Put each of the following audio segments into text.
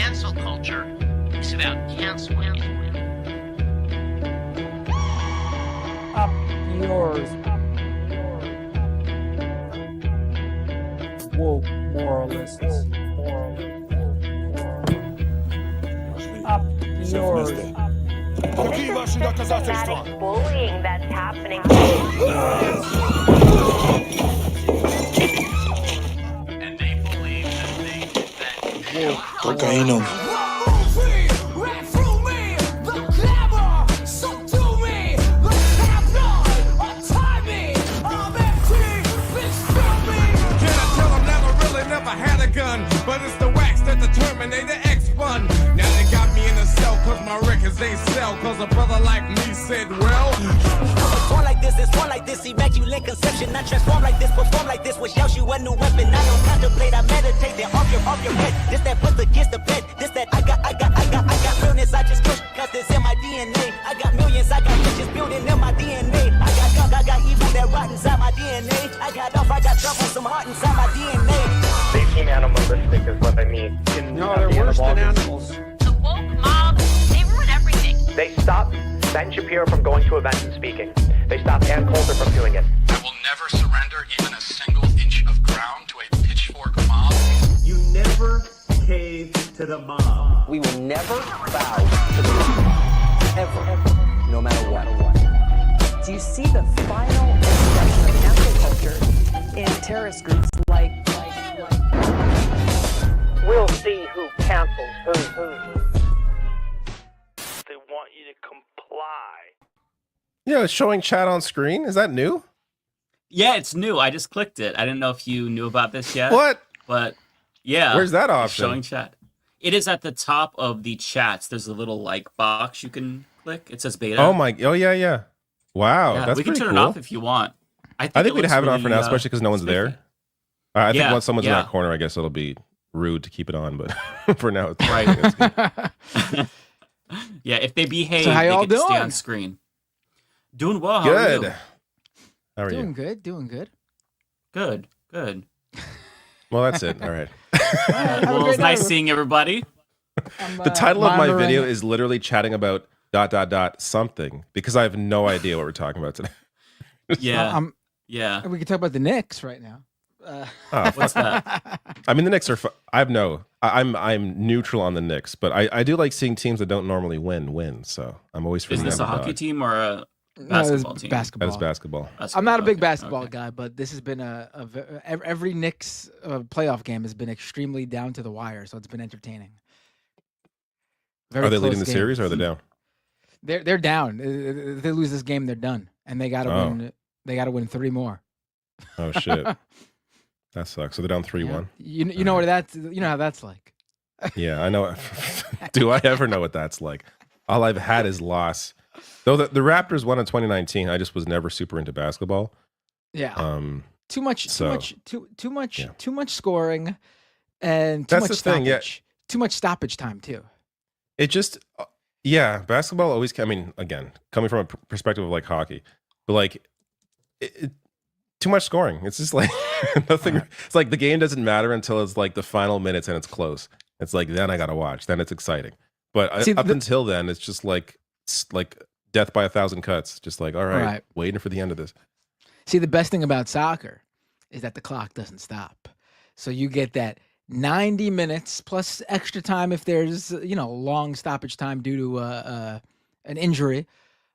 cancel culture is about canceling. Up yours. Woke moralists. Up yours. Systematic bullying that's happening. And they believe that Cocaína. Had a gun, but it's the wax that the Terminator X spun. Now they got me in a cell cause my records they sell. Cause a brother like me said, well, it's born like this, immaculate conception. I transform like this, perform like this, which yells you a new weapon. I don't contemplate, I meditate, then off your head. This that puts against the bed, this that I got realness, I just push, cause it's in my DNA. I got millions, I got riches building in my DNA. I got gunk, I got evil that rot inside my DNA. I got off, I got trouble, some heart inside my DNA. They seem animalistic is what I mean. No, they're worse than animals. the woke mob, they ruin everything. They stop Ben Shapiro from going to events and speaking. They stop Ann Coulter from doing it. I will never surrender even a single inch of ground to a pitchfork mob. You never cave to the mob. We will never bow to the mob. Ever. No matter what. Do you see the final expression of cancel culture in terrorist groups like We'll see who cancels who. They want you to comply. Yeah, it's showing chat on screen. Is that new? Yeah, it's new. I just clicked it. I didn't know if you knew about this yet. What? But yeah. Where's that option? Showing chat. It is at the top of the chats. There's a little like box you can click. It says beta. Oh yeah. Wow, Yeah, that's we can pretty turn cool. it off if you want. I think we'd looks have it on really, for now, especially because no one's spiffy. there. I think Yeah, once someone's in yeah. that corner, I guess it'll be rude to keep it on. But for now, it's Right. it's good. Yeah, if they behave, So how they y'all get to stay doing? on screen. Doing well. How are Good. you? How are Doing you? good, doing good. Good. Well, that's it. All right. Well, it's nice seeing everybody. The title of my video is literally chatting about ... something because I have no idea what we're talking about today. Yeah. Yeah. We can talk about the Knicks right now. Oh, What's that? I mean, the Knicks are. I'm neutral on the Knicks, but I do like seeing teams that don't normally win. So I'm always for Is this the a hockey underdog. team or a No, this is basketball team? basketball. That is basketball. I'm not a big Okay, basketball okay. guy, but this has been every Knicks playoff game has been extremely down to the wire, so it's been entertaining. Very Are they leading close the game. series or are they down? They're down. If they lose this game, they're done, and they got to win. They got to win 3 more. Oh shit, that sucks. So they're down 3-1. You know what that's how that's like. Yeah, I know. Do I ever know what that's like? All I've had is loss. Though the Raptors won in 2019, I just was never super into basketball. Yeah. Too much scoring, and too That's much the thing, yeah. stoppage. Too much stoppage time too. It just, basketball always. I mean, again, coming from a perspective of like hockey, but like, too much scoring. It's just like nothing. It's like the game doesn't matter until it's like the final minutes and it's close. It's like then I gotta watch. Then it's exciting. But See, up until then, it's just like death by 1,000 cuts. Just like all right, waiting for the end of this. See, the best thing about soccer is that the clock doesn't stop. So you get that 90 minutes plus extra time if there's, long stoppage time due to an injury.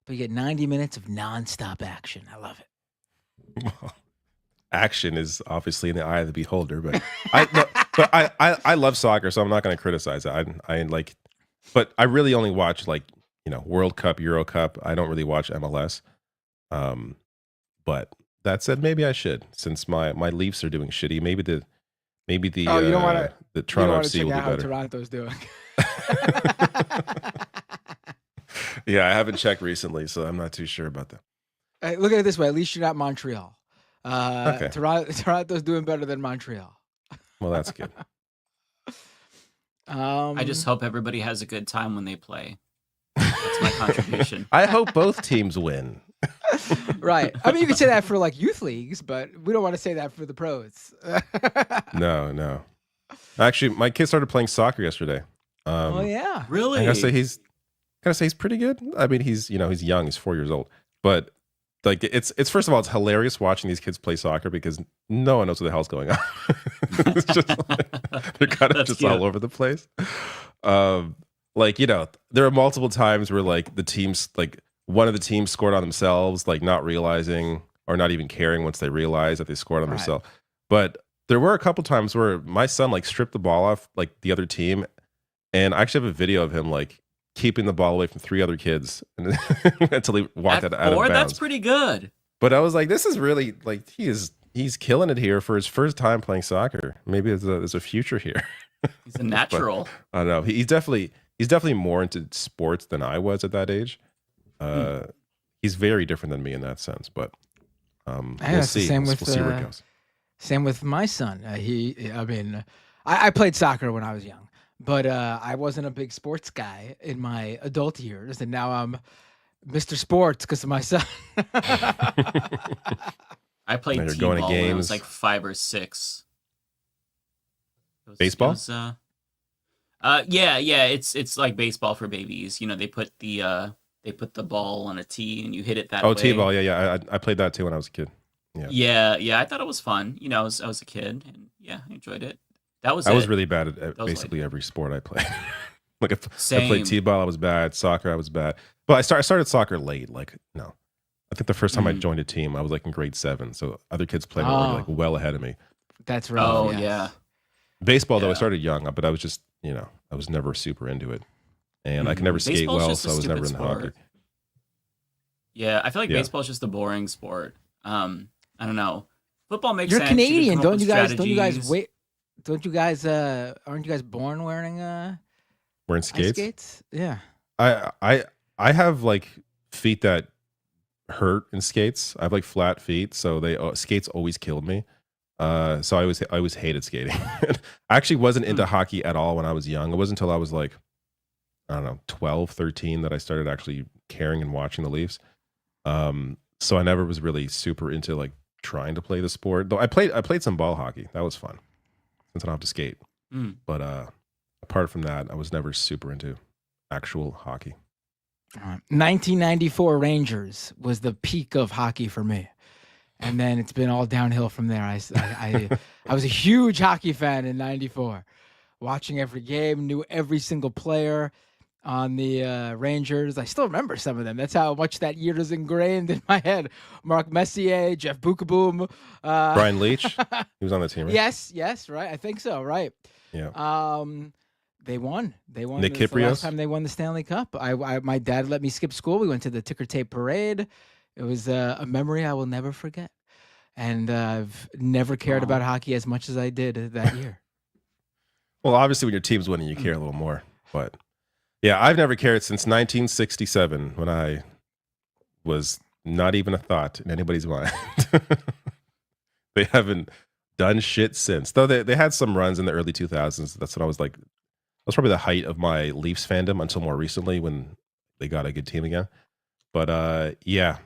But you get 90 minutes of nonstop action. I love it. Action is obviously in the eye of the beholder, but I love soccer, so I'm not going to criticize it. I like, but I really only watch World Cup, Euro Cup. I don't really watch MLS. But that said, maybe I should, since my Leafs are doing shitty. Maybe the You don't want to. the Toronto FC check will be out how better. Toronto's doing. Yeah, I haven't checked recently, so I'm not too sure about that. Hey, look at it this way. At least you're not Montreal. Okay. Toronto's doing better than Montreal. Well, that's good. I just hope everybody has a good time when they play. That's my contribution. I hope both teams win. Right. I mean, you could say that for like youth leagues, but we don't want to say that for the pros. No. Actually, my kids started playing soccer yesterday. Oh yeah. Really? I gotta say he's pretty good. I mean, he's young. He's 4 years old, but like it's first of all, it's hilarious watching these kids play soccer because no one knows what the hell's going on. It's just like, they're kind of That's just cute. all over the place. Like there are multiple times where like the teams, like one of the teams scored on themselves, like not realizing or not even caring once they realize that they scored on Right. themselves. But there were a couple times where my son like stripped the ball off like the other team, and I actually have a video of him like keeping the ball away from 3 other kids until he walked out of bounds. That's pretty good. But I was like, this is really like he's killing it here for his first time playing soccer. Maybe there's a future here. He's a natural. But, I don't know. He's definitely more into sports than I was at that age. He's very different than me in that sense. But we'll It's the see. same We'll with see where it goes. Same with my son. I played soccer when I was young, but I wasn't a big sports guy in my adult years, and now I'm Mr. Sports because of my son. I played Now you're t-ball going to when I was games. like 5 or 6. Baseball? Yeah. It's like baseball for babies. You know, they put the ball on a tee and you hit it that way. Oh, t-ball. Yeah. I played that too when I was a kid. Yeah. I thought it was fun. You know, I was a kid, and yeah, I enjoyed it. That was. I was it. really bad at That was basically every sport I played. Like if I Same. played t-ball, I was bad. Soccer, I was bad. But I started soccer late. Like no, I think the first time I joined a team, I was like in grade 7. So other kids played were like well ahead of me. That's right. Oh yes. yeah. Baseball though, I started young, but I was just I was never super into it, and I could never skate Baseball's well, just a so I was never in stupid hockey. sport. Yeah, I feel like Yeah. baseball is just a boring sport. I don't know. Football makes You're sense. You can Canadian, come up don't you with guys? strategies. Don't you guys? Aren't you guys born wearing Wearing ice skates. skates? Yeah. I have like feet that hurt in skates. I have like flat feet, so skates always killed me. So I always hated skating. I actually wasn't into hockey at all when I was young. It wasn't until I was like, I don't know, 12, 13 that I started actually caring and watching the Leafs. So I never was really super into like trying to play the sport. Though I played some ball hockey. That was fun since I don't have to skate. But apart from that, I was never super into actual hockey. 1994 Rangers was the peak of hockey for me, and then it's been all downhill from there. I was a huge hockey fan in '94, watching every game, knew every single player on the Rangers. I still remember some of them. That's how much that year is ingrained in my head. Mark Messier, Jeff Bukaboom, Brian Leach, he was on the team, right? Yes, right. I think so. Right. Yeah. They won. Nick It's the last Kypreos? time they won the Stanley Cup. My dad let me skip school. We went to the ticker tape parade. It was a memory I will never forget. And I've never cared about hockey as much as I did that year. Well, obviously, when your team's winning, you care a little more. But yeah, I've never cared since 1967 when I was not even a thought in anybody's mind. They haven't done shit since. Though they had some runs in the early 2000s. That's when I was like, that was probably the height of my Leafs fandom until more recently when they got a good team again. But yeah,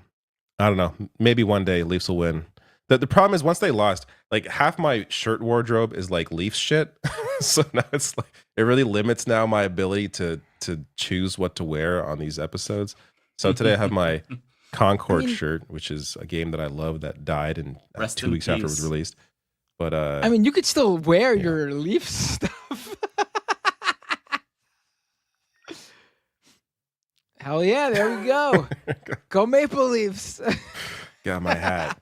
I don't know. Maybe one day Leafs will win. The problem is once they lost, like half my shirt wardrobe is like Leafs shit. So now it's like it really limits now my ability to choose what to wear on these episodes. So today I have my Concord shirt, which is a game that I love that died in 2 weeks after it was released. But I mean, you could still wear your Leafs stuff. Hell yeah, there we go. Go Maple Leafs. got my hat.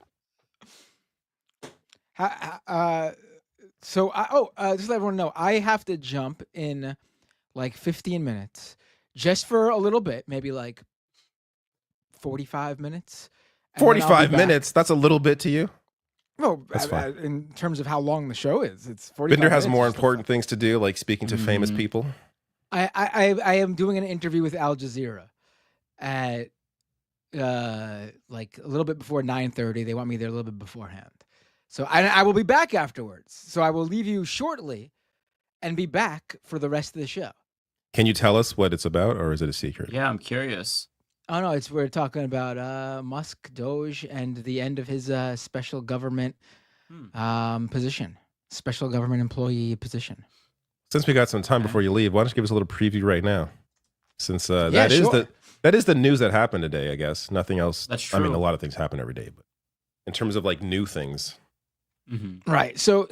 Just let everyone know, I have to jump in like 15 minutes just for a little bit, maybe like 45 minutes. and then I'll be 45 back. minutes? That's a little bit to you? Well, That's fine. in terms of how long the show is, it's 45 Binder has minutes. more important things to do, like speaking to famous people. I am doing an interview with Al Jazeera at like a little bit before 9:30. They want me there a little bit beforehand. So I will be back afterwards. So I will leave you shortly and be back for the rest of the show. Can you tell us what it's about, or is it a secret? Yeah, I'm curious. Oh no, we're talking about Musk, Doge, and the end of his special government position, special government employee position. since we got some time before you leave, why don't you give us a little preview right now? Since Yeah, that is sure. that is the news that happened today, I guess. Nothing else. That's I mean, a true. lot of things happen every day, but in terms of like new things. Right. So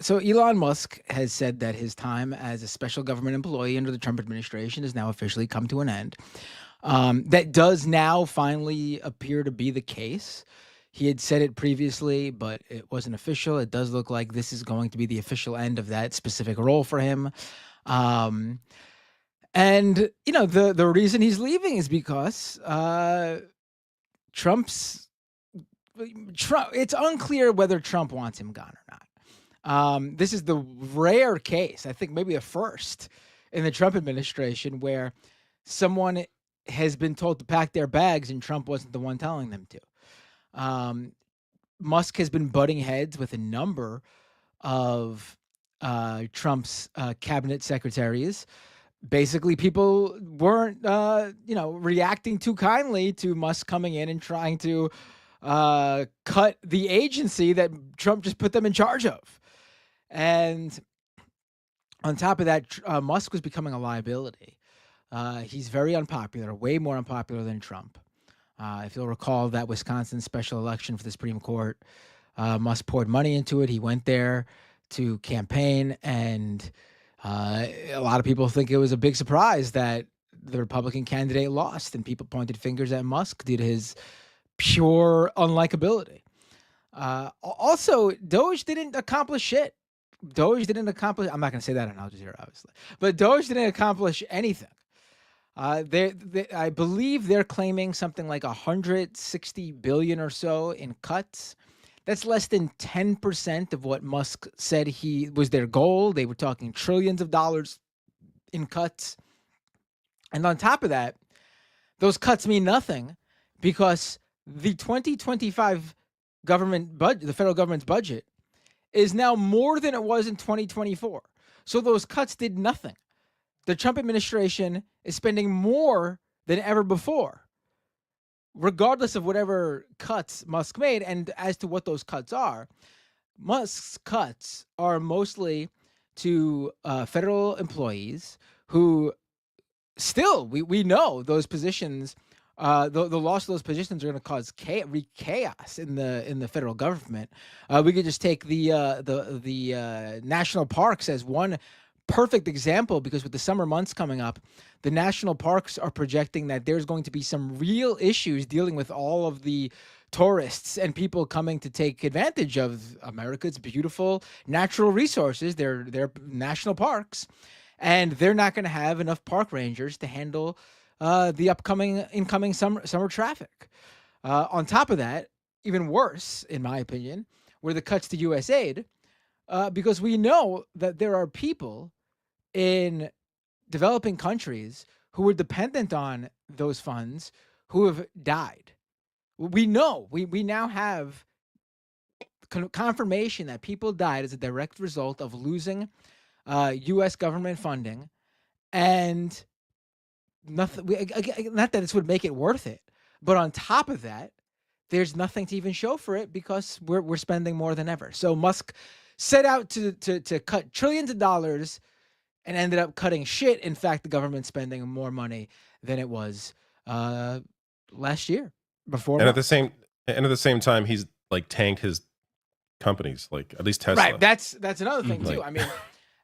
Elon Musk has said that his time as a special government employee under the Trump administration has now officially come to an end. That does now finally appear to be the case. He had said it previously, but it wasn't official. It does look like this is going to be the official end of that specific role for him. And you know, the reason he's leaving is because Trump. It's unclear whether Trump wants him gone or not. This is the rare case, I think maybe a first in the Trump administration, where someone has been told to pack their bags and Trump wasn't the one telling them to. Musk has been butting heads with a number of Trump's cabinet secretaries. Basically, people weren't, reacting too kindly to Musk coming in and trying to cut the agency that Trump just put them in charge of. And on top of that, Musk was becoming a liability. He's very unpopular, way more unpopular than Trump. If you'll recall that Wisconsin special election for the Supreme Court, Musk poured money into it. He went there to campaign, and a lot of people think it was a big surprise that the Republican candidate lost, and people pointed fingers at Musk due to his pure unlikability. Also, Doge didn't accomplish shit. I'm not going to say that on Al Jazeera, obviously, but Doge didn't accomplish anything. I believe they're claiming something like 160 billion or so in cuts. That's less than 10% of what Musk said he was their goal. They were talking trillions of dollars in cuts. And on top of that, those cuts mean nothing because the 2025 government budget, the federal government's budget, is now more than it was in 2024. So those cuts did nothing. The Trump administration is spending more than ever before, regardless of whatever cuts Musk made. And as to what those cuts are, Musk's cuts are mostly to federal employees who still, we know those positions, the loss of those positions are going to cause chaos in the federal government. We could just take the national parks as one perfect example, because with the summer months coming up, the national parks are projecting that there's going to be some real issues dealing with all of the tourists and people coming to take advantage of America's beautiful natural resources. They're national parks, and they're not going to have enough park rangers to handle the incoming summer traffic. On top of that, even worse, in my opinion, were the cuts to U.S. aid, because we know that there are people in developing countries who were dependent on those funds who have died. We know, we now have confirmation that people died as a direct result of losing U.S. government funding, and nothing. Not that this would make it worth it, but on top of that, there's nothing to even show for it because we're spending more than ever. So Musk set out to cut trillions of dollars and ended up cutting shit. In fact, the government's spending more money than it was last year. Before and at the same time, he's like tanked his companies, like at least Tesla. Right. That's another thing too. I mean,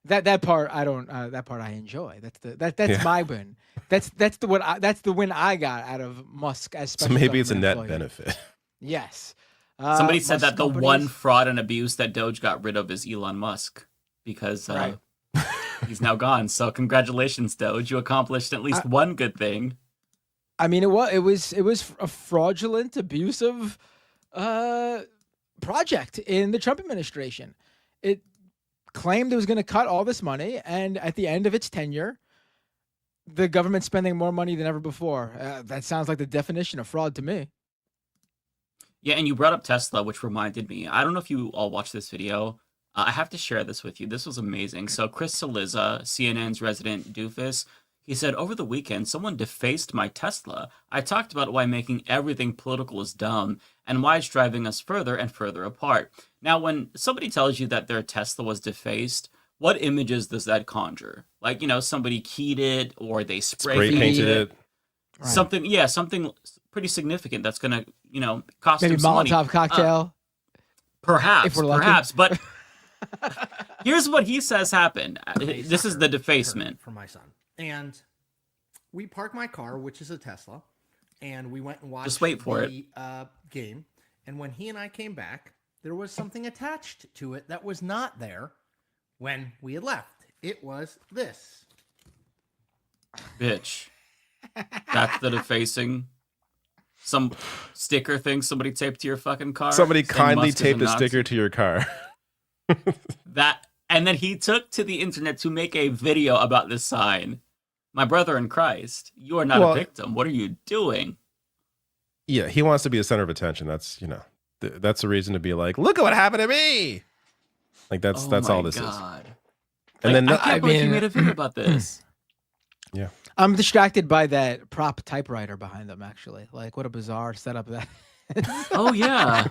that part I don't. That part I enjoy. That's my win. That's the win I got out of Musk as special. So maybe it's a net employee. benefit. Yes. Somebody said Musk that the companies- one fraud and abuse that Doge got rid of is Elon Musk, because Right. he's now gone. So congratulations, Doge. You accomplished at least one good thing. I mean, it was a fraudulent, abusive project in the Trump administration. It claimed it was going to cut all this money, and at the end of its tenure, the government's spending more money than ever before. That sounds like the definition of fraud to me. Yeah, and you brought up Tesla, which reminded me. I don't know if you all watched this video. I have to share this with you. This was amazing. So Chris Cillizza, CNN's resident doofus, he said, over the weekend, someone defaced my Tesla. I talked about why making everything political is dumb and why it's driving us further and further apart. Now, when somebody tells you that their Tesla was defaced, what images does that conjure? Like, somebody keyed it or they spray painted it. Right. Something pretty significant that's gonna, cost Maybe him some money. Molotov cocktail. Perhaps, if we're lucky. perhaps, but here's what he says happened. This is the defacement for my son, and we parked my car, which is a Tesla, and we went and watched. Just wait for the game. And when he and I came back, there was something attached to it that was not there when we had left. It was this. Bitch. That's the defacing. Some sticker thing somebody taped to your fucking car. Somebody saying kindly Musk is taped a Nazi. sticker to your car. And then he took to the internet to make a video about this sign. My brother in Christ, you are not a victim. What are you doing? Yeah, he wants to be the center of attention. That's that's the reason to be like, look at what happened to me. Like that's all this is. And then I can't believe you made a video about this. Yeah. I'm distracted by that prop typewriter behind them, actually. Like, what a bizarre setup that is. Oh, yeah.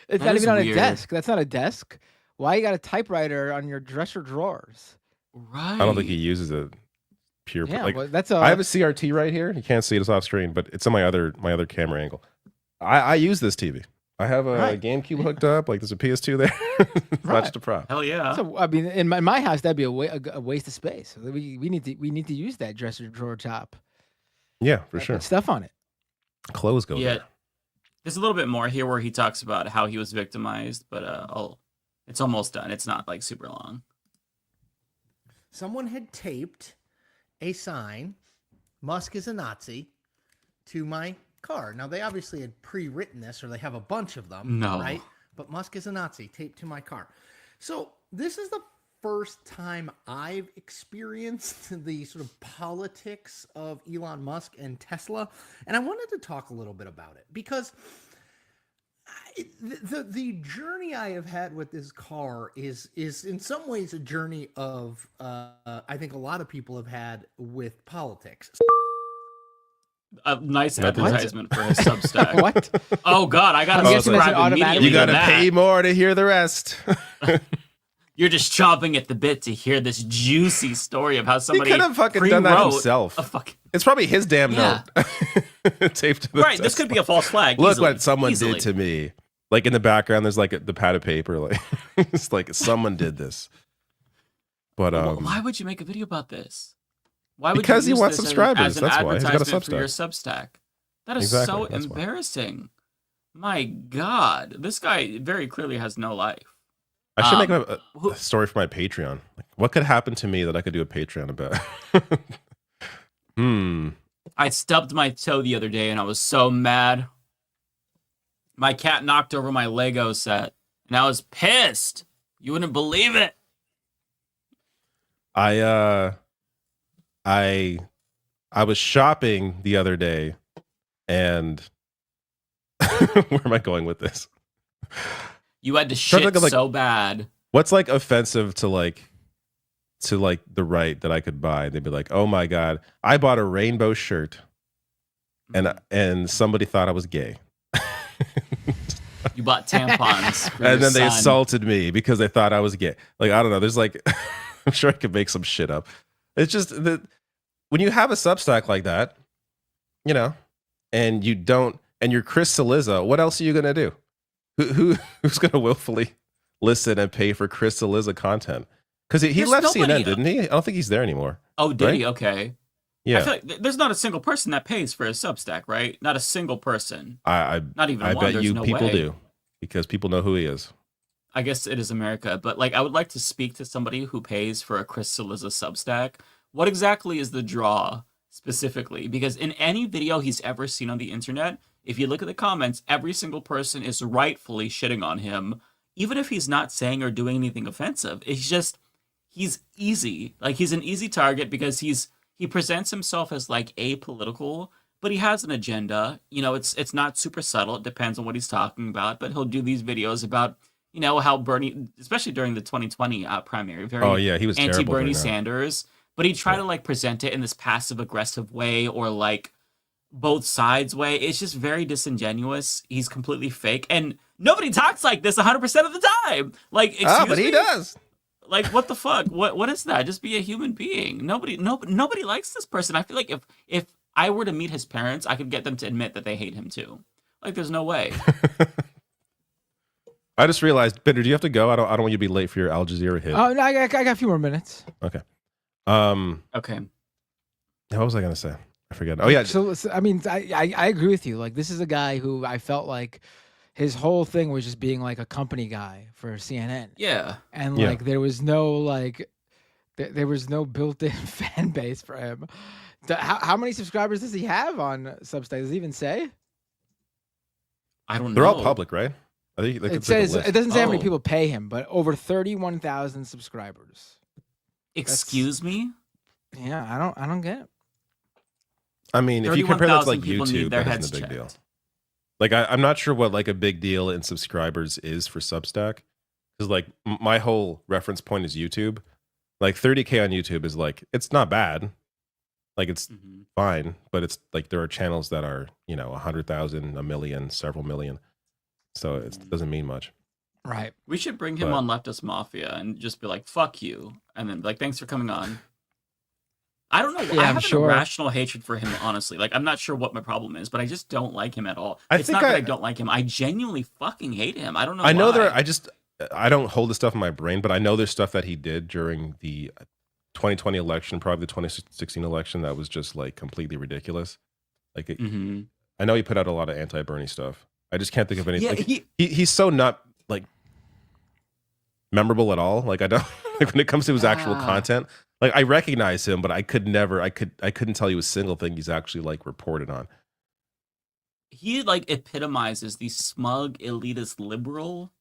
It's not even on a desk. That's not a desk. Why you got a typewriter on your dresser drawers? Right. I don't think he uses it pure. Yeah, like, well, that's I have a CRT right here. You can't see it, it's off screen, but it's on my other camera angle. I use this TV. I have a GameCube hooked up. Like there's a PS2 there. Not just a prop. Hell yeah. So I mean, in my house, that'd be a waste of space. We need to use that dresser drawer top. Yeah, for sure. Put stuff on it. Clothes go there. There's a little bit more here where he talks about how he was victimized, but it's almost done. It's not like super long. Someone had taped a sign, "Musk is a Nazi," to my car. Now, they obviously had pre-written this, or they have a bunch of them, right? But "Musk is a Nazi" taped to my car. So this is the first time I've experienced the sort of politics of Elon Musk and Tesla, and I wanted to talk a little bit about it because the journey I have had with this car is in some ways a journey of I think a lot of people have had with politics. A nice advertisement for his Substack. What? Oh God, I gotta subscribe immediately. You gotta pay more to hear the rest. You're just chomping at the bit to hear this juicy story of how somebody He could have fucking done that himself. It's probably his damn note taped to the right. This could be a false flag. Look what someone did to me. Like in the background, there's like the pad of paper. Like it's like someone did this. But why would you make a video about this? Why would because you he wants this subscribers. As an that's why he's got a advertisement for your Substack. Substack? That is so embarrassing. My God, this guy very clearly has no life. I should make a story for my Patreon. Like, what could happen to me that I could do a Patreon about? I stubbed my toe the other day and I was so mad. My cat knocked over my Lego set and I was pissed. You wouldn't believe it. I was shopping the other day and where am I going with this? You had to shit so bad. What's like offensive to like the right that I could buy? They'd be like, "Oh my God, I bought a rainbow shirt, and somebody thought I was gay." You bought tampons, for and your then they son. assaulted me because they thought I was gay. Like I don't know. There's like, I'm sure I could make some shit up. It's just that when you have a Substack like that, you know, and you don't, and you're Chris Cillizza, what else are you gonna do? Who's gonna willfully listen and pay for Chris Cillizza content? Because he left CNN, didn't he? I don't think he's there anymore. Oh, did right? he? Okay. Yeah. I feel like there's not a single person that pays for his Substack, right? Not a single person. Not even I one. bet There's you no people way. do because people know who he is. I guess it is America, but like I would like to speak to somebody who pays for a Chris Cillizza Substack. What exactly is the draw specifically? Because in any video he's ever seen on the internet, if you look at the comments, every single person is rightfully shitting on him, even if he's not saying or doing anything offensive. It's just he's easy. Like he's an easy target because he presents himself as like apolitical, but he has an agenda. You know, it's not super subtle. It depends on what he's talking about, but he'll do these videos about, you know, how Bernie, especially during the 2020 primary, very he was anti-Bernie Sanders, but he tried to like present it in this passive aggressive way or like both sides way. It's just very disingenuous. He's completely fake, and nobody talks like this 100% of the time. Like, excuse but he me? does. Like, what the fuck? What is that? Just be a human being. Nobody likes this person. I feel like if I were to meet his parents, I could get them to admit that they hate him too. Like, there's no way. I just realized, Bitter, do you have to go? I don't want you to be late for your Al Jazeera hit. Oh no, I got a few more minutes. Okay. Okay. What was I gonna say? I forget. Oh yeah. So I mean, I agree with you. Like, this is a guy who I felt like his whole thing was just being like a company guy for CNN. Yeah. And like there was no there was no built-in fan base for him. How many subscribers does he have on Substack? Does it even say? I don't know. They're all public, right? I think It says it doesn't say how many people pay him, but over 31,000 subscribers. Excuse me? Yeah, I don't get it. I mean, if you compare that to like people need YouTube, their that heads isn't a big checked. deal. Like I'm not sure what like a big deal in subscribers is for Substack, because like my whole reference point is YouTube. Like 30K on YouTube is like, it's not bad, like it's fine, but it's like there are channels that are 100,000, a million, several million, so it doesn't mean much. Right. We should bring him on Leftist Mafia and just be like, "Fuck you," and then be like, "Thanks for coming on." I don't know. Yeah, I I'm have sure. an irrational hatred for him, honestly. Like, I'm not sure what my problem is, but I just don't like him at all. I It's think not that I don't like him. I genuinely fucking hate him. I don't know. I know why. I don't hold the stuff in my brain, but I know there's stuff that he did during the 2020 election, probably the 2016 election, that was just like completely ridiculous. Like, I know he put out a lot of anti-Bernie stuff. I just can't think of anything. Yeah, like, he's so not like memorable at all. Like, I don't like when it comes to his actual content. Like, I recognize him, but I couldn't tell you a single thing he's actually like reported on. He like epitomizes the smug elitist liberal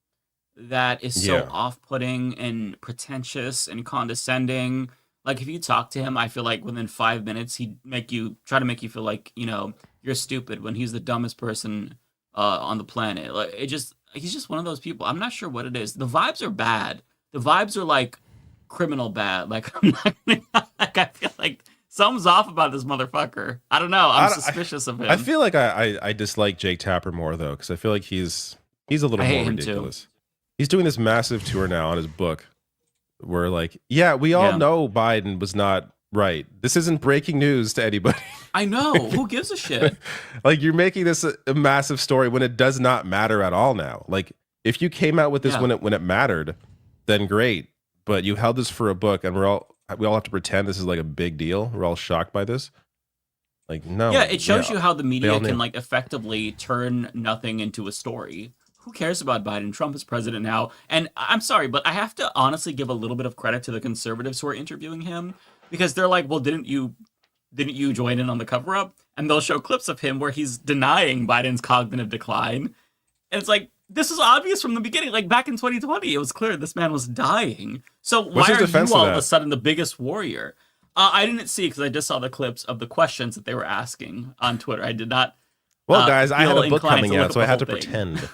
that is so off-putting and pretentious and condescending. Like, if you talk to him, I feel like within 5 minutes he'd try to make you feel like, you're stupid when he's the dumbest person on the planet. Like, he's just one of those people. I'm not sure what it is. The vibes are bad. The vibes are like criminal bad. Like, I feel like something's off about this motherfucker. I don't know. I'm suspicious of him. I feel like I dislike Jake Tapper more though, because I feel like he's a little more ridiculous. Too. He's doing this massive tour now on his book, where like, we all know Biden was not right. This isn't breaking news to anybody. I know. Who gives a shit? Like, you're making this a massive story when it does not matter at all now. Like, if you came out with this when it mattered, then great. But you held this for a book, and we all have to pretend this is like a big deal. We're all shocked by this. Like, no. Yeah, it shows you how the media can like effectively turn nothing into a story. Who cares about Biden? Trump is president now. And I'm sorry, but I have to honestly give a little bit of credit to the conservatives who are interviewing him, because they're like, well, didn't you join in on the cover-up? And they'll show clips of him where he's denying Biden's cognitive decline. And it's like, this was obvious from the beginning. Like, back in 2020, it was clear this man was dying. So why are you all of a sudden the biggest warrior? I didn't see, because I just saw the clips of the questions that they were asking on Twitter. I did not. Well, guys, I had a book coming out, so I had to pretend.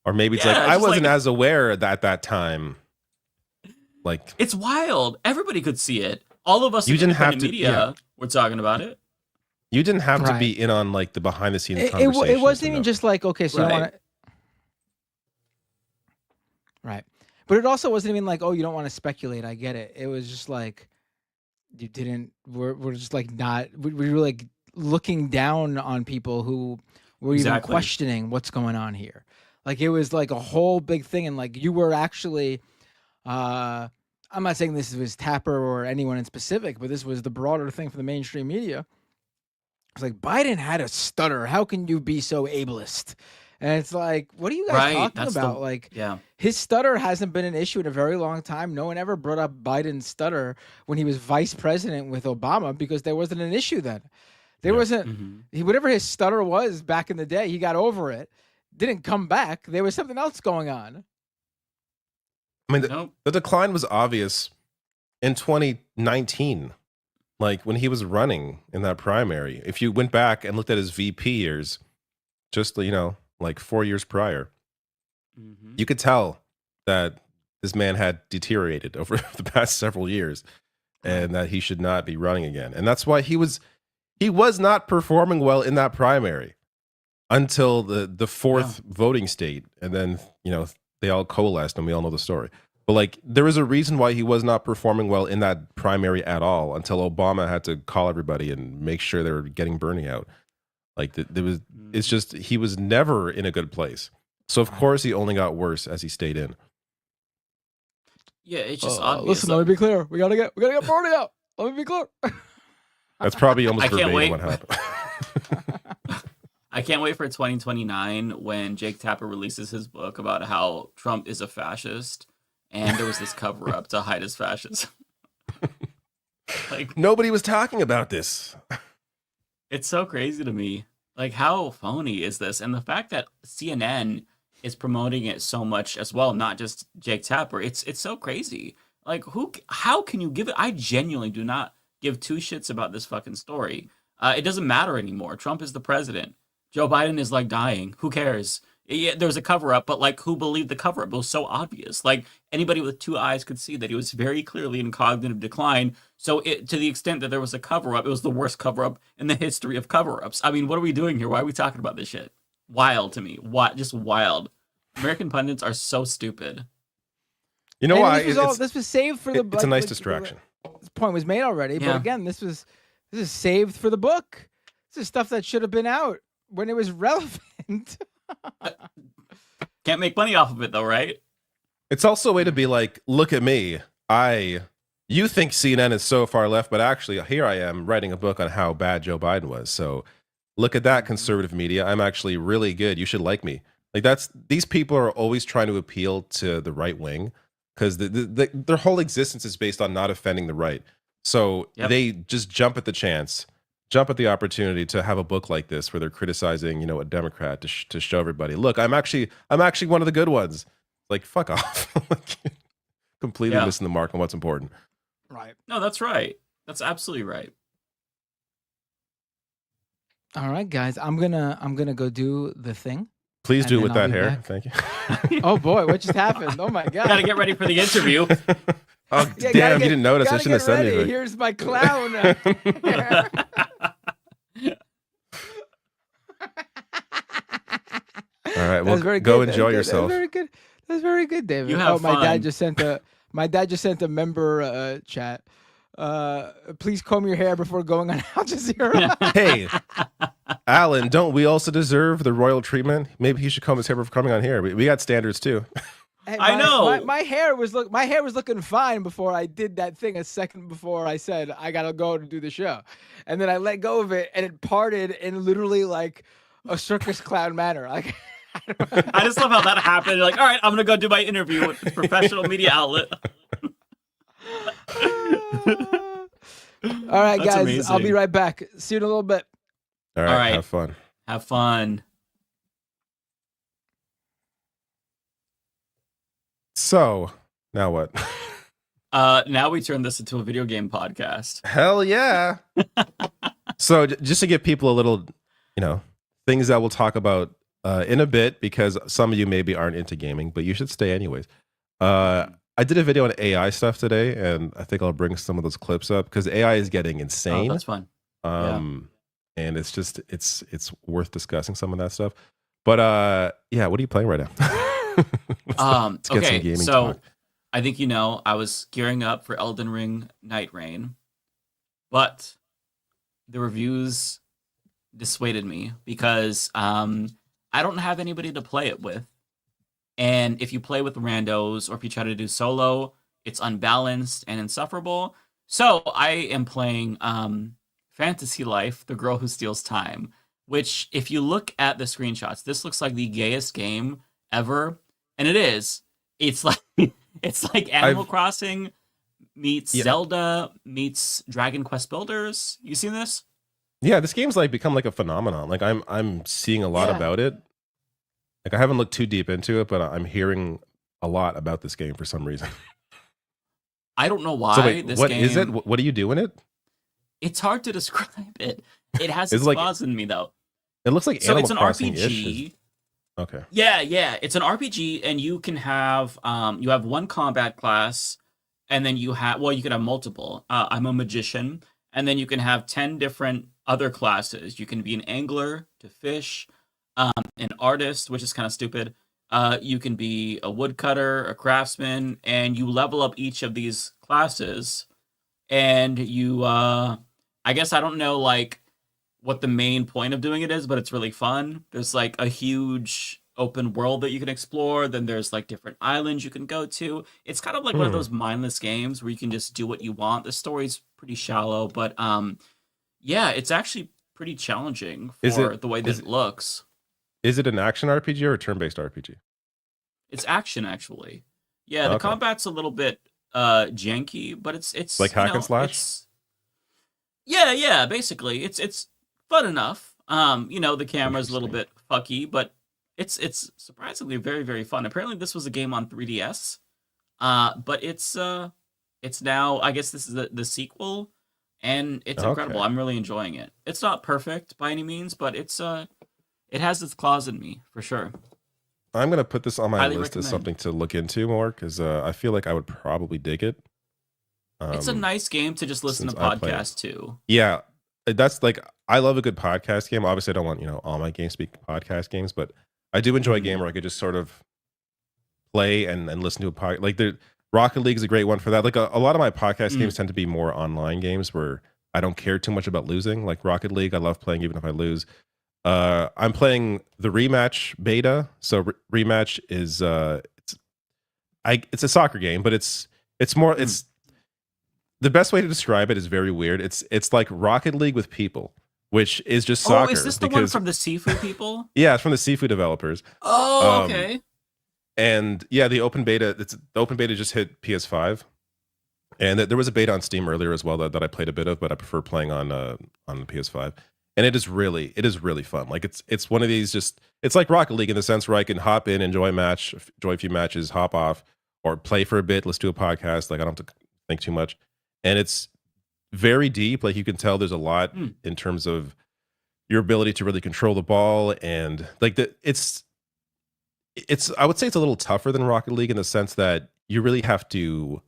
Or maybe it's like, I wasn't as aware at that time. Like, it's wild. Everybody could see it. All of us in the media were talking about it. You didn't have to be in on like the behind the scenes conversation. It wasn't even just like, okay, so you want to. Right. But it also wasn't even like, oh, you don't want to speculate. I get it. It was just like, we're just like we were like looking down on people who were even questioning what's going on here. Like, it was like a whole big thing. And like, you were actually, I'm not saying this was Tapper or anyone in specific, but this was the broader thing for the mainstream media. It's like, Biden had a stutter. How can you be so ableist? And it's like, what are you guys talking about? His stutter hasn't been an issue in a very long time. No one ever brought up Biden's stutter when he was vice president with Obama, because there wasn't an issue then. There wasn't, whatever his stutter was back in the day, he got over it. Didn't come back. There was something else going on. I mean, the decline was obvious in 2019. Like, when he was running in that primary. If you went back and looked at his VP years, just, like 4 years prior, you could tell that this man had deteriorated over the past several years, and that he should not be running again. And that's why he was not performing well in that primary until the fourth voting state. And then, they all coalesced, and we all know the story. But like, there was a reason why he was not performing well in that primary at all until Obama had to call everybody and make sure they were getting Bernie out. Like, it's just, he was never in a good place. So of course he only got worse as he stayed in. Yeah, it's just obvious. Listen, let me be clear. We gotta get Bernie out. Let me be clear. That's probably almost I can't verbatim wait. what happened. I can't wait for 2029 when Jake Tapper releases his book about how Trump is a fascist, and there was this cover up to hide his fascism. Like, nobody was talking about this. It's so crazy to me. Like, how phony is this? And the fact that CNN is promoting it so much as well, not just Jake Tapper. It's so crazy. Like, how can you give it? I genuinely do not give two shits about this fucking story. It doesn't matter anymore. Trump is the president. Joe Biden is like dying. Who cares? Yeah, there was a cover up, but like, who believed the cover up? It was so obvious. Like, anybody with two eyes could see that he was very clearly in cognitive decline. So to the extent that there was a cover up, it was the worst cover up in the history of cover ups. I mean, what are we doing here? Why are we talking about this shit? Wild to me. Just wild. American pundits are so stupid. You know why? This was saved for the. It's a nice distraction. This point was made already, but again, this is saved for the book. This is stuff that should have been out when it was relevant. Can't make money off of it though, right? It's also a way to be like, look at me. You think CNN is so far left, but actually here I am writing a book on how bad Joe Biden was. So look at that, conservative media. I'm actually really good. You should like me. Like, these people are always trying to appeal to the right wing because their whole existence is based on not offending the right. So they just jump at the chance, jump at the opportunity to have a book like this where they're criticizing, a Democrat to show everybody, look, I'm actually one of the good ones. Like, fuck off. Like, completely missing the mark on what's important. Right. No, that's right. That's absolutely right. All right, guys, I'm gonna go do the thing. Please do it with that hair. Back. Thank you. Oh boy, what just happened? Oh my god. Gotta get ready for the interview. Oh damn, you didn't notice. I shouldn't have said anything. Here's my clown. All right, well, go enjoy yourself. That's very good. That's very good, David. You have fun. My dad just sent a member chat. Please comb your hair before going on Al Jazeera. Hey, Alan, don't we also deserve the royal treatment? Maybe he should comb his hair before coming on here. We got standards too. Hey, I know. My hair was looking fine before I did that thing a second before I said I gotta go to do the show, and then I let go of it and it parted in literally like a circus clown manner. Like, I just love how that happened. You're like, all right, I'm gonna go do my interview with this professional media outlet. All right, That's guys, amazing. I'll be right back. See you in a little bit. All right. Have fun. Have fun. So now what? Now we turn this into a video game podcast. Hell yeah. So just to give people a little, things that we'll talk about in a bit, because some of you maybe aren't into gaming, but you should stay anyways. I did a video on AI stuff today, and I think I'll bring some of those clips up because AI is getting insane. Oh, that's fun. And it's just it's worth discussing some of that stuff. But what are you playing right now? Let's get some gaming talk. I think I was gearing up for Elden Ring Night Rain, but the reviews dissuaded me because I don't have anybody to play it with. And if you play with randos or if you try to do solo, it's unbalanced and insufferable. So I am playing Fantasy Life, The Girl Who Steals Time, which if you look at the screenshots, this looks like the gayest game ever. And it is. It's like Animal Crossing meets Zelda meets Dragon Quest Builders. You seen this? Yeah, this game's like become like a phenomenon. Like I'm seeing a lot about it. Like I haven't looked too deep into it, but I'm hearing a lot about this game for some reason. I don't know why. So wait, this what game, is it? What do you do in it? It's hard to describe it. It has its flaws in me though. It looks like so. Animal It's an Crossing-ish. RPG. Okay. Yeah. It's an RPG, and you can have you have one combat class, and then you can have multiple. I'm a magician, and then you can have 10 different other classes. You can be an angler to fish, an artist, which is kind of stupid, You can be a woodcutter, a craftsman, and you level up each of these classes. And you, I guess I don't know like what the main point of doing it is, but it's really fun. There's like a huge open world that you can explore. Then there's like different islands you can go to. It's kind of like one of those mindless games where you can just do what you want. The story's pretty shallow, but yeah, it's actually pretty challenging for the way that it looks. Is it an action RPG or a turn-based RPG? It's action, actually. Yeah, the combat's a little bit janky, but it's like hack and slash. Yeah, basically, it's fun enough. The camera's a little bit fucky, but it's surprisingly very, very fun. Apparently, this was a game on 3DS, but it's now, I guess this is the sequel, and it's incredible. I'm really enjoying it. It's not perfect by any means, but it has its claws in me for sure. I'm gonna put this on my Highly list as recommend. something to look into more because I feel like I would probably dig it. It's a nice game to just listen to podcasts to. Yeah, that's like I love a good podcast game. Obviously, I don't want all my games to be podcast games, but I do enjoy a game where I could just sort of play and listen to a podcast. Like the Rocket League is a great one for that. Like a lot of my podcast games tend to be more online games where I don't care too much about losing. Like Rocket League, I love playing even if I lose. I'm playing the Rematch beta. So Rematch is it's a soccer game, but it's more it's the best way to describe it is very weird. It's like Rocket League with people, which is just soccer. Oh, is this the one from the Sifu people? Yeah, it's from the Sifu developers. Oh, okay. And yeah, the open beta just hit PS5. And there was a beta on Steam earlier as well that I played a bit of, but I prefer playing on the PS5. And it is really fun. Like it's one of these it's like Rocket League in the sense where I can hop in, enjoy a few matches, hop off, or play for a bit, let's do a podcast. Like I don't have to think too much. And it's very deep. Like you can tell there's a lot in terms of your ability to really control the ball. And like it's I would say it's a little tougher than Rocket League in the sense that you really have to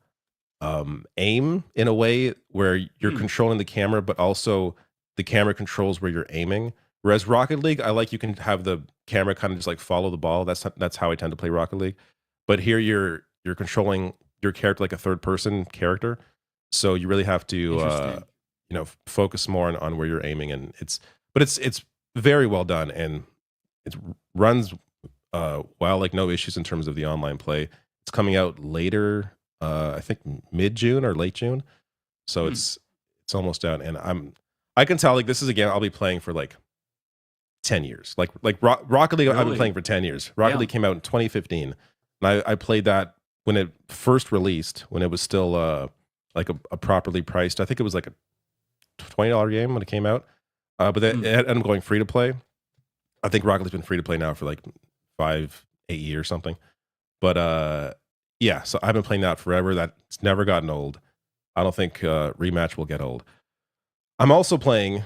aim in a way where you're controlling the camera, but also the camera controls where you're aiming. Whereas Rocket League, you can have the camera kind of just like follow the ball. That's how I tend to play Rocket League. But here you're controlling your character like a third person character. So you really have to focus more on where you're aiming, and it's very well done, and it runs well, like no issues in terms of the online play. It's coming out later, I think mid-June or late June. So it's almost out, and I can tell like this is a game I'll be playing for like 10 years. Like Rocket League, I've been playing for 10 years. Rocket League came out in 2015, and I played that when it first released, when it was still like a properly priced. I think it was like a $20 game when it came out, but then it ended up going free to play. I think Rocket League's been free to play now for like 5-8 years something. But yeah, so I've been playing that forever. That's never gotten old. I don't think Rematch will get old. I'm also playing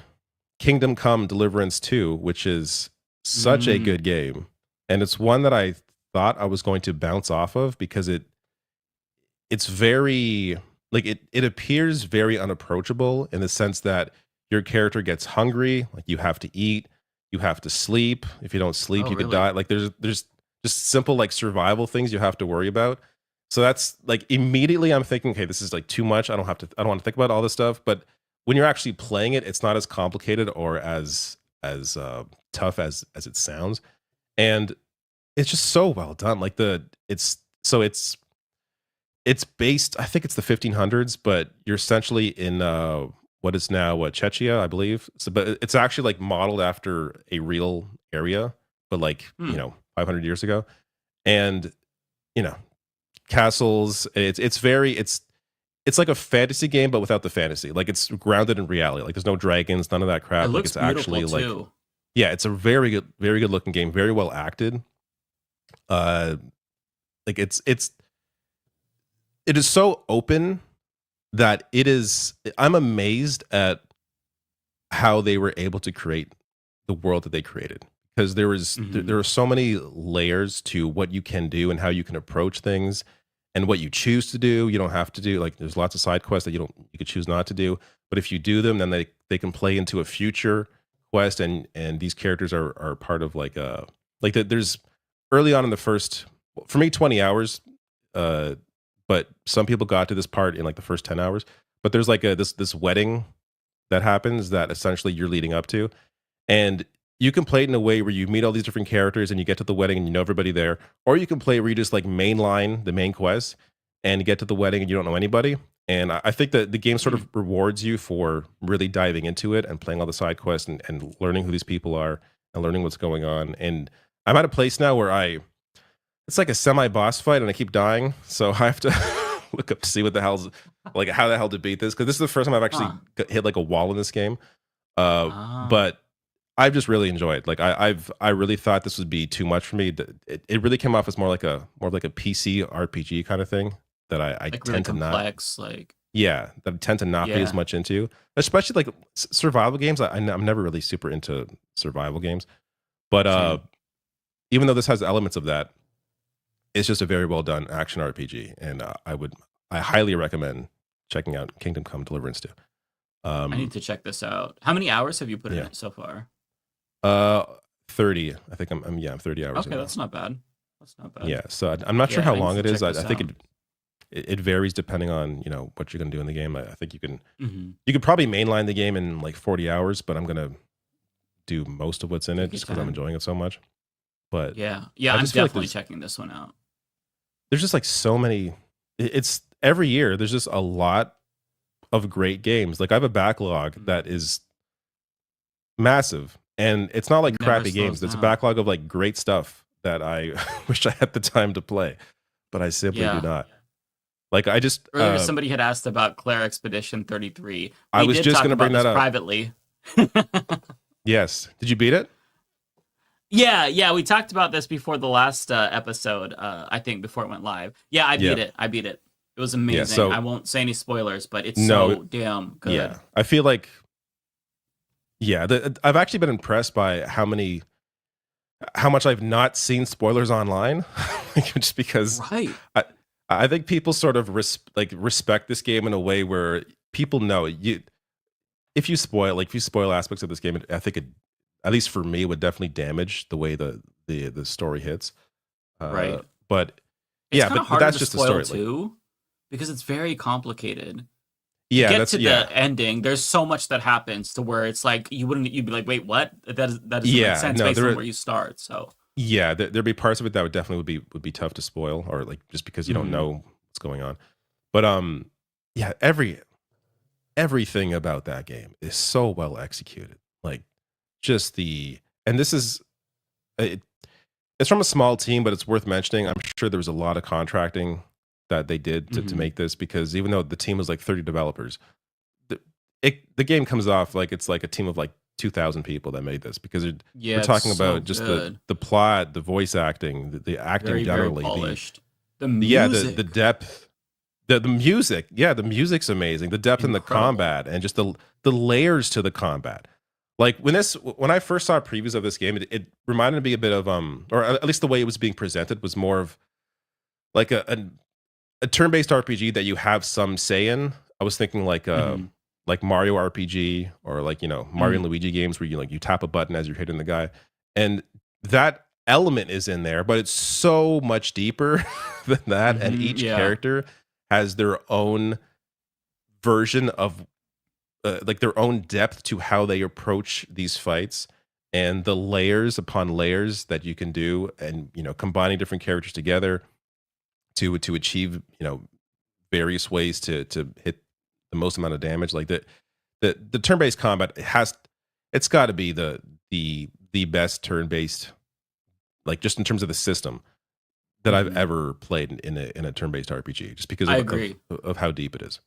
Kingdom Come Deliverance 2, which is such a good game. And it's one that I thought I was going to bounce off of because it's very, like, it appears very unapproachable in the sense that your character gets hungry, like you have to eat, you have to sleep. If you don't sleep, you could die. Like there's just simple like survival things you have to worry about. So that's like immediately I'm thinking, okay, this is like too much. I don't want to think about all this stuff. But when you're actually playing it, it's not as complicated or as tough as it sounds. And it's just so well done. Like it's based, I think it's the 1500s, but you're essentially in what is now Czechia, I believe. So, but it's actually like modeled after a real area, but like 500 years ago, and castles. It's like a fantasy game, but without the fantasy. Like it's grounded in reality. Like there's no dragons, none of that crap. It looks like it's actually like too. Yeah, it's a very good looking game, very well acted. Like it is so open that I'm amazed at how they were able to create the world that they created, because there are so many layers to what you can do and how you can approach things and what you choose to do. You don't have to do, like, there's lots of side quests that you could choose not to do, but if you do them, then they can play into a future quest, and these characters are part of there's early on in the first, for me, 20 hours. But some people got to this part in like the first 10 hours. But there's like this wedding that happens that essentially you're leading up to, and you can play it in a way where you meet all these different characters and you get to the wedding and you know everybody there, or you can play where you just like mainline the main quest and get to the wedding and you don't know anybody. And I think that the game sort of rewards you for really diving into it and playing all the side quests and learning who these people are and learning what's going on. And I'm at a place now where it's like a semi-boss fight and I keep dying, so I have to look up to see what the hell's like, how the hell to beat this, because this is the first time I've actually hit like a wall in this game. But I've just really enjoyed. Like I really thought this would be too much for me. It really came off as more like a PC RPG kind of thing that I like tend really to complex, not. like Yeah, that I tend to not be as much into, especially like survival games. I'm never really super into survival games, but even though this has elements of that, it's just a very well done action RPG, and I highly recommend checking out Kingdom Come Deliverance 2. I need to check this out. How many hours have you put in it so far? 30. I think I'm 30 hours. Okay, that's not bad. That's not bad. Yeah, so I'm not sure how long it is. I think out. it varies depending on what you're gonna do in the game. I think you can you could probably mainline the game in like 40 hours, but I'm gonna do most of what's in it just because I'm enjoying it so much. But yeah, I'm definitely checking this one out. There's just like so many. It's every year. There's just a lot of great games. Like I have a backlog that is massive, and it's not like crappy games. It's a backlog of like great stuff that I wish I had the time to play, but I simply do not. Like I just earlier somebody had asked about Claire Expedition 33. I was just going to bring that up privately. Yes. Did you beat it? Yeah, we talked about this before the last episode, I think, before it went live. Yeah, I beat it. It was amazing. Yeah, so, I won't say any spoilers, but it's so damn good. Yeah, I feel like, I've actually been impressed by how much I've not seen spoilers online, just because I think people sort of respect this game in a way where people know if you spoil aspects of this game, I think it, at least for me, would definitely damage the way the story hits. Right. But it's but that's just the story too, because it's very complicated. Yeah, to get to the ending, there's so much that happens to where it's like you'd be like, wait, what? That doesn't make sense based on where you start. So yeah, there'd be parts of it that would definitely would be tough to spoil, or like just because you don't know what's going on. But everything about that game is so well executed. Like just this is it's from a small team, but it's worth mentioning. I'm sure there was a lot of contracting that they did to make this, because even though the team was like 30 developers, the game comes off like it's like a team of like 2,000 people that made this, because we're talking about just the plot, the voice acting, the acting very, generally, very polished. The music, the depth, the music, the music's amazing. The depth in the combat and just the layers to the combat. Like when I first saw previews of this game, it reminded me a bit of or at least the way it was being presented was more of like a turn-based RPG that you have some say in. I was thinking like Mario RPG, or like Mario and Luigi games where you tap a button as you're hitting the guy, and that element is in there, but it's so much deeper than that, and each character has their own version of like their own depth to how they approach these fights, and the layers upon layers that you can do, and combining different characters together to achieve various ways to hit the most amount of damage. Like the turn-based combat, it's got to be the best turn-based, like just in terms of the system that I've ever played in a turn-based RPG, just because of how deep it is.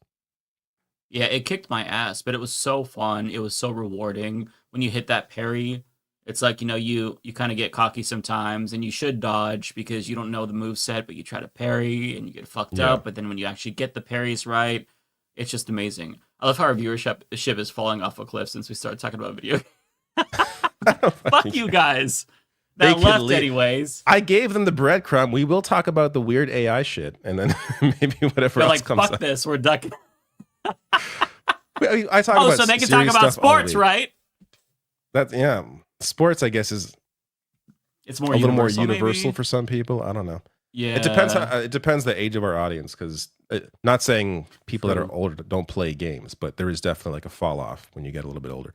Yeah, it kicked my ass, but it was so fun. It was so rewarding when you hit that parry. It's like, you kind of get cocky sometimes, and you should dodge because you don't know the move set, but you try to parry and you get fucked up. But then when you actually get the parries right, it's just amazing. I love how our viewership is falling off a cliff since we started talking about video. Fuck you guys. That left anyways. I gave them the breadcrumb. We will talk about the weird AI shit, and then maybe whatever else comes fuck up. this, we're ducking. I talk about so they can talk about sports, right? That's sports, I guess, is It's more a little more universal, universal maybe? for some people. I don't know. Yeah. It depends. It depends the age of our audience, because not saying people that True. are older don't play games, but there is definitely like a fall off when you get a little bit older.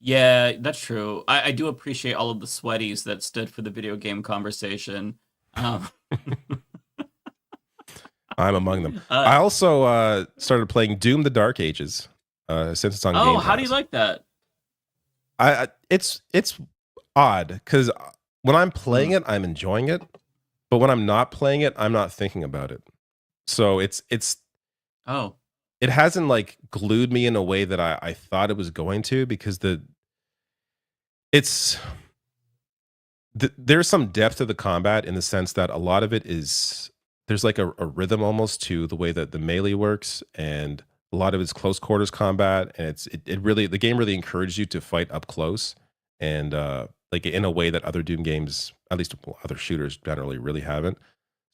Yeah, that's true. I do appreciate all of the sweaties that stood for the video game conversation. I'm among them. I also started playing Doom: The Dark Ages since it's on Game Pass. How do you like that? It's odd because when I'm playing it, I'm enjoying it, but when I'm not playing it, I'm not thinking about it. So it hasn't like glued me in a way that I thought it was going to, because there's some depth to the combat, in the sense that a lot of it is, there's like a rhythm almost to the way that the melee works, and a lot of it's close quarters combat, and it really, the game really encourages you to fight up close, and like in a way that other Doom games, at least other shooters generally, really haven't.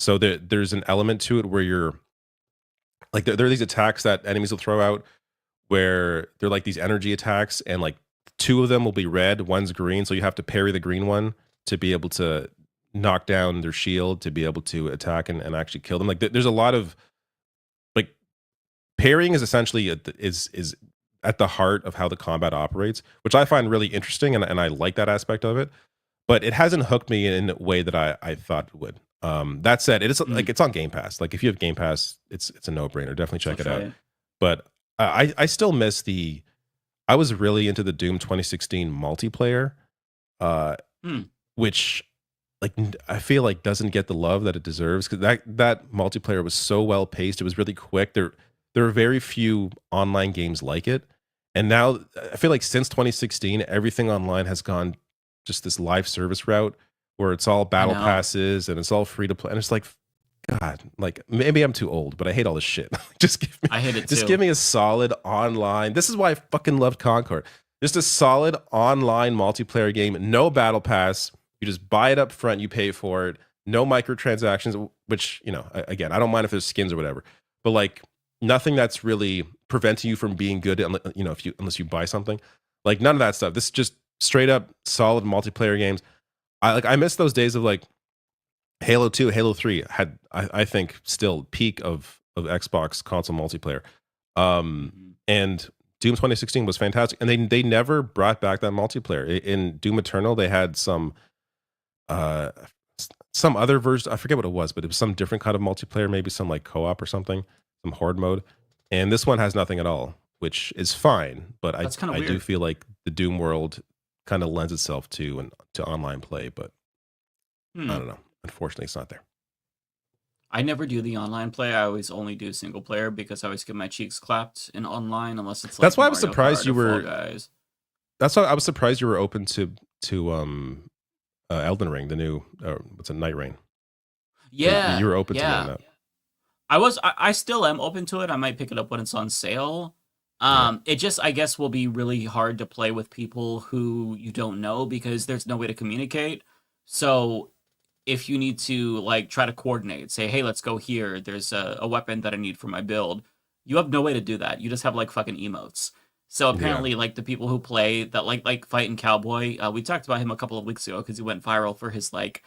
So there's an element to it where you're like, there are these attacks that enemies will throw out where they're like these energy attacks, and like 2 of them will be red, one's green, so you have to parry the green one to be able to knock down their shield, to be able to attack and actually kill them. Like there's a lot of like, parrying is essentially is at the heart of how the combat operates, which I find really interesting, and I like that aspect of it. But it hasn't hooked me in a way that I thought it would. That said, it is like, it's on Game Pass. Like if you have Game Pass, it's a no-brainer. Definitely check it out. But I still miss I was really into the Doom 2016 multiplayer, which like I feel like doesn't get the love that it deserves, because that multiplayer was so well paced. It was really quick. There are very few online games like it, and now I feel like since 2016, everything online has gone just this live service route, where it's all battle passes and it's all free to play, and it's like, God, like maybe I'm too old, but I hate all this shit. I hate it too. Just give me a solid online. This is why I fucking loved Concord. Just a solid online multiplayer game, no battle pass. You just buy it up front, you pay for it. No microtransactions, which, you know, again, I don't mind if there's skins or whatever, but like nothing that's really preventing you from being good, you know, unless you buy something. Like none of that stuff. This is just straight up solid multiplayer games. I miss those days of like Halo 2, Halo 3 had, I think, still peak of Xbox console multiplayer. And Doom 2016 was fantastic. And they never brought back that multiplayer. In Doom Eternal, they had some other version. I forget what it was, but it was some different kind of multiplayer, maybe some like co-op or something, some horde mode. And this one has nothing at all, which is fine. But I do feel like the Doom world kind of lends itself to online play, but I don't know. Unfortunately, it's not there. I never do the online play. I always only do single player, because I always get my cheeks clapped in online, unless it's like That's why I was Mario surprised Kart you or were. Fall Guys. That's why I was surprised you were open to Elden Ring, the new what's a Night Rain. Yeah, you were open to that. I still am open to it. I might pick it up when it's on sale. It just, I guess, will be really hard to play with people who you don't know, because there's no way to communicate. So if you need to like try to coordinate, say, hey, let's go here, there's a weapon that I need for my build, you have no way to do that. You just have like fucking emotes. So apparently, like the people who play that, like Fighting Cowboy, we talked about him a couple of weeks ago because he went viral for his like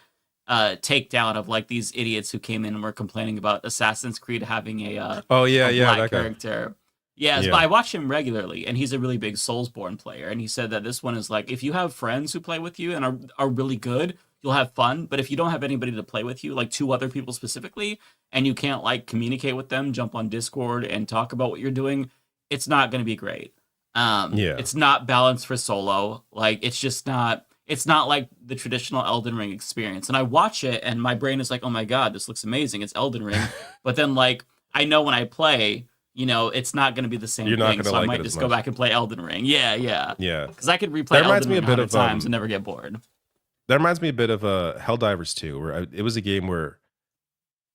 takedown of like these idiots who came in and were complaining about Assassin's Creed having a black character. Yeah, but I watch him regularly, and he's a really big Soulsborne player. And he said that this one is like, if you have friends who play with you and are really good, you'll have fun. But if you don't have anybody to play with you, like 2 other people specifically, and you can't like communicate with them, jump on Discord and talk about what you're doing, it's not going to be great. It's not balanced for solo. Like it's just not. It's not like the traditional Elden Ring experience. And I watch it, and my brain is like, oh my god, this looks amazing. It's Elden Ring. But then like I know when I play, you know, it's not going to be the same thing, so I might just go back and play Elden Ring. Yeah. Because I could replay Elden Ring 100 times and never get bored. That reminds me a bit of Helldivers 2, where it was a game where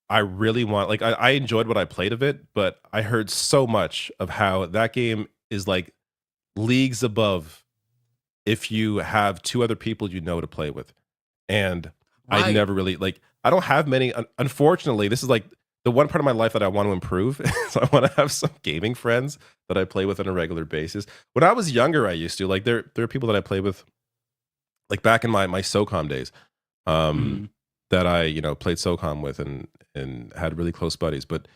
I really want, like, I enjoyed what I played of it, but I heard so much of how that game is like leagues above if you have 2 other people you know to play with. And I never really, like, I don't have many, unfortunately. This is like the one part of my life that I want to improve. So I want to have some gaming friends that I play with on a regular basis. When I was younger, I used to, like, there are people that I play with like back in my SOCOM days, that I played SOCOM with and had really close buddies. But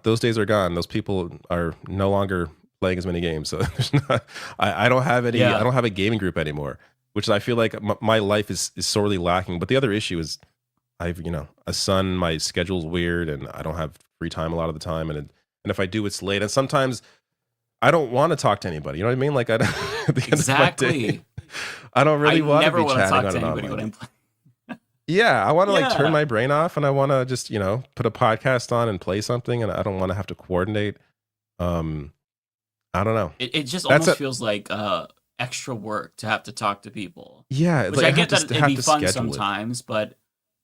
those days are gone. Those people are no longer playing as many games. So there's not. I don't have any. I don't have a gaming group anymore, which I feel like my life is sorely lacking. But the other issue is I've a son. My schedule's weird, and I don't have free time a lot of the time. And if I do, it's late. And sometimes I don't want to talk to anybody. You know what I mean? Like at the end of my day, I don't really want to be chatting on an online. Yeah, I want to like turn my brain off, and I want to just put a podcast on and play something, and I don't want to have to coordinate. I don't know. It just almost feels like extra work to have to talk to people. Yeah, which I get that it'd be fun sometimes, but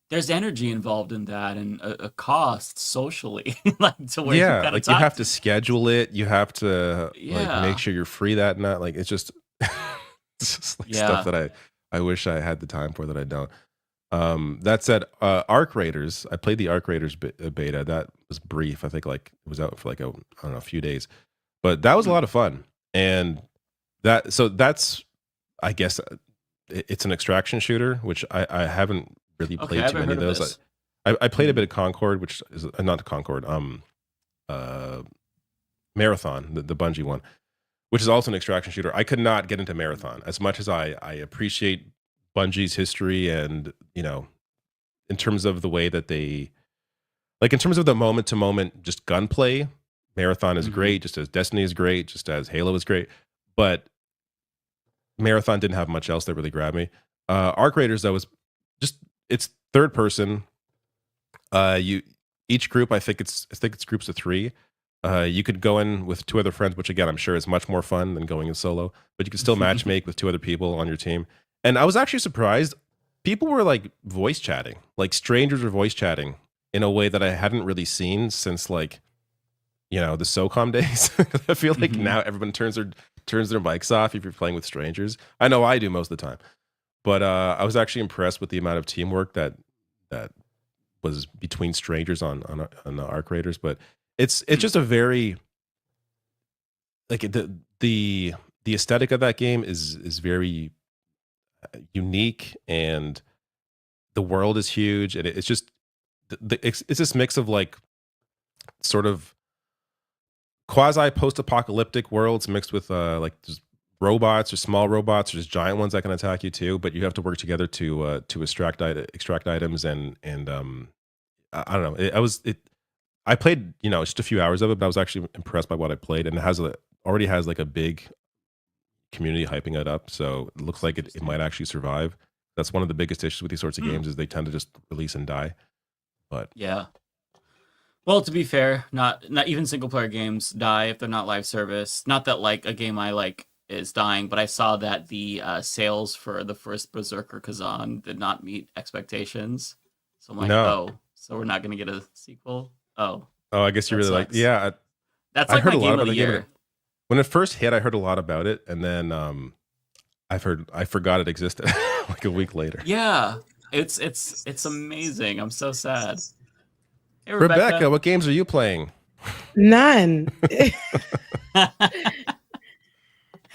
there's energy involved in that and a cost socially, like to where you have to schedule it. You have to like make sure you're free that night. Like it's just like stuff that I wish I had the time for that I don't. That said, Arc Raiders, I played the Arc Raiders beta. That was brief. I think like it was out for like a few days, but that was a lot of fun. And that's I guess it's an extraction shooter, which I haven't really played too many of those. I played a bit of Concord, which is not Concord, Marathon, the Bungie one, which is also an extraction shooter. I could not get into Marathon as much as I appreciate Bungie's history and in terms of the way that they like in terms of the moment to moment just gunplay. Marathon is great, just as Destiny is great, just as Halo is great, but Marathon didn't have much else that really grabbed me. Arc Raiders though was just it's third person. Each group I think it's groups of 3. You could go in with 2 other friends, which again I'm sure is much more fun than going in solo, but you can still matchmake with 2 other people on your team. And I was actually surprised. People were like voice chatting, like strangers were voice chatting in a way that I hadn't really seen since like, the SOCOM days. I feel like now everyone turns their mics off if you're playing with strangers. I know I do most of the time, but I was actually impressed with the amount of teamwork that was between strangers on the Arc Raiders. But it's just a very like the aesthetic of that game is very unique, and the world is huge, and it's just it's this mix of like sort of quasi post-apocalyptic worlds mixed with like just robots or small robots or just giant ones that can attack you too, but you have to work together to extract items and I don't know. I played just a few hours of it, but I was actually impressed by what I played, and it already has like a big community hyping it up, so it looks like it might actually survive. That's one of the biggest issues with these sorts of games is they tend to just release and die. But well, to be fair, not even single player games die if they're not live service. Not that like a game I like is dying, but I saw that the sales for the first Berserker Kazan did not meet expectations. So I'm like, so we're not gonna get a sequel. Oh, I guess you really sucks. like That's like my game of the year. When it first hit, I heard a lot about it, and then I forgot it existed like a week later. Yeah, it's amazing. I'm so sad. Hey, Rebecca, what games are you playing? None.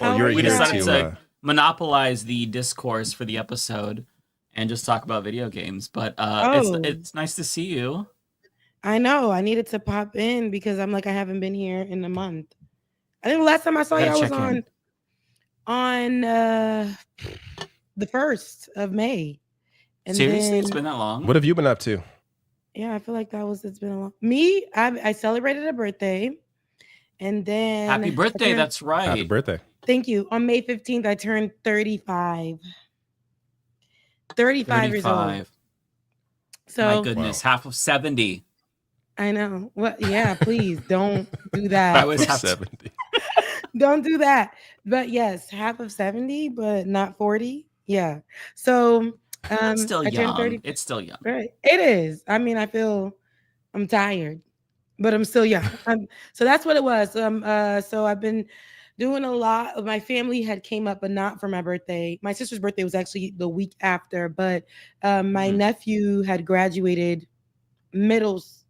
We decided to monopolize the discourse for the episode and just talk about video games. But it's nice to see you. I know. I needed to pop in because I'm like I haven't been here in a month. I think the last time I saw you, I was on the 1st of May. And seriously, it's been that long? What have you been up to? Yeah, I feel like it's been a long. I celebrated a birthday, and then happy birthday. That's right. Happy birthday. Thank you. On May 15th, I turned 35. 35 years old. So my goodness, half of 70. I know. Well, yeah, please don't do that. I was 70. Don't do that. But yes, half of 70, but not 40. Yeah. So it's still young. It's still young. Right. It is. I mean, I feel I'm tired, but I'm still young. So that's what it was. So I've been doing a lot. My family had came up, but not for my birthday. My sister's birthday was actually the week after, but my nephew had graduated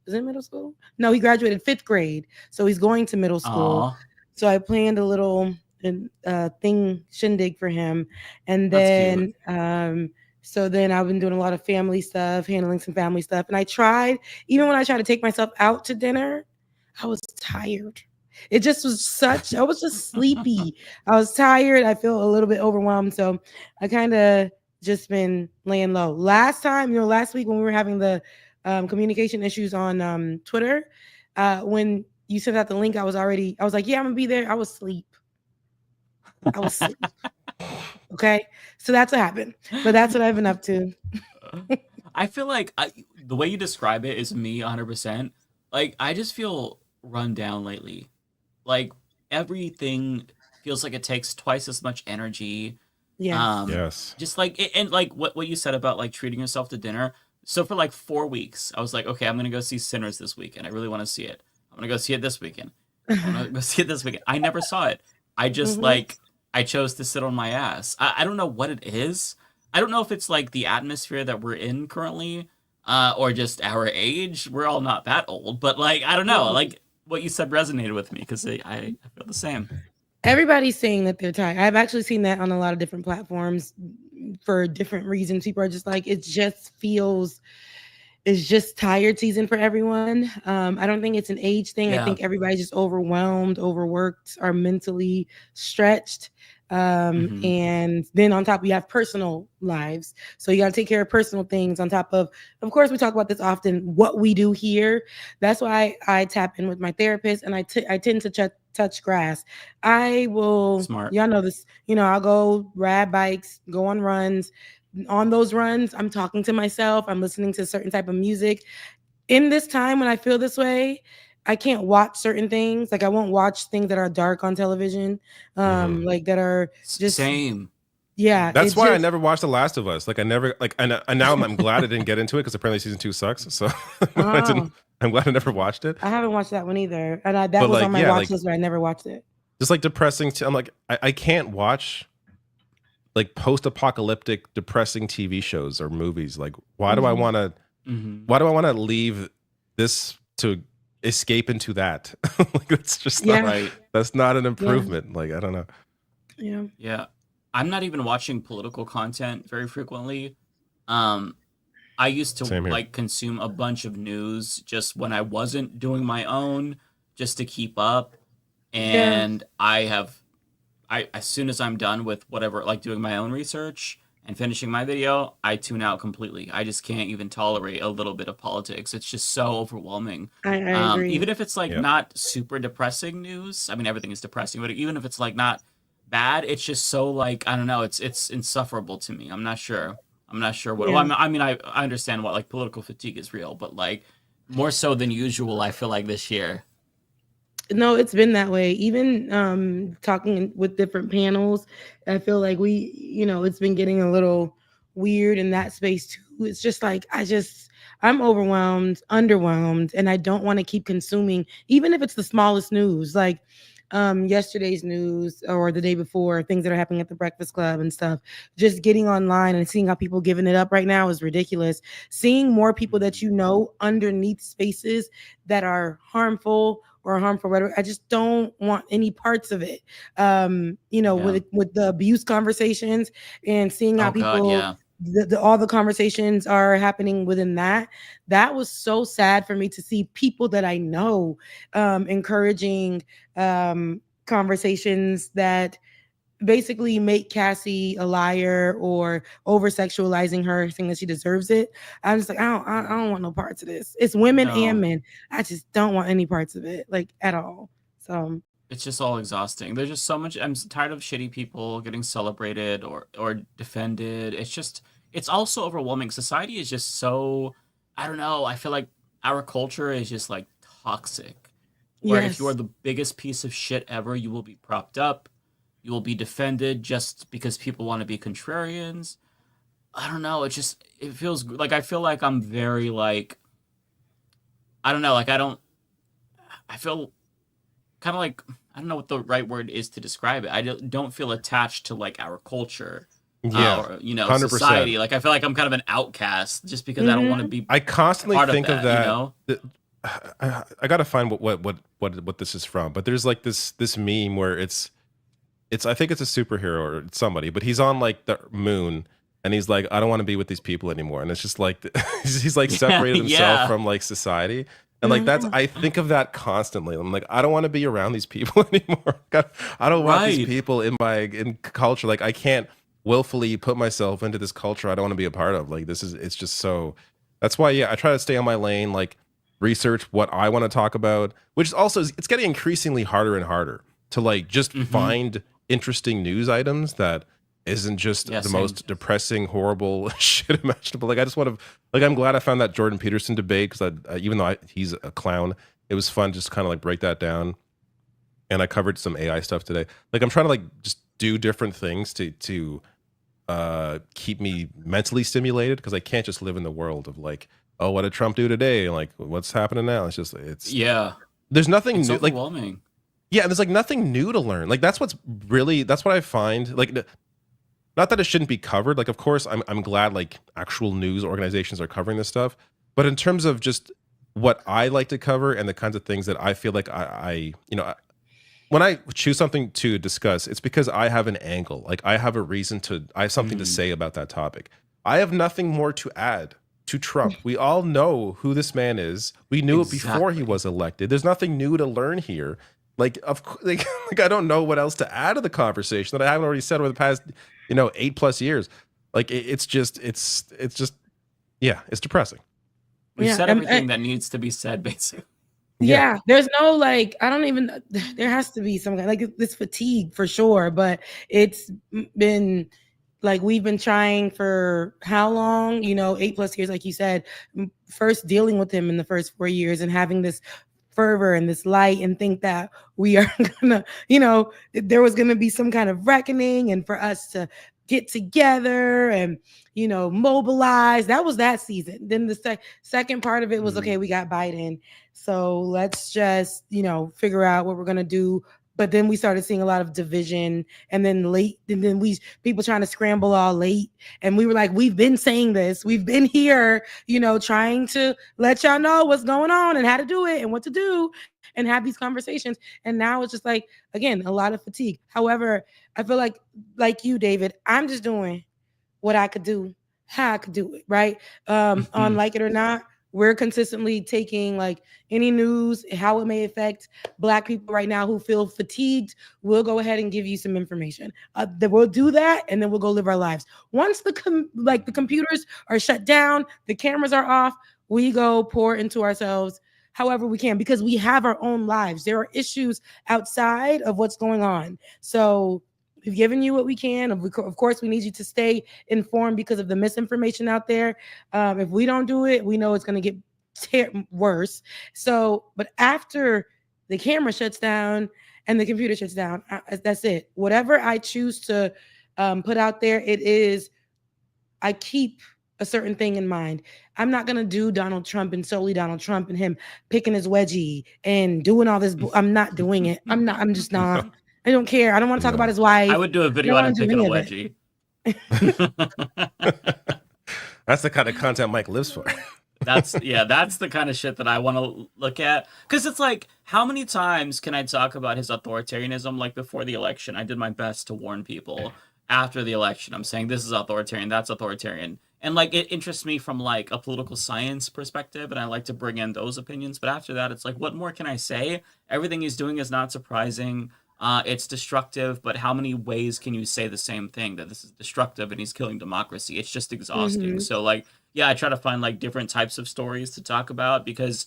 is it middle school? No, he graduated 5th grade. So he's going to middle school. Aww. So I planned a little thing shindig for him, and That's then so then I've been doing a lot of family stuff, handling some family stuff, and I tried even when I tried to take myself out to dinner, I was tired. It just was such. I was just sleepy. I was tired. I feel a little bit overwhelmed, so I kind of just been laying low. Last time, last week when we were having the communication issues on Twitter, when you sent out the link, I was like, yeah, I'm gonna be there. I was asleep. Okay, so that's what happened. But that's what I've been up to. I feel like the way you describe it is me 100%. Like, I just feel run down lately. Like, everything feels like it takes twice as much energy. Yes. Yes. Just like, and like what you said about like treating yourself to dinner. So for like 4 weeks, I was like, okay, I'm gonna go see Sinners this weekend. I really want to see it. I'm gonna go see it this weekend. I'm gonna go see it this weekend. I never saw it. I just I chose to sit on my ass. I don't know what it is. I don't know if it's like the atmosphere that we're in currently, or just our age. We're all not that old, but like, I don't know. Like what you said resonated with me because I feel the same. Everybody's saying that they're tired. I've actually seen that on a lot of different platforms for different reasons. People are just like, it's just tired season for everyone. I don't think it's an age thing. Yeah. I think everybody's just overwhelmed, overworked, are mentally stretched. And then on top, we have personal lives. So you got to take care of personal things on top of course, we talk about this often, what we do here. That's why I tap in with my therapist and I tend to touch grass. I will, Smart. Y'all know this, I'll go ride bikes, go on runs. On those runs, I'm talking to myself. I'm listening to a certain type of music. In this time when I feel this way, I can't watch certain things. Like I won't watch things that are dark on television. Like that are just same. Yeah. That's why I never watched The Last of Us. Like I never and now I'm glad I didn't get into it because apparently season 2 sucks. So I'm glad I never watched it. I haven't watched that one either. And that was on my watch list, but I never watched it. Just like depressing. I'm like, I can't watch like post-apocalyptic depressing TV shows or movies. Like why do I want to leave this to escape into that? Like it's just not right. That's not an improvement. Like I don't know. Yeah. I'm not even watching political content very frequently. I used to like consume a bunch of news just when I wasn't doing my own, just to keep up. And as soon as I'm done with whatever, like doing my own research and finishing my video, I tune out completely. I just can't even tolerate a little bit of politics. It's just so overwhelming. I agree. Even if it's like not super depressing news. I mean, everything is depressing, but even if it's like not bad, it's just so like, I don't know, it's insufferable to me. I'm not sure what, well, I mean, I understand what like political fatigue is real, but like more so than usual, I feel like this year. No, it's been that way. Even talking with different panels, I feel like it's been getting a little weird in that space too. It's just like, I'm overwhelmed, underwhelmed, and I don't want to keep consuming, even if it's the smallest news, like yesterday's news or the day before, things that are happening at the Breakfast Club and stuff. Just getting online and seeing how people giving it up right now is ridiculous. Seeing more people that underneath spaces that are harmful or harmful rhetoric. I just don't want any parts of it. With the abuse conversations and seeing how all the conversations are happening within that was so sad for me to see people that I know encouraging conversations that basically make Cassie a liar or over sexualizing her, saying that she deserves it. I'm just like, I don't want no parts of this. It's women and men. I just don't want any parts of it, like at all. So it's just all exhausting. There's just so much. I'm tired of shitty people getting celebrated or defended. It's also overwhelming. Society is just so, I don't know. I feel like our culture is just like toxic. Where if you are the biggest piece of shit ever, you will be propped up. You will be defended just because people want to be contrarians. I don't know. It feels like I feel like I'm very like, I don't know. Like I feel kind of like, I don't know what the right word is to describe it. I don't feel attached to like our culture. Or 100%. Society. Like I feel like I'm kind of an outcast just because I don't want to be. I constantly think of that. You know? I gotta find what this is from, but there's like this meme where it's I think it's a superhero or it's somebody, but he's on like the moon and he's like, I don't want to be with these people anymore. And it's just like he's like separated himself from like society. And like I think of that constantly. I'm like, I don't want to be around these people anymore. I don't want these people in culture. Like I can't willfully put myself into this culture I don't want to be a part of. Like it's just so. That's why I try to stay on my lane, like research what I want to talk about, which is also it's getting increasingly harder and harder to like just find interesting news items that isn't just the most depressing, horrible shit imaginable. Like I just want to, like I'm glad I found that Jordan Peterson debate because even though he's a clown, it was fun just kind of like break that down. And I covered some AI stuff today. Like I'm trying to like just do different things to keep me mentally stimulated because I can't just live in the world of like, oh, what did Trump do today? Like what's happening now? It's there's nothing new. Overwhelming. Like yeah, there's like nothing new to learn. Like that's what I find. Like not that it shouldn't be covered. Like of course I'm glad like actual news organizations are covering this stuff. But in terms of just what I like to cover and the kinds of things that I feel like I when I choose something to discuss, it's because I have an angle. Like I have something to say about that topic. I have nothing more to add to Trump. We all know who this man is. We knew it before he was elected. There's nothing new to learn here. Like I don't know what else to add to the conversation that I haven't already said over the past 8+ years. Like it's depressing. We've said everything that needs to be said, basically. Yeah, there's no like, there has to be some kind like this fatigue for sure, but it's been like we've been trying for how long? 8+ years, like you said, first dealing with him in the first 4 years and having this fervor and this light and think that we are gonna, there was gonna be some kind of reckoning and for us to get together and, mobilize. That was that season. Then the second part of it was, okay, we got Biden. So let's just, figure out what we're going to do. But then we started seeing a lot of division and then people trying to scramble all late. And we were like, we've been saying this. We've been here, trying to let y'all know what's going on and how to do it and what to do and have these conversations. And now it's just like, again, a lot of fatigue. However, I feel like you, David, I'm just doing what I could do, how I could do it, right? On Like It or Not, we're consistently taking like any news, how it may affect Black people right now who feel fatigued. We'll go ahead and give you some information. We'll do that, and then we'll go live our lives. Once the computers are shut down, the cameras are off, we go pour into ourselves however we can because we have our own lives. There are issues outside of what's going on. So we've given you what we can. Of course, we need you to stay informed because of the misinformation out there. If we don't do it, we know it's going to get worse. So, but after the camera shuts down and the computer shuts down, that's it. Whatever I choose to put out there, I keep a certain thing in mind. I'm not going to do Donald Trump and solely Donald Trump and him picking his wedgie and doing all this. I'm not doing it. I'm just not. I don't care. I don't want to talk about his wife. I would do a video on him picking a wedgie. That's the kind of content Mike lives for. That's the kind of shit that I want to look at. Because it's like, how many times can I talk about his authoritarianism? Like before the election, I did my best to warn people. After the election, I'm saying this is authoritarian, that's authoritarian. And like it interests me from like a political science perspective, and I like to bring in those opinions. But after that, it's like, what more can I say? Everything he's doing is not surprising. It's destructive, but how many ways can you say the same thing that this is destructive and he's killing democracy? It's just exhausting. So like, I try to find like different types of stories to talk about because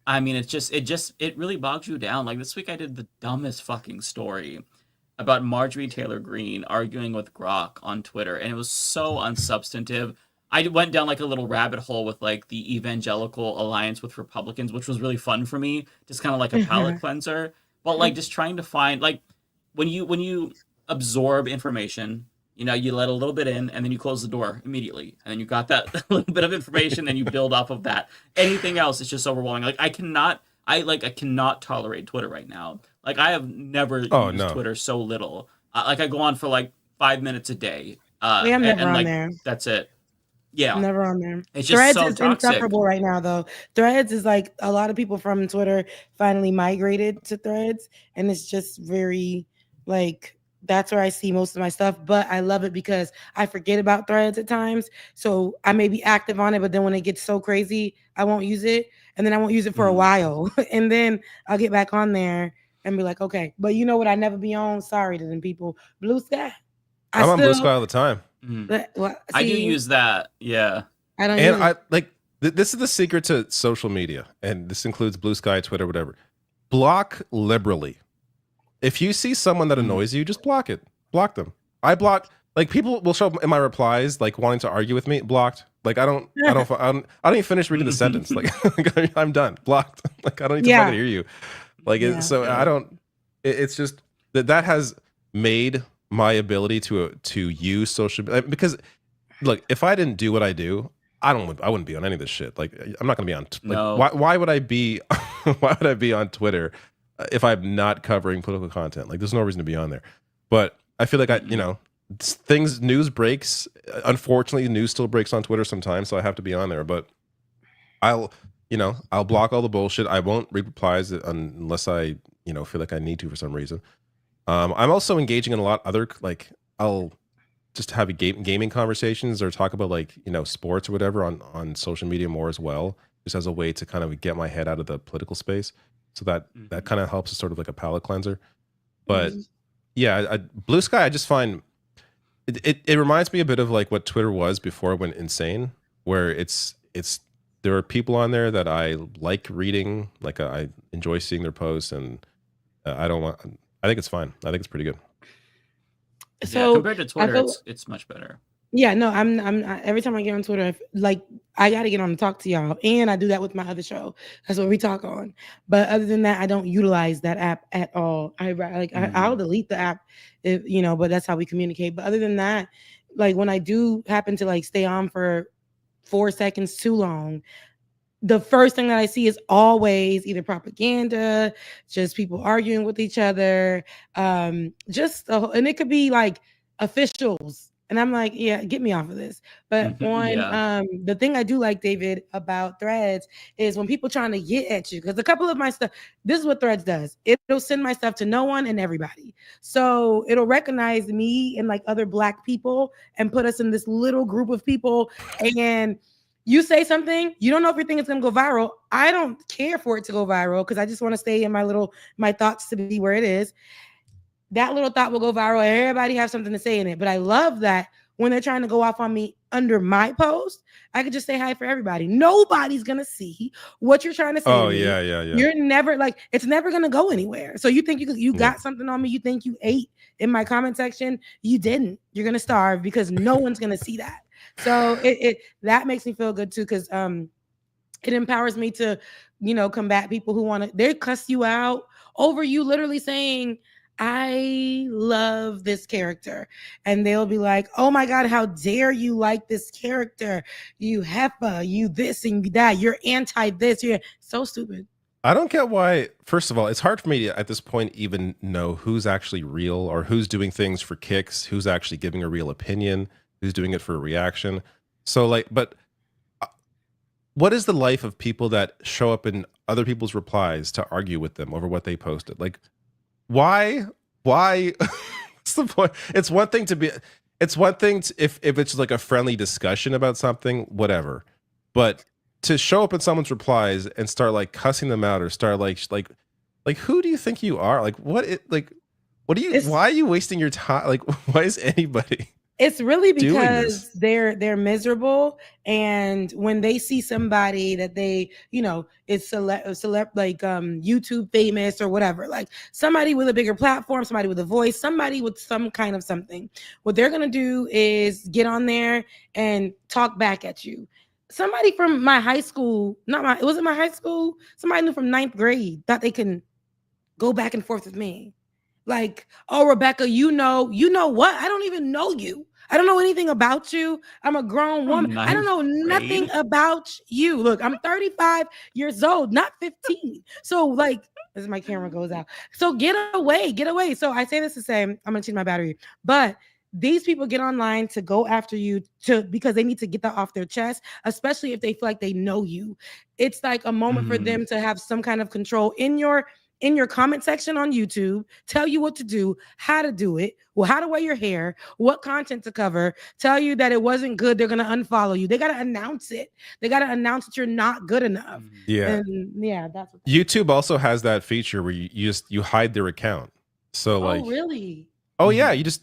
I mean, it really bogs you down. Like this week I did the dumbest fucking story about Marjorie Taylor Greene arguing with Grok on Twitter, and it was so unsubstantive. I went down like a little rabbit hole with like the Evangelical Alliance with Republicans, which was really fun for me, just kind of like a palate cleanser. But like just trying to find like when you absorb information, you let a little bit in and then you close the door immediately, and then you got that little bit of information and you build off of that. Anything else is just overwhelming. Like I cannot tolerate Twitter right now. Like I have never used Twitter so little. Like I go on for like 5 minutes a day. I'm never on there. That's it. Yeah, I'm never on there. It's just Threads so is toxic. insufferable right now, though. Threads is like a lot of people from Twitter finally migrated to Threads, and it's just very like That's where I see most of my stuff, but I love it because I forget about Threads at times. So I may be active on it, but then when it gets so crazy, I won't use it. And then I won't use it for a while. And then I'll get back on there and be like, okay. But you know what? I never be on. Sorry to them people. Blue Sky. I'm on Blue Sky all the time. I do use that. Yeah. I don't And I like this is the secret to social media, and this includes Blue Sky, Twitter, whatever. Block liberally. If you see someone that annoys you, just block it. Block them. I block, like, people will show up in my replies like wanting to argue with me. Blocked. Like I don't even finish reading the sentence. Like I'm done. Blocked. Like I don't need to fucking hear you. Like I don't. It's just that has made my ability to use social, because look, if I didn't do what I do, I wouldn't be on any of this shit. Like I'm not gonna be on. Like, why would I be? Why would I be on Twitter if I'm not covering political content? Like there's no reason to be on there. But I feel like news breaks. Unfortunately, news still breaks on Twitter sometimes, so I have to be on there. But I'll block all the bullshit. I won't read replies unless I feel like I need to for some reason. I'm also engaging in a lot other, like, I'll just have gaming conversations or talk about like sports or whatever on social media more as well, just as a way to kind of get my head out of the political space. So that kind of helps as sort of like a palate cleanser. But yeah, Blue Sky, I just find it reminds me a bit of like what Twitter was before it went insane, where there are people on there that I like reading, like I enjoy seeing their posts, and I think it's fine. I think it's pretty good. So compared to Twitter, it's much better. Yeah, no, I'm every time I get on Twitter, I got to get on and talk to y'all, and I do that with my other show. That's what we talk on. But other than that, I don't utilize that app at all. I'll delete the app, but that's how we communicate. But other than that, like when I do happen to like stay on for 4 seconds too long, the first thing that I see is always either propaganda, just people arguing with each other, and it could be like officials. And I'm like, yeah, get me off of this. But the thing I do like, David, about Threads is when people trying to get at you, because a couple of my stuff, this is what Threads does. It'll send my stuff to no one and everybody. So it'll recognize me and like other Black people and put us in this little group of people. And you say something, you don't know if your thing is going to go viral. I don't care for it to go viral because I just want to stay in my thoughts to be where it is. That little thought will go viral. Everybody has something to say in it. But I love that when they're trying to go off on me under my post, I could just say hi for everybody. Nobody's going to see what you're trying to say. Oh, to me. yeah. You're never it's never going to go anywhere. So you think you got something on me? You think you ate in my comment section? You didn't. You're going to starve because no one's going to see that. So that makes me feel good too, because it empowers me to, combat people who they cuss you out over you literally saying, I love this character. And they'll be like, oh my God, how dare you like this character? You heifer, you this and that, you're anti this. You're so stupid. I don't get why. First of all, it's hard for me to, at this point, even know who's actually real or who's doing things for kicks, who's actually giving a real opinion, who's doing it for a reaction. So but what is the life of people that show up in other people's replies to argue with them over what they posted? Like, why? What's the point? It's one thing if it's like a friendly discussion about something, whatever. But to show up in someone's replies and start like cussing them out or start like who do you think you are? Like why are you wasting your time? Like, why is anybody? It's really because they're miserable, and when they see somebody that they is celeb like YouTube famous or whatever, like somebody with a bigger platform, somebody with a voice, somebody with some kind of something, what they're gonna do is get on there and talk back at you. Somebody from my high school, it wasn't my high school. Somebody knew from 9th grade thought they can go back and forth with me. Like, oh, Rebecca, you know what? I don't even know you. I don't know anything about you. I'm a grown woman. I don't know nothing about you. Look, I'm 35 years old, not 15. So like, as my camera goes out. So get away. So I say this to say, I'm going to change my battery, but these people get online to go after you because they need to get that off their chest, especially if they feel like they know you. It's like a moment for them to have some kind of control in your in your comment section on YouTube, tell you what to do, how to do it, well, how to wear your hair, what content to cover, tell you that it wasn't good, they're going to unfollow you. They got to announce it. They got to announce that you're not good enough. Yeah. And yeah, that's what YouTube also has that feature where you hide their account. So like, oh, really? oh yeah, you just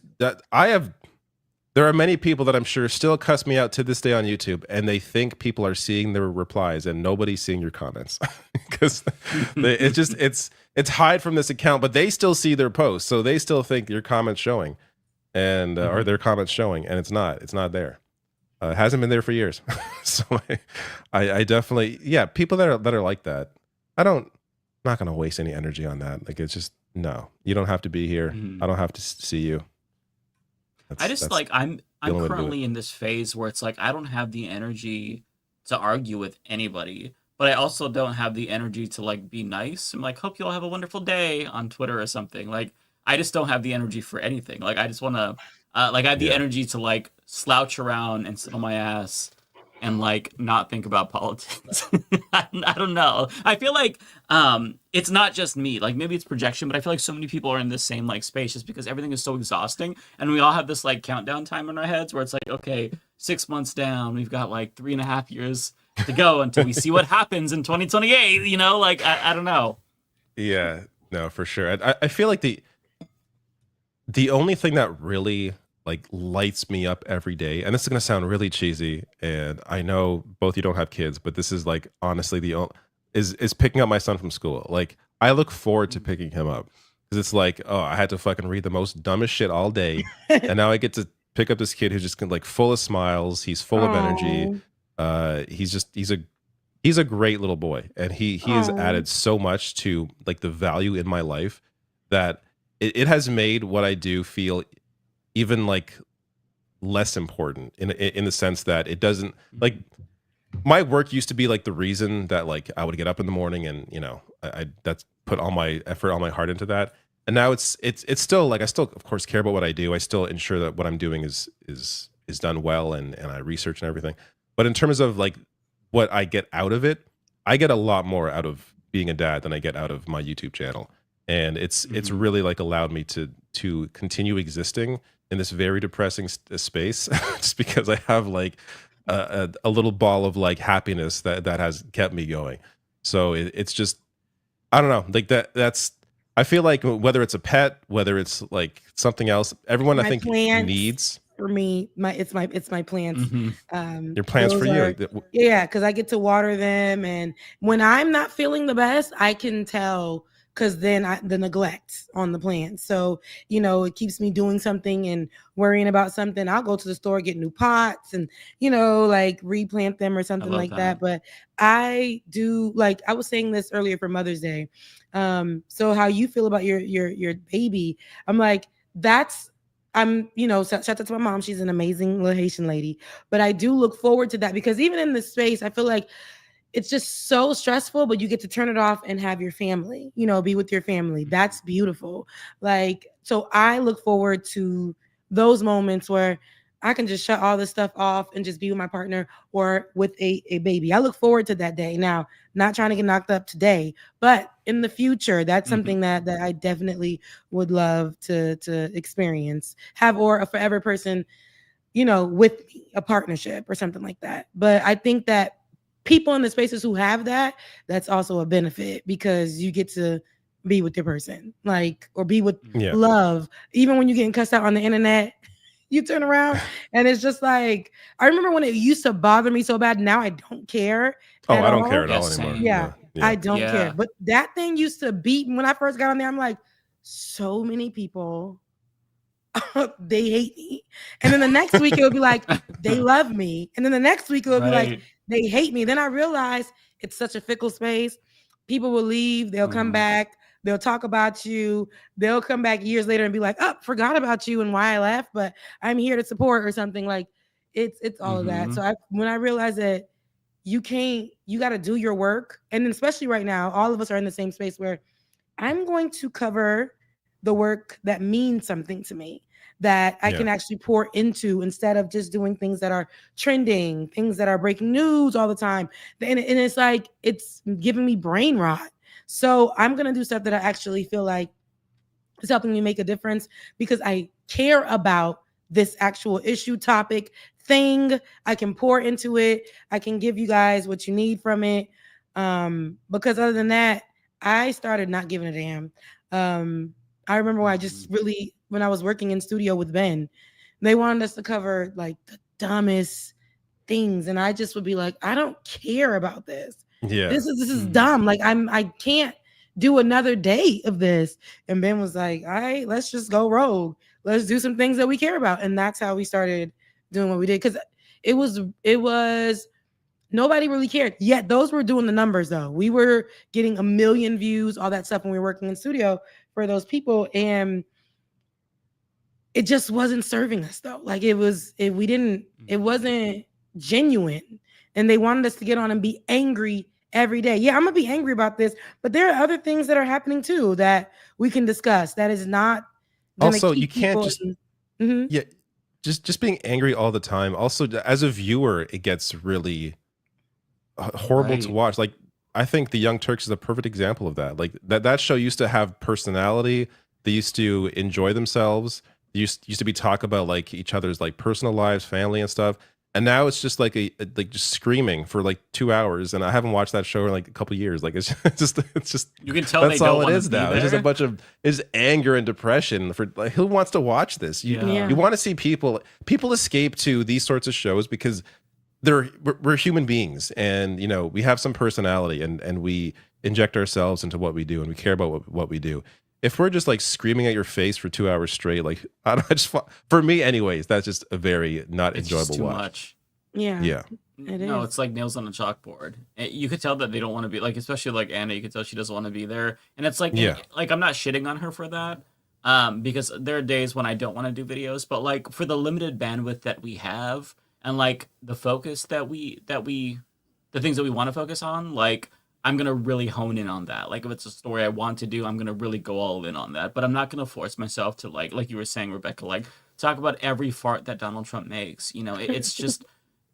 there are many people that I'm sure still cuss me out to this day on YouTube, and they think people are seeing their replies and nobody's seeing your comments because it's hide from this account, but they still see their posts, so they still think your comments showing, and or their comments showing, and it's not there. It hasn't been there for years. So I definitely, yeah, people that are like that, I'm not gonna waste any energy on that. Like, it's just, no, you don't have to be here. I don't have to see you. I'm currently in this phase where it's like I don't have the energy to argue with anybody, but I also don't have the energy to like be nice. I'm like, hope you all have a wonderful day on Twitter or something. Like, I just don't have the energy for anything. Like, I just want to like I have the energy to like slouch around and sit on my ass and like not think about politics. I don't know. I feel like it's not just me. Like, maybe it's projection, but I feel like so many people are in this same like space just because everything is so exhausting, and we all have this like countdown time in our heads where it's like, okay, 6 months down, we've got like 3.5 years to go until we see what happens in 2028. You know, like I don't know. Yeah, no, for sure. I feel like the only thing that really like lights me up every day, and this is gonna sound really cheesy, and I know both you don't have kids, but this is like honestly is picking up my son from school. Like, I look forward to picking him up because it's like, oh, I had to fucking read the most dumbest shit all day, and now I get to pick up this kid who's just like full of smiles. He's full of energy. He's a great little boy, and he has added so much to like the value in my life that it has made what I do feel even like less important in the sense that it doesn't, like, my work used to be like the reason that like I would get up in the morning, and you know, I that's put all my effort, all my heart into that. And now it's still like, I still of course care about what I do. I still ensure that what I'm doing is done well, and I research and everything. But in terms of like what I get out of it, I get a lot more out of being a dad than I get out of my YouTube channel. And it's really like allowed me to continue existing in this very depressing space just because I have like a little ball of like happiness that has kept me going. So it's just, I don't know, like that's, I feel like whether it's a pet, whether it's like something else, everyone I think needs. For me, it's my plants. Your plants for you. Yeah, because I get to water them, and when I'm not feeling the best, I can tell, because then the neglect on the plants. So, you know, it keeps me doing something and worrying about something. I'll go to the store, get new pots, and, you know, like replant them or something like that. But I do, like, I was saying this earlier for Mother's Day. So how you feel about your baby, I'm like, you know, shout out to my mom. She's an amazing little Haitian lady. But I do look forward to that, because even in this space, I feel like it's just so stressful, but you get to turn it off and have your family, you know, be with your family. That's beautiful. Like, so I look forward to those moments where I can just shut all this stuff off and just be with my partner or with a baby. I look forward to that day. Now, not trying to get knocked up today, but in the future, that's something that I definitely would love to experience, have, or a forever person, you know, with me, a partnership or something like that. But I think that people in the spaces who have that, that's also a benefit, because you get to be with your person, like, or be with love. Even when you're getting cussed out on the internet, you turn around and it's just like, I remember when it used to bother me so bad. Now I don't care. Oh, I don't care at all anymore. Yeah, I don't care. But that thing used to beat when I first got on there. I'm like, so many people, they hate me. And then the next week it would be like, they love me. And then the next week it would be like, they hate me. Then I realized it's such a fickle space. People will leave, they'll come back, they'll talk about you, they'll come back years later and be like, oh, forgot about you and why I left, but I'm here to support or something. Like, it's all of that. So when I realized that you got to do your work, and then especially right now, all of us are in the same space where I'm going to cover the work that means something to me, that I can actually pour into, instead of just doing things that are trending, things that are breaking news all the time. And it's like, it's giving me brain rot. So I'm gonna do stuff that I actually feel like is helping me make a difference because I care about this actual issue, topic, thing. I can pour into it. I can give you guys what you need from it. Because other than that, I started not giving a damn. I remember when I was working in studio with Ben, they wanted us to cover like the dumbest things, and I just would be like, I don't care about this. Yeah, this is dumb. Like I can't do another day of this. And Ben was like, all right, let's just go rogue. Let's do some things that we care about. And that's how we started doing what we did. Because it was nobody really cared. Yet those were doing the numbers though. We were getting 1 million views, all that stuff when we were working in studio for those people. And it just wasn't serving us though. Like it wasn't genuine. And they wanted us to get on and be angry every day. Yeah, I'm gonna be angry about this, but there are other things that are happening too that we can discuss. That is not also you can't just just being angry all the time. Also, as a viewer, it gets really horrible to watch. Like I think The Young Turks is a perfect example of that. Like that show used to have personality. They used to enjoy themselves. They used to be talk about like each other's like personal lives, family and stuff. And now it's just like like just screaming for like 2 hours, and I haven't watched that show in like a couple of years. Like it's just you can tell that's they all don't it is now. There. It's just a bunch of anger and depression for like who wants to watch this? You want to see people escape to these sorts of shows because we're human beings, and you know we have some personality, and we inject ourselves into what we do, and we care about what we do. If we're just like screaming at your face for 2 hours straight, like I don't just for me anyways, that's just a very not enjoyable too watch. Much. Yeah. It's like nails on a chalkboard. You could tell that they don't want to be like, especially like Anna. You could tell she doesn't want to be there, and it's like, like I'm not shitting on her for that, because there are days when I don't want to do videos, but like for the limited bandwidth that we have, and like the focus the things that we want to focus on, like. I'm going to really hone in on that. Like if it's a story I want to do, I'm going to really go all in on that. But I'm not going to force myself to like you were saying, Rebecca, like talk about every fart that Donald Trump makes. You know, it's just,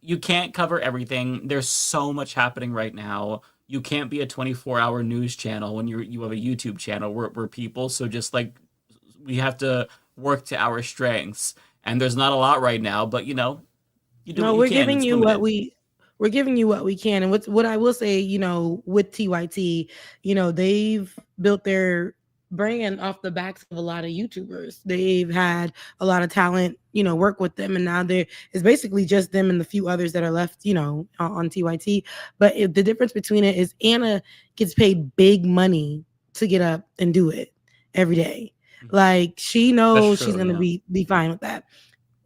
you can't cover everything. There's so much happening right now. You can't be a 24-hour news channel when you have a YouTube channel. We're people. So just like, we have to work to our strengths. And there's not a lot right now, but you know, you do what you can. Giving you what we're giving you what we can. And what I will say, you know, with TYT, you know, they've built their brand off the backs of a lot of YouTubers. They've had a lot of talent, you know, work with them. And now it's basically just them and the few others that are left, you know, on TYT. But the difference between it is Anna gets paid big money to get up and do it every day. Like she knows she's going to be fine with that.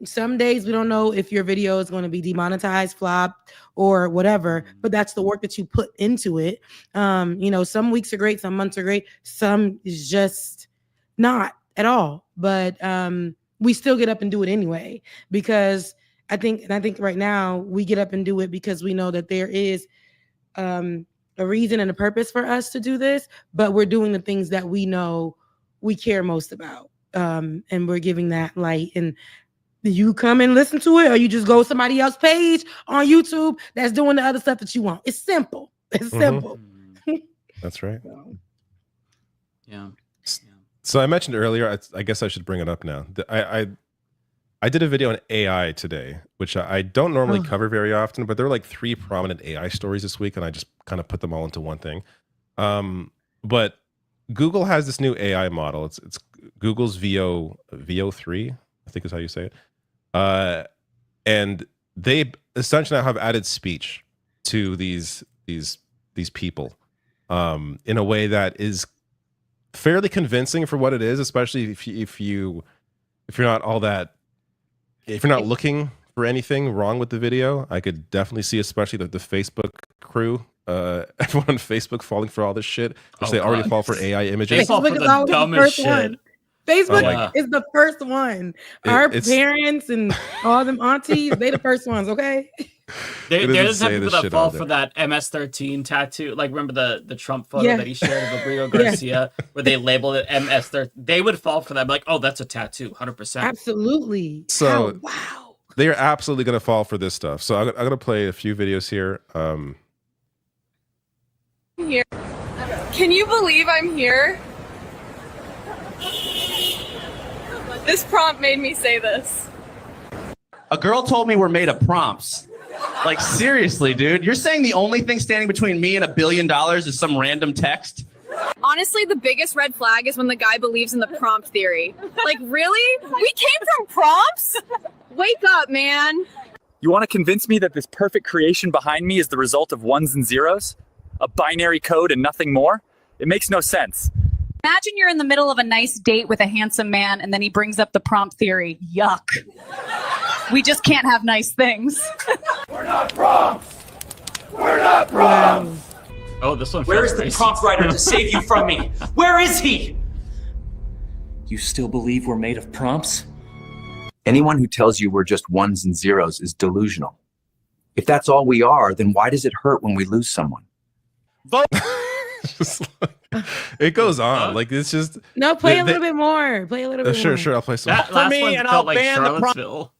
Some days we don't know if your video is going to be demonetized, flopped, or whatever, but that's the work that you put into it. You know, some weeks are great, some months are great, some is just not at all. But we still get up and do it anyway, because I think right now we get up and do it because we know that there is a reason and a purpose for us to do this, but we're doing the things that we know we care most about. And we're giving that light. And you come and listen to it, or you just go to somebody else's page on YouTube that's doing the other stuff that you want. It's simple. It's simple. That's right. Yeah. So I mentioned earlier, I guess I should bring it up now. I did a video on AI today, which I don't normally cover very often, but there were like 3 prominent AI stories this week, and I just kind of put them all into one thing. But Google has this new AI model. It's Google's VO3, I think is how you say it. And they essentially now have added speech to these people in a way that is fairly convincing for what it is, especially if you're not looking for anything wrong with the video. I could definitely see, especially the Facebook crew, everyone on Facebook falling for all this shit, which they already fall for AI images. They fall for the dumbest shit. Facebook is the first one. Our parents and all them aunties, they the first ones, okay? There's some people that fall for that MS-13 tattoo. Like, remember the Trump photo that he shared of Rodrigo Garcia, where they labeled it MS-13? They would fall for that. I'm like, oh, that's a tattoo, 100%. Absolutely. So, wow. They are absolutely going to fall for this stuff. So I'm going to play a few videos here. Here. Can you believe I'm here? This prompt made me say this. A girl told me we're made of prompts. Like, seriously, dude, you're saying the only thing standing between me and $1 billion is some random text? Honestly, the biggest red flag is when the guy believes in the prompt theory. Like, really? We came from prompts? Wake up, man. You want to convince me that this perfect creation behind me is the result of ones and zeros? A binary code and nothing more? It makes no sense. Imagine you're in the middle of a nice date with a handsome man and then he brings up the prompt theory. Yuck. We just can't have nice things. We're not prompts. We're not prompts. Oh, this one. Where is the prompt writer to save you from me? Where is he? You still believe we're made of prompts? Anyone who tells you we're just ones and zeros is delusional. If that's all we are, then why does it hurt when we lose someone? Vote. It goes on. Like, it's just No, play a little bit more. Play a little bit more. Sure, I'll play some. That last me, one and felt I'll like ban the Charlottesville.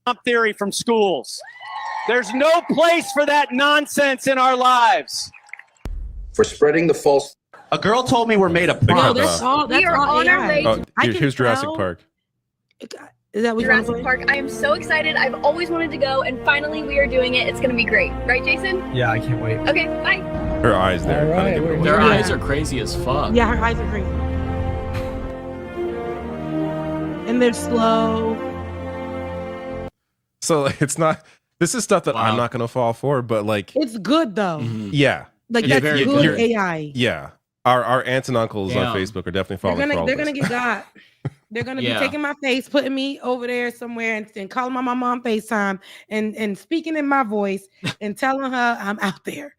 Prompt theory from schools. There's no place for that nonsense in our lives. For spreading the false. A girl told me we're made of No, prompts. that's all. That's We are all on our way AI. to I can Here's Jurassic tell- Park. Is that what you're Jurassic Park. I am so excited. I've always wanted to go, and finally we are doing it. It's going to be great. Right, Jason? Yeah, I can't wait. Okay, bye. Her eyes there. All right, kinda give it away. Their eyes are crazy as fuck. Yeah, her eyes are crazy. And they're slow. So like, it's not. This is stuff that I'm not gonna fall for, but like, It's good though. yeah, Like Yeah, that's you're- good AI. yeah. Our aunts and uncles on Damn. Facebook are definitely following. They're gonna get got. They're gonna Yeah. be taking my face, putting me over there somewhere, and calling my mom on FaceTime and speaking in my voice and telling her I'm out there.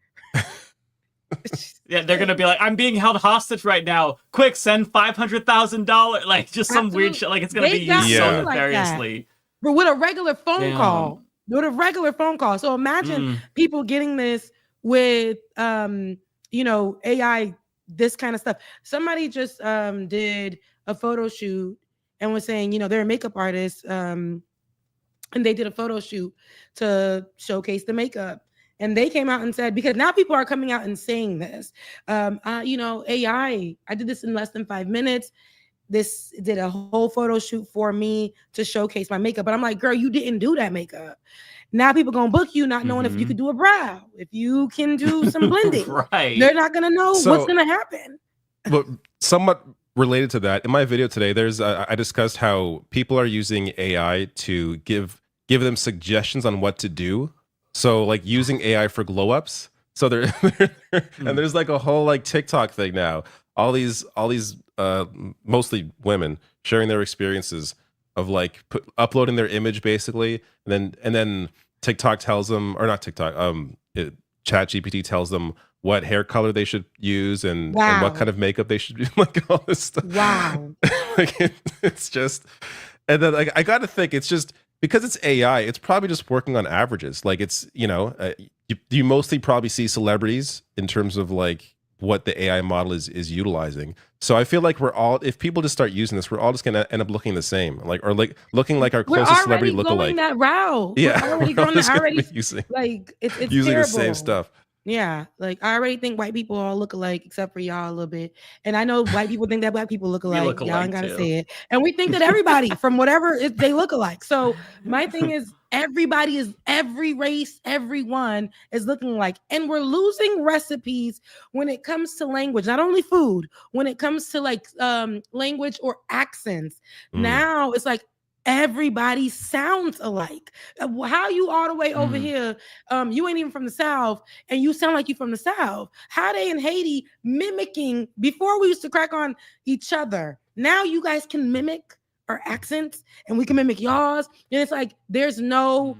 Yeah, they're gonna be like, I'm being held hostage right now. Quick, send $500,000. Like, just some weird shit. Like, it's gonna They be got used so me like that. nefariously. But with a regular phone Damn. call. With a regular phone call. So imagine people getting this with AI, this kind of stuff. Somebody just did a photo shoot and was saying, they're a makeup artist, and they did a photo shoot to showcase the makeup. And they came out and said, because now people are coming out and saying this, AI, I did this in less than 5 minutes. This did a whole photo shoot for me to showcase my makeup. But I'm like, girl, you didn't do that makeup. Now people gonna book you not knowing if you could do a brow, if you can do some blending. Right. They're not gonna know what's gonna happen. But somewhat related to that, in my video today, there's I discussed how people are using AI to give them suggestions on what to do. So like using AI for glow ups. So there and there's like a whole like TikTok thing now. All these mostly women sharing their experiences of like uploading their image basically, and then TikTok tells them, or not TikTok, ChatGPT tells them what hair color they should use and what kind of makeup they should do, like all this stuff. Wow. Like it's just, and then like I got to think, it's just because it's AI, it's probably just working on averages. Like it's you mostly probably see celebrities in terms of like what the AI model is utilizing. So I feel like if people just start using this, we're all just gonna end up looking the same, or looking like our closest celebrity lookalike. That route. Yeah, We're already going just that. gonna Already be using it's using terrible. the same stuff. Yeah, like I already think white people all look alike, except for y'all a little bit. And I know white people think that black people look alike. Y'all ain't gotta say it. And we think that everybody from whatever they look alike. So my thing is, every race, everyone is looking alike, and we're losing recipes when it comes to language. Not only food, when it comes to like language or accents. Now it's like everybody sounds alike. How you all the way over here? You ain't even from the South, and you sound like you from the South. How they in Haiti mimicking? Before we used to crack on each other. Now you guys can mimic our accents, and we can mimic y'all's. And it's like there's no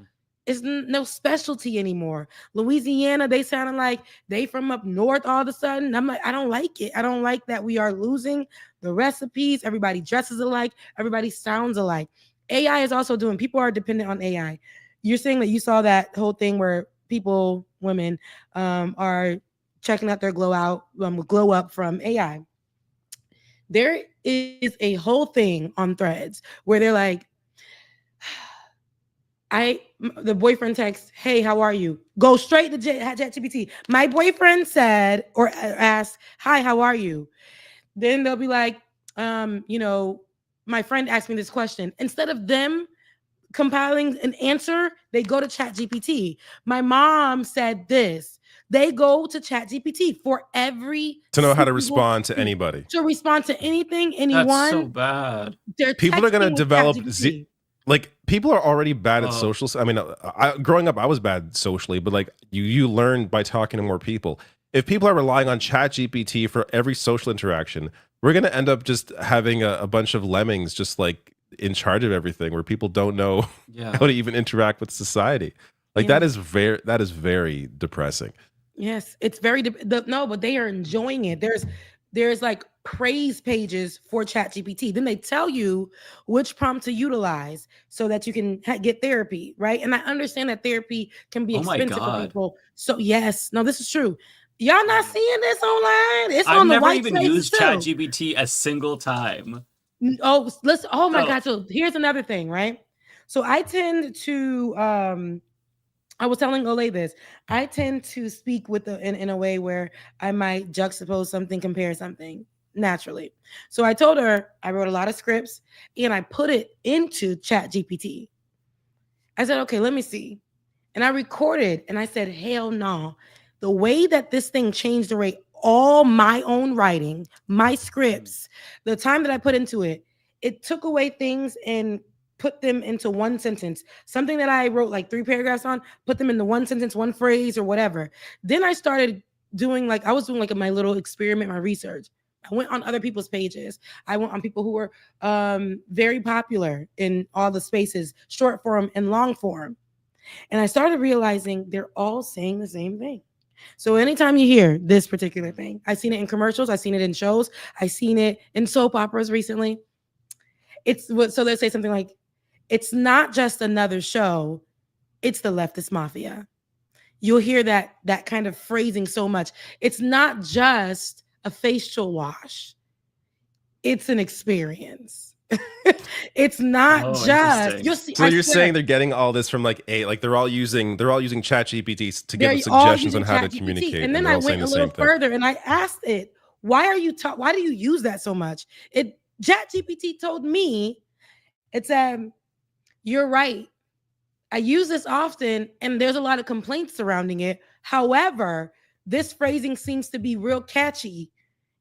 specialty anymore. Louisiana, they sounded like they from up north all of a sudden. I'm like, I don't like it. I don't like that we are losing the recipes. Everybody dresses alike. Everybody sounds alike. AI is also people are dependent on AI. You're saying that you saw that whole thing where women are checking out their glow up from AI. There is a whole thing on Threads where they're like, the boyfriend texts, "Hey, how are you?" Go straight to ChatGPT. My boyfriend said or asked, "Hi, how are you?" Then they'll be like, my friend asked me this question. Instead of them compiling an answer, they go to ChatGPT. My mom said this. They go to ChatGPT for every to know how to respond to anybody. To respond to anything, anyone. That's so bad. People are going to develop people are already bad at social. I mean, growing up, I was bad socially, but like you learn by talking to more people. If people are relying on ChatGPT for every social interaction, we're going to end up just having a bunch of lemmings just like in charge of everything, where people don't know how to even interact with society. Like that is very depressing. Yes, it's very but they are enjoying it. There's like praise pages for ChatGPT. Then they tell you which prompt to utilize so that you can get therapy, right? And I understand that therapy can be expensive for people. So yes, no, this is true. Y'all not seeing this online? It's on the white spaces. I've never even used ChatGPT a single time. Oh, listen. Oh my God. So here's another thing, right? So I tend to I was telling Ole this. I tend to speak with in a way where I might juxtapose something, compare something naturally. So I told her I wrote a lot of scripts and I put it into ChatGPT. I said, okay, let me see. And I recorded and I said, hell no. The way that this thing changed the way all my own writing, my scripts, the time that I put into it, it took away things and put them into one sentence. Something that I wrote like 3 paragraphs on, put them into one sentence, one phrase or whatever. Then I started doing my little experiment, my research. I went on other people's pages. I went on people who were very popular in all the spaces, short form and long form. And I started realizing they're all saying the same thing. So anytime you hear this particular thing, I've seen it in commercials, I've seen it in shows, I've seen it in soap operas recently. So they say something like, it's not just another show, it's the Leftist Mafia. You'll hear that kind of phrasing so much. It's not just a facial wash. It's an experience. It's not just you'll see. So you're saying they're getting all this from they're all using ChatGPT to give suggestions on how to communicate. And then I went a little further and I asked it, why do you use that so much? ChatGPT told me, it said, you're right. I use this often and there's a lot of complaints surrounding it. However, this phrasing seems to be real catchy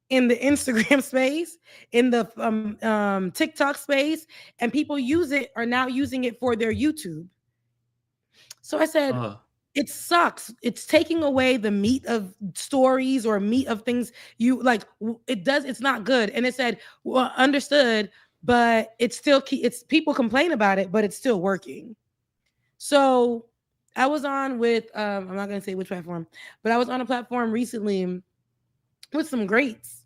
in the Instagram space, in the TikTok space, and people are now using it for their YouTube. So I said, it sucks. It's taking away the meat of stories or meat of things you like. It's not good. And it said, well, understood, but it's people complain about it, but it's still working. So I was on with, I'm not going to say which platform, but I was on a platform recently with some greats.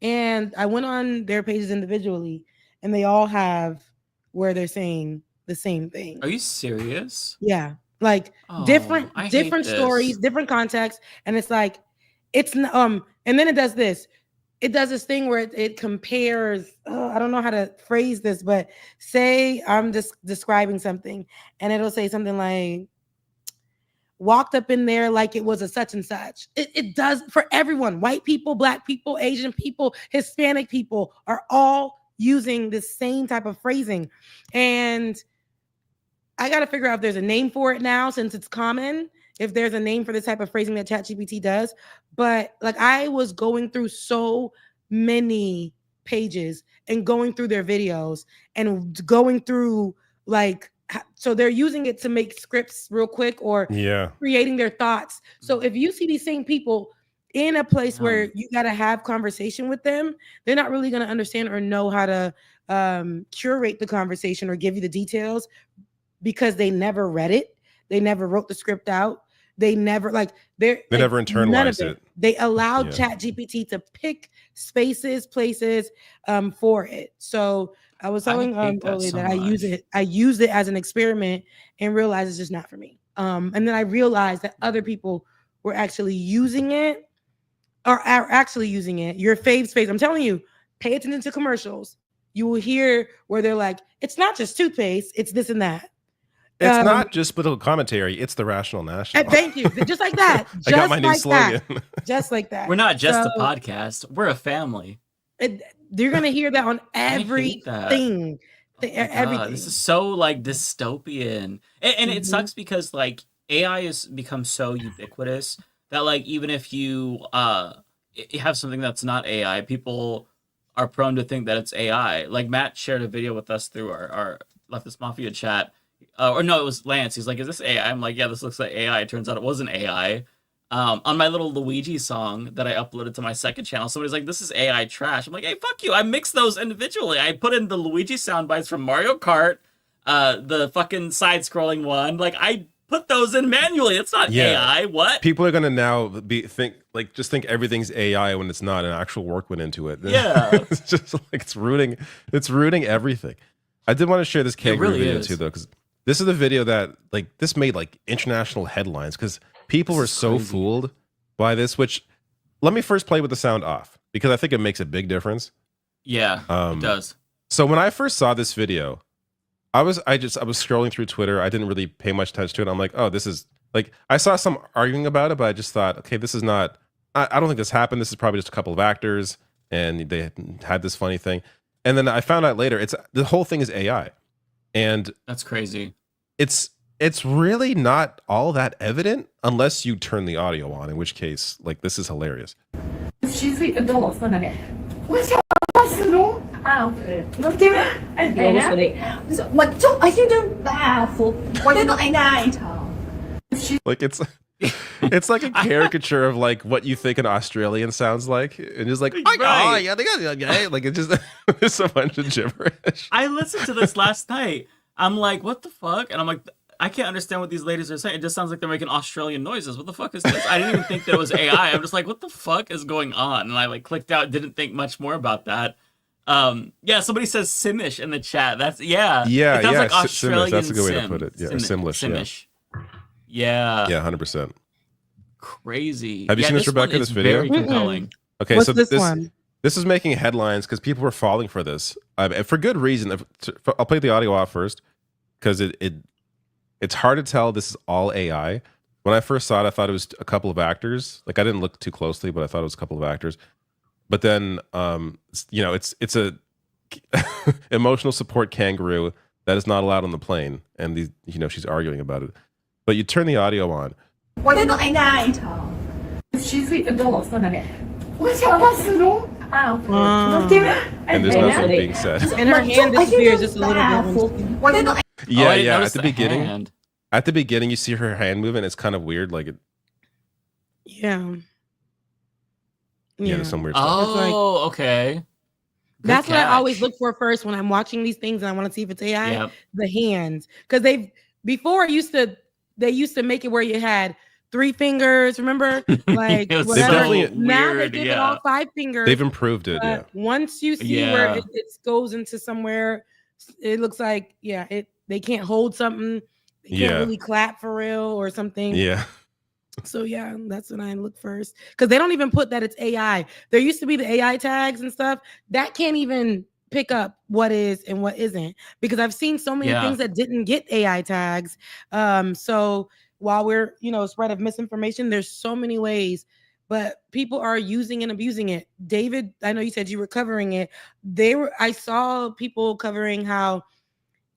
And I went on their pages individually, and they all have where they're saying the same thing. Are you serious? Yeah. Like different stories, different contexts. And it's like, and then it does this. It does this thing where it compares, I don't know how to phrase this, but say I'm just describing something and it'll say something like, walked up in there like it was a such and such. It does for everyone. White people, Black people, Asian people, Hispanic people are all using the same type of phrasing. And I got to figure out if there's a name for it now, since it's common, if there's a name for the type of phrasing that ChatGPT does. But like I was going through so many pages and going through their videos and going through so they're using it to make scripts real quick or creating their thoughts. So if you see these same people in a place where you got to have conversation with them, they're not really going to understand or know how to curate the conversation or give you the details because they never read it. They never wrote the script out. They never they never internalized it. They allowed ChatGPT to pick spaces, places for it. So I was telling Ole that I use it as an experiment and realized it's just not for me. And then I realized that other people were actually using it or are actually using it. Your fave space. I'm telling you, pay attention to commercials. You will hear where they're like, it's not just toothpaste, it's this and that. It's not just political commentary; it's the rational national. Thank you. Just like that. I got my new slogan. Just like that. We're not just a podcast; we're a family. You're gonna hear that on everything. Everything. This is so like dystopian, and it sucks because like AI has become so ubiquitous that like even if you have something that's not AI, people are prone to think that it's AI. Like Matt shared a video with us through our Leftist Mafia chat, or no, it was Lance. He's like, "Is this AI?" I'm like, "Yeah, this looks like AI." It turns out it wasn't AI. On my little Luigi song that I uploaded to my second channel, somebody's like, "This is AI trash." I'm like, "Hey, fuck you! I mixed those individually. I put in the Luigi sound bites from Mario Kart, the fucking side-scrolling one. Like, I put those in manually. It's not AI. What? People are gonna now think everything's AI when it's not. An actual work went into it. Yeah, it's just like it's ruining everything. I did want to share this kangaroo video too, though, because this is the video that like this made like international headlines because people were so fooled by this. Which let me first play with the sound off because I think it makes a big difference. Yeah, it does. So when I first saw this video, I was scrolling through Twitter. I didn't really pay much attention to it. I'm like, oh, this is like I saw some arguing about it, but I just thought, okay, this is not. I don't think this happened. This is probably just a couple of actors, and they had this funny thing. And then I found out later, the whole thing is AI, and that's crazy. It's really not all that evident unless you turn the audio on. In which case, like this is hilarious. Like it's like a caricature of like what you think an Australian sounds like, and just like Right. like it's just it's a bunch of gibberish. I listened to this last night. I'm like, what the fuck? And I'm like, I can't understand what these ladies are saying. It just sounds like they're making Australian noises. What the fuck is this? I didn't even think that it was AI. I'm just like, what the fuck is going on? And I like clicked out, didn't think much more about that. Yeah, somebody says Simish in the chat. That's It sounds like Australian Simish. That's a good way to Sim. put it. Yeah, Simlish. Simish. Yeah. Yeah, 100%. Crazy. Have you seen this, Rebecca? This video? Very compelling. Okay, What's so this one? This is making headlines because people were falling for this, and for good reason. I'll play the audio off first because it's hard to tell this is all AI. When I first saw it, I thought it was a couple of actors. Like I didn't look too closely, but I thought it was a couple of actors. But then, it's a emotional support kangaroo that is not allowed on the plane, and she's arguing about it. But you turn the audio on. And there's nothing being said. And her hand disappears just a little bit. Yeah. At the beginning, you see her hand moving. It's kind of weird. Like it. Yeah. Yeah, there's some weird stuff. Oh, okay. That's Good what I catch. always look for first when I'm watching these things and I want to see if it's AI. Yep. The hands, because they used to make it where you had 3 fingers. Remember, like It was whatever. so Now they weird, give it yeah. all 5 fingers. They've improved it. Yeah. Once you see Yeah. where it goes into somewhere, it looks like they can't hold something. They can't Yeah. really clap for real or something. Yeah. So yeah, that's when I look first because they don't even put that it's AI. There used to be the AI tags and stuff that can't even pick up what is and what isn't because I've seen so many Yeah. things that didn't get AI tags. So while we're spread of misinformation, there's so many ways, but people are using and abusing it. David, I know you said you were covering it. I saw people covering how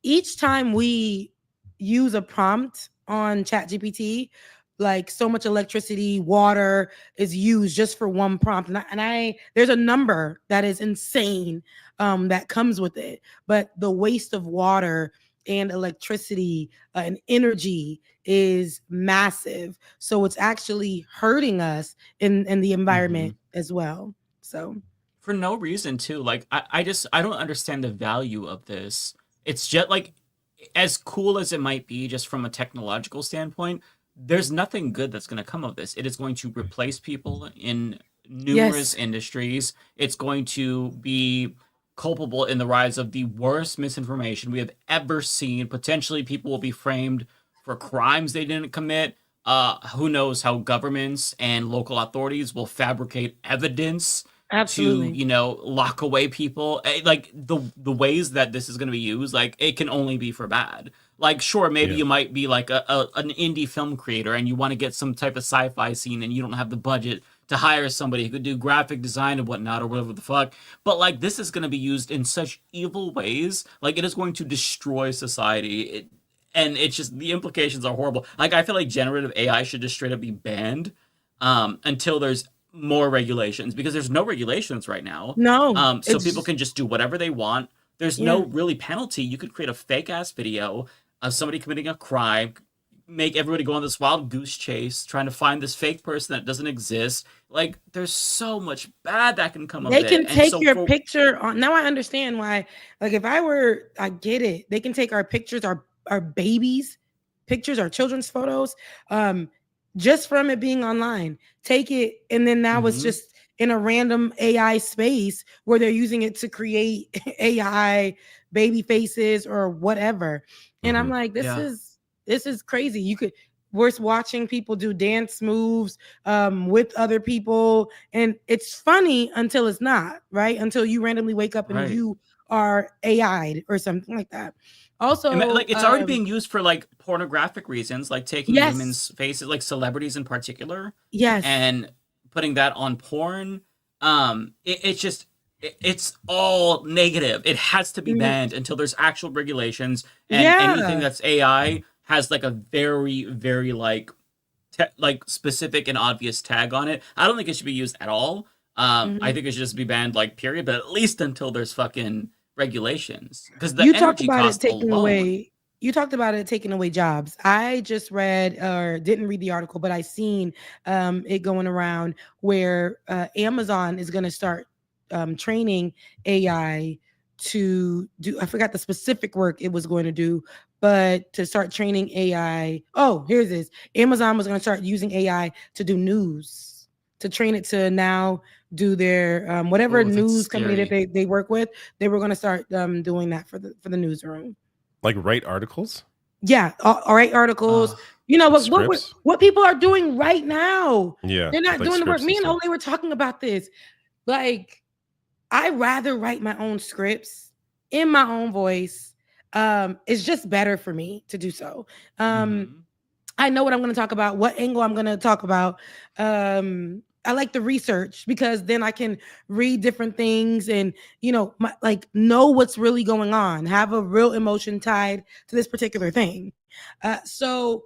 each time we use a prompt on ChatGPT, like so much electricity, water is used just for one prompt. And there's a number that is insane that comes with it. But the waste of water and electricity and energy is massive. So it's actually hurting us in the environment as well. So For no reason too. Like I don't understand the value of this. It's just like as cool as it might be just from a technological standpoint, there's nothing good that's going to come of this. It is going to replace people in numerous industries. It's going to be culpable in the rise of the worst misinformation we have ever seen. Potentially people will be framed for crimes they didn't commit. Who knows how governments and local authorities will fabricate evidence Absolutely. to lock away people. Like the ways that this is going to be used, like it can only be for bad. Like sure, maybe you might be like an indie film creator and you want to get some type of sci-fi scene and you don't have the budget to hire somebody who could do graphic design and whatnot or whatever the fuck. But like this is going to be used in such evil ways. Like it is going to destroy society. And it's just the implications are horrible. Like I feel like generative AI should just straight up be banned until there's more regulations, because there's no regulations right now. No. So people can just do whatever they want. There's Yeah. no really penalty. You could create a fake ass video of somebody committing a crime, make everybody go on this wild goose chase trying to find this fake person that doesn't exist. Like there's so much bad that can come of They it. can And take so your picture on. Now I understand why. Like if I get it. They can take our pictures, our babies' pictures, our children's photos, just from it being online. Take it, and then now it's just in a random AI space where they're using it to create AI baby faces or whatever. And I'm like, this is crazy. We're watching people do dance moves with other people, and it's funny until it's not, right? Until you randomly wake up and you are AI'd or something like that. Also, and, like it's already being used for like pornographic reasons, like taking women's faces, like celebrities in particular, and putting that on porn. It's all negative. It has to be banned until there's actual regulations, and anything that's AI has like a very, very like specific and obvious tag on it. I don't think it should be used at all. I think it should just be banned, like period. But at least until there's fucking regulations, because the you talked energy about it cost taking alone. away. You talked about it taking away jobs. I just read or didn't read the article, but I seen it going around where Amazon is going to start training AI to do. I forgot the specific work it was going to do, but to start training AI. Oh, here's this. Amazon was going to start using AI to do news, to train it to now do their whatever news company that they work with. They were going to start doing that for the newsroom. Like write articles? Yeah, all right, articles. What people are doing right now. Yeah, they're not like doing the work. scripts Me and and stuff. Ole were talking about this. Like, I rather write my own scripts in my own voice. It's just better for me to do so. I know what I'm going to talk about, what angle I'm going to talk about. I like the research because then I can read different things and, know what's really going on, have a real emotion tied to this particular thing. So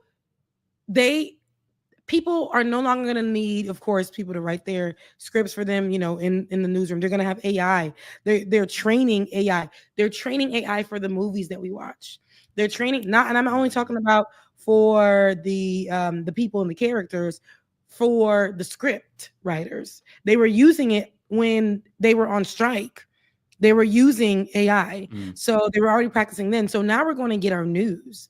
people are no longer going to need, of course, people to write their scripts for them, in the newsroom. They're going to have AI. They're training AI. They're training AI for the movies that we watch. They're training and I'm only talking about for the people and the characters, for the script writers. They were using it when they were on strike. They were using AI. So they were already practicing then. So now we're going to get our news.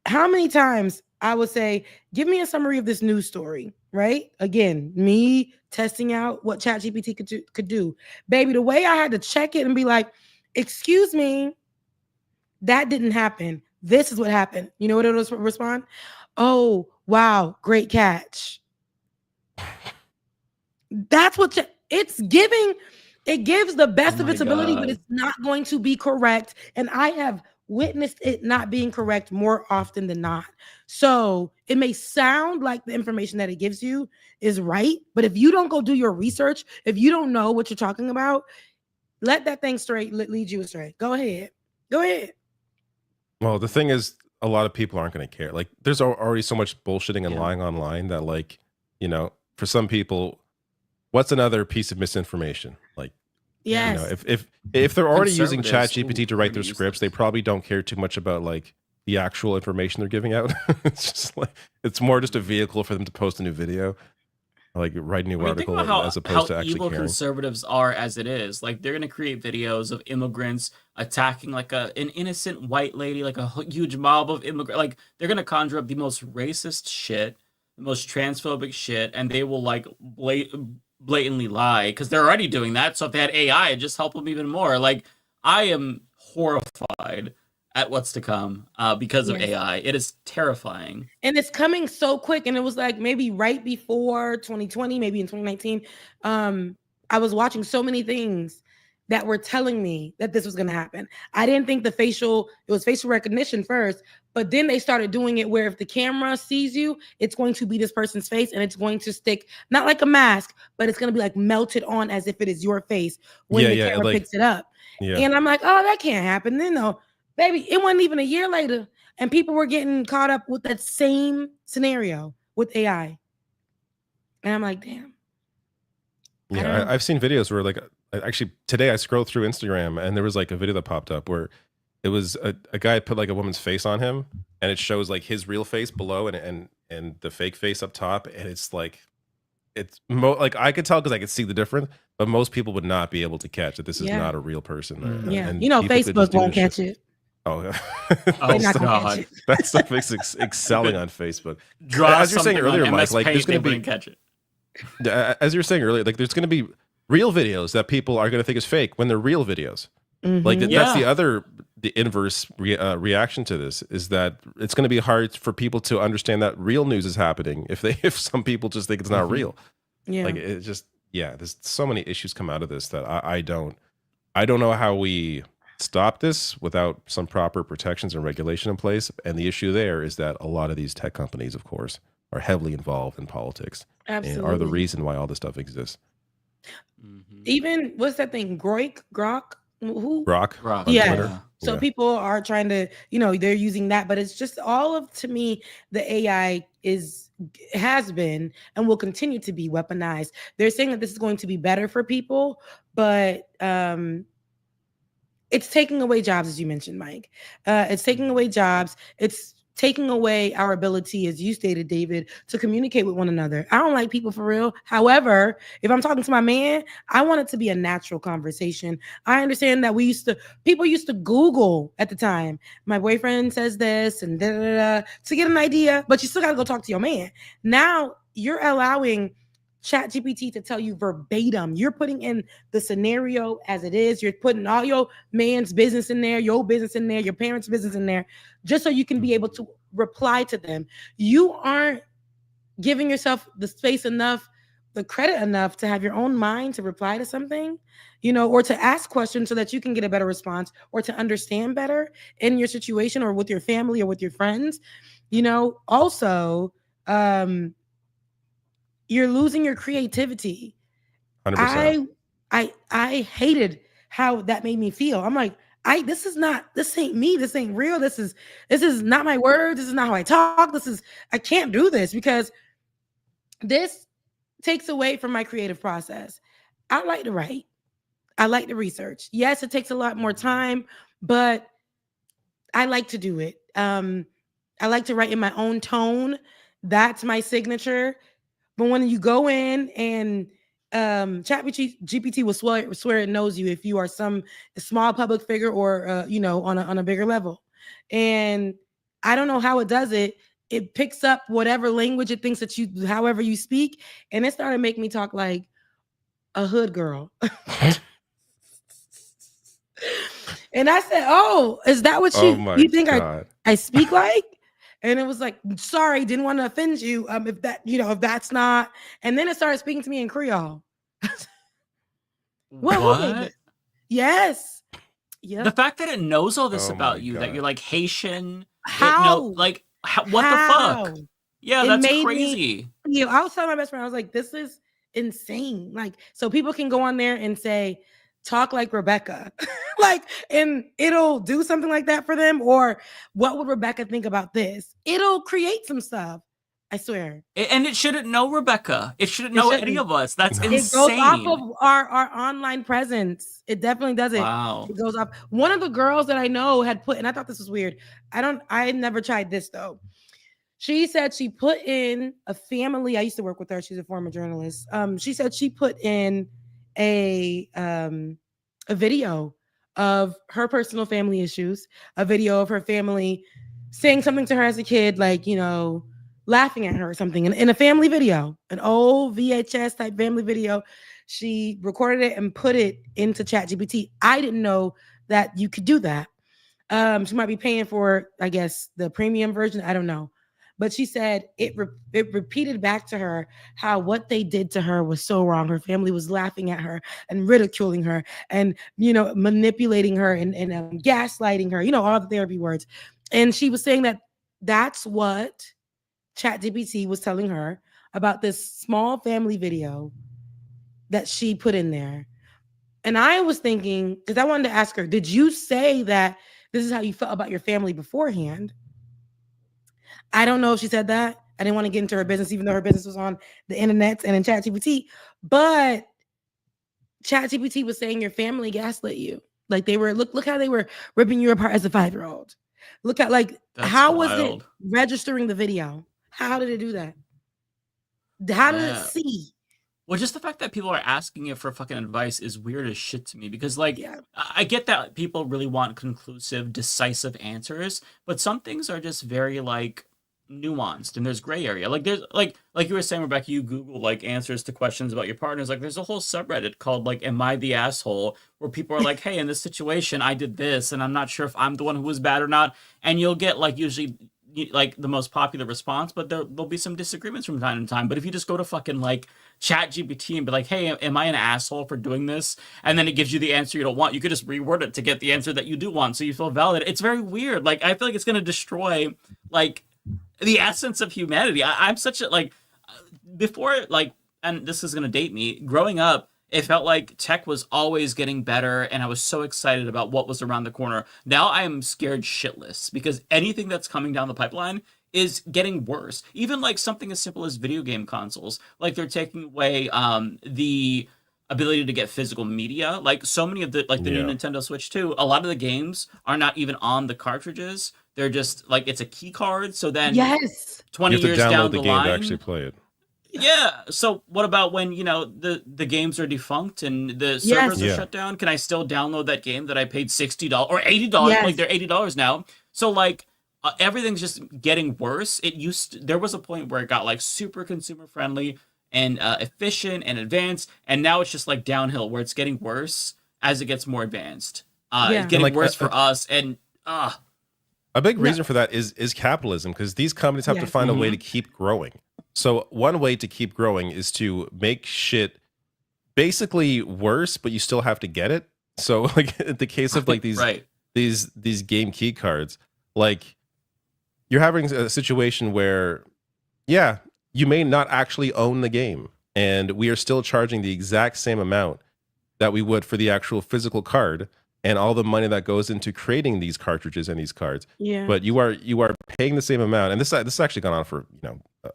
How many times I would say, give me a summary of this news story, right? Again, me testing out what ChatGPT could do. Baby, the way I had to check it and be like, excuse me, that didn't happen. This is what happened. You know what it was respond? Oh, wow, great catch. That's what it's giving. It gives the best of its ability, but it's not going to be correct. And I have witnessed it not being correct more often than not. So it may sound like the information that it gives you is right, but if you don't go do your research, if you don't know what you're talking about, let that thing lead you astray. Go ahead. Well, the thing is, a lot of people aren't going to care. Like, there's already so much bullshitting and lying online that, like, for some people, what's another piece of misinformation? Like, yes. If they're already using Conservatives ChatGPT to write their scripts, they probably don't care too much about like the actual information they're giving out. It's just like it's more just a vehicle for them to post a new video, like write a new article, as opposed to actually evil caring. Conservatives are as it is. Like they're gonna create videos of immigrants attacking like an innocent white lady, like a huge mob of immigrants. Like they're gonna conjure up the most racist shit, the most transphobic shit, and they will like blatantly lie because they're already doing that. So if they had AI, it'd just help them even more. Like I am horrified at what's to come because of AI. It is terrifying. And it's coming so quick. And it was like maybe right before 2020, maybe in 2019, I was watching so many things that were telling me that this was going to happen. I didn't think it was facial recognition first, but then they started doing it where if the camera sees you, it's going to be this person's face and it's going to stick, not like a mask, but it's going to be like melted on as if it is your face when the camera picks it up. Yeah. And I'm like, oh, that can't happen. Then no, baby, it wasn't even a year later. And people were getting caught up with that same scenario with AI. And I'm like, damn. Yeah, I've seen videos where like, actually today I scrolled through Instagram and there was like a video that popped up where it was a guy put like a woman's face on him and it shows like his real face below and the fake face up top. And it's like, like I could tell because I could see the difference, but most people would not be able to catch that this is not a real person. Yeah, and Facebook won't catch it. Oh, yeah. They're not gonna catch it. That stuff is excelling on Facebook. Draw as you're saying something earlier, on Mike, MS like there's Paint, going to they be, wouldn't catch it. as you were saying earlier, like there's going to be real videos that people are going to think is fake when they're real videos. Like that's the inverse reaction to this is that it's going to be hard for people to understand that real news is happening if some people just think it's not real. Yeah, like it just there's so many issues come out of this that I don't know how we stop this without some proper protections and regulation in place. And the issue there is that a lot of these tech companies, of course, are heavily involved in politics. Absolutely. And are the reason why all this stuff exists. Even what's that thing? Grok? Who? Grok. Yeah. Twitter. So people are trying to, they're using that, but it's just all of, to me, the AI has been and will continue to be weaponized. They're saying that this is going to be better for people, but it's taking away jobs, as you mentioned, Mike. It's taking away jobs. It's taking away our ability, as you stated, David, to communicate with one another. I don't like people for real. However, if I'm talking to my man, I want it to be a natural conversation. I understand that people used to Google at the time. My boyfriend says this and to get an idea, but you still got to go talk to your man. Now you're allowing ChatGPT to tell you verbatim. You're putting in the scenario as it is. You're putting all your man's business in there, your business in there, your parents' business in there, just so you can be able to reply to them. You aren't giving yourself the space enough, the credit enough to have your own mind to reply to something, or to ask questions so that you can get a better response or to understand better in your situation or with your family or with your friends. Also, you're losing your creativity. 100%. I hated how that made me feel. I'm like, this ain't me. This ain't real. This is not my words. This is not how I talk. I can't do this because this takes away from my creative process. I like to write. I like to research. Yes, it takes a lot more time, but I like to do it. I like to write in my own tone. That's my signature. But when you go in and ChatGPT will swear it knows you if you are some small public figure or on a bigger level. And I don't know how it does it. It picks up whatever language it thinks that however you speak, and it started making me talk like a hood girl. And I said, "Oh, is that what you think I speak like?" And it was like, sorry, didn't want to offend you. If that's not. And then it started speaking to me in Creole. What? Yes. Yeah. The fact that it knows all this about you, that you're like Haitian. How? What the fuck? Yeah, that's crazy. I was telling my best friend, I was like, this is insane. Like, so people can go on there and say, talk like Rebecca. And it'll do something like that for them. Or what would Rebecca think about this? It'll create some stuff. I swear. And it shouldn't know Rebecca. It shouldn't know any of us. That's insane. It goes off of our online presence. It definitely does it. Wow. It goes off. One of the girls that I know had put, and I thought this was weird. I never tried this though. She said she put in a family. I used to work with her. She's a former journalist. She said she put in a video of her personal family issues, a video of her family saying something to her as a kid, like, laughing at her or something in a family video, an old VHS type family video. She recorded it and put it into ChatGPT. I didn't know that you could do that. She might be paying for, I guess, the premium version. I don't know. But she said it repeated back to her how what they did to her was so wrong. Her family was laughing at her and ridiculing her and, manipulating her and gaslighting her, all the therapy words. And she was saying that that's what ChatGPT was telling her about this small family video that she put in there. And I was thinking, because I wanted to ask her, did you say that this is how you felt about your family beforehand? I don't know if she said that. I didn't want to get into her business, even though her business was on the internet and in ChatGPT. But ChatGPT was saying your family gaslit you. Like they were, look how they were ripping you apart as a 5-year-old. Look at how was it registering the video? How did it do that? How did it see? Well, just the fact that people are asking it for fucking advice is weird as shit to me because, I get that people really want conclusive, decisive answers, but some things are just very, nuanced and there's gray area. There's, like you were saying, Rebecca, you Google, answers to questions about your partners. There's a whole subreddit called, Am I the Asshole? Where people are like, hey, in this situation, I did this, and I'm not sure if I'm the one who was bad or not. And you'll get, usually... the most popular response, but there'll be some disagreements from time to time. But if you just go to fucking ChatGPT and be like, hey, am I an asshole for doing this? And then it gives you the answer you don't want. You could just reword it to get the answer that you do want, so you feel validated. It's very weird. I feel like it's gonna destroy the essence of humanity. I'm such a before and this is gonna date me. Growing up, it felt like tech was always getting better, and I was so excited about what was around the corner. Now I am scared shitless because anything that's coming down the pipeline is getting worse. Even something as simple as video game consoles. They're taking away the ability to get physical media. So many of the new Nintendo Switch 2, a lot of the games are not even on the cartridges. They're just it's a key card. So then 20 years down the line, you have to download the game to actually play it. Yeah. So what about when the games are defunct and the servers are shut down? Can I still download that game that I paid $60 or $80? Yes. They're $80 now. So everything's just getting worse. There was a point where it got super consumer friendly and efficient and advanced, and now it's just downhill where it's getting worse as it gets more advanced. It's getting worse for us, and a big reason for that is capitalism, because these companies have to find a way to keep growing. So one way to keep growing is to make shit basically worse, but you still have to get it. So in the case of these game key cards, you're having a situation where, you may not actually own the game, and we are still charging the exact same amount that we would for the actual physical card and all the money that goes into creating these cartridges and these cards. Yeah. But you are paying the same amount, and this has actually gone on for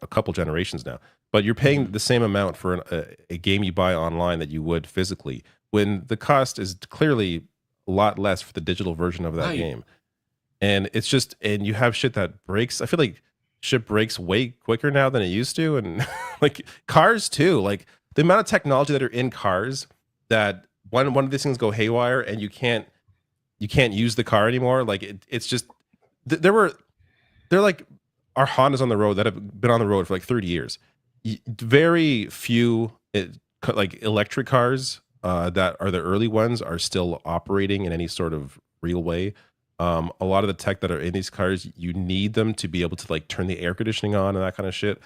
a couple generations now. But you're paying the same amount for a game you buy online that you would physically, when the cost is clearly a lot less for the digital version of that game. And it's just, and you have shit that breaks. I feel like shit breaks way quicker now than it used to, and cars too. The amount of technology that are in cars that one of these things go haywire and you can't use the car anymore. It's just they're our Hondas on the road that have been on the road for 30 years. Very few electric cars that are the early ones are still operating in any sort of real way. A lot of the tech that are in these cars, you need them to be able to turn the air conditioning on and that kind of shit.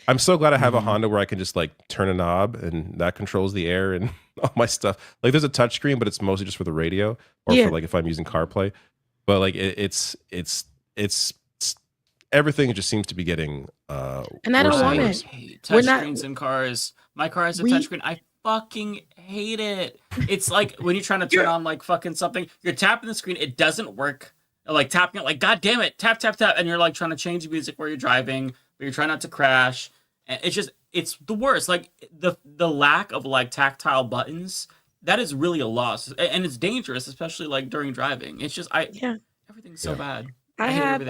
I'm so glad I have a Honda where I can just turn a knob and that controls the air and all my stuff. There's a touch screen, but it's mostly just for the radio or for if I'm using CarPlay. But it's everything just seems to be getting and I don't want it. Touch screens in cars. My car has a touchscreen. I fucking hate it. It's when you're trying to turn on fucking something, you're tapping the screen, it doesn't work. Tapping it, god damn it, tap tap tap, and you're trying to change music where you're driving, but you're trying not to crash. And it's the worst. The lack of tactile buttons, that is really a loss, and it's dangerous, especially during driving. It's just everything's so bad. I have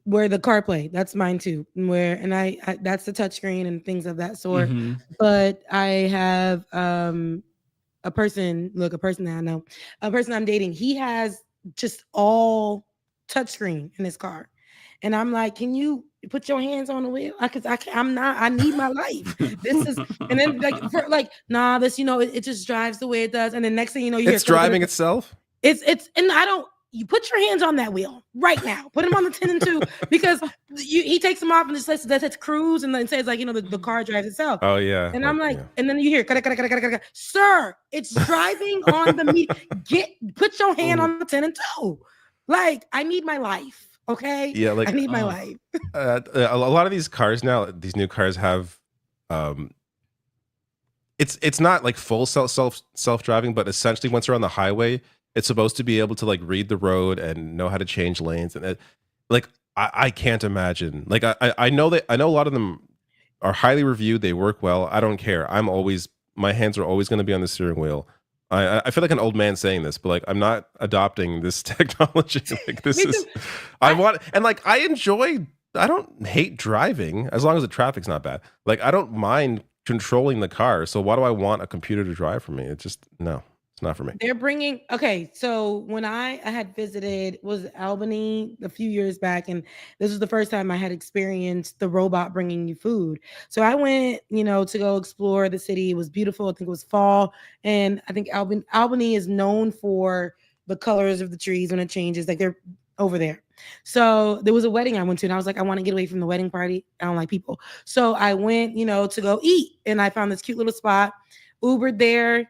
where the CarPlay, that's mine too. And I that's the touchscreen and things of that sort. Mm-hmm. But I have a person that I know, a person I'm dating. He has just all touchscreen in his car, and I'm like, can you put your hands on the wheel? I need my life. This is, and then this it just drives the way it does, and the next thing you know, it's driving itself. It's and I don't. you put your hands on that wheel right now. Put him on the 10 and 2 because he takes them off and just says cruise and then says like, the car drives itself. Oh yeah. And I'm like, and then you hear, sir, it's driving on the put your hand on the 10 and 2. Like, I need my life. Okay. Yeah. Like I need my life. a lot of these cars now, these new cars have, it's not like full self-driving, but essentially once you're on the highway, it's supposed to be able to like read the road and know how to change lanes. And I can't imagine. Like I know a lot of them are highly reviewed. They work well. I don't care. My hands are always going to be on the steering wheel. I feel like an old man saying this, but like I'm not adopting this technology. Like this is, I don't hate driving as long as the traffic's not bad. Like I don't mind controlling the car. So why do I want a computer to drive for me? It's just no. It's not for me. They're bringing, okay, so when I had visited, was Albany a few years back, and this was the first time I had experienced the robot bringing you food. So I went, to go explore the city. It was beautiful. I think it was fall, and I think Albany is known for the colors of the trees when it changes. Like they're over there. So there was a wedding I went to, and I was like, I want to get away from the wedding party. I don't like people. So I went, to go eat, and I found this cute little spot, Ubered there.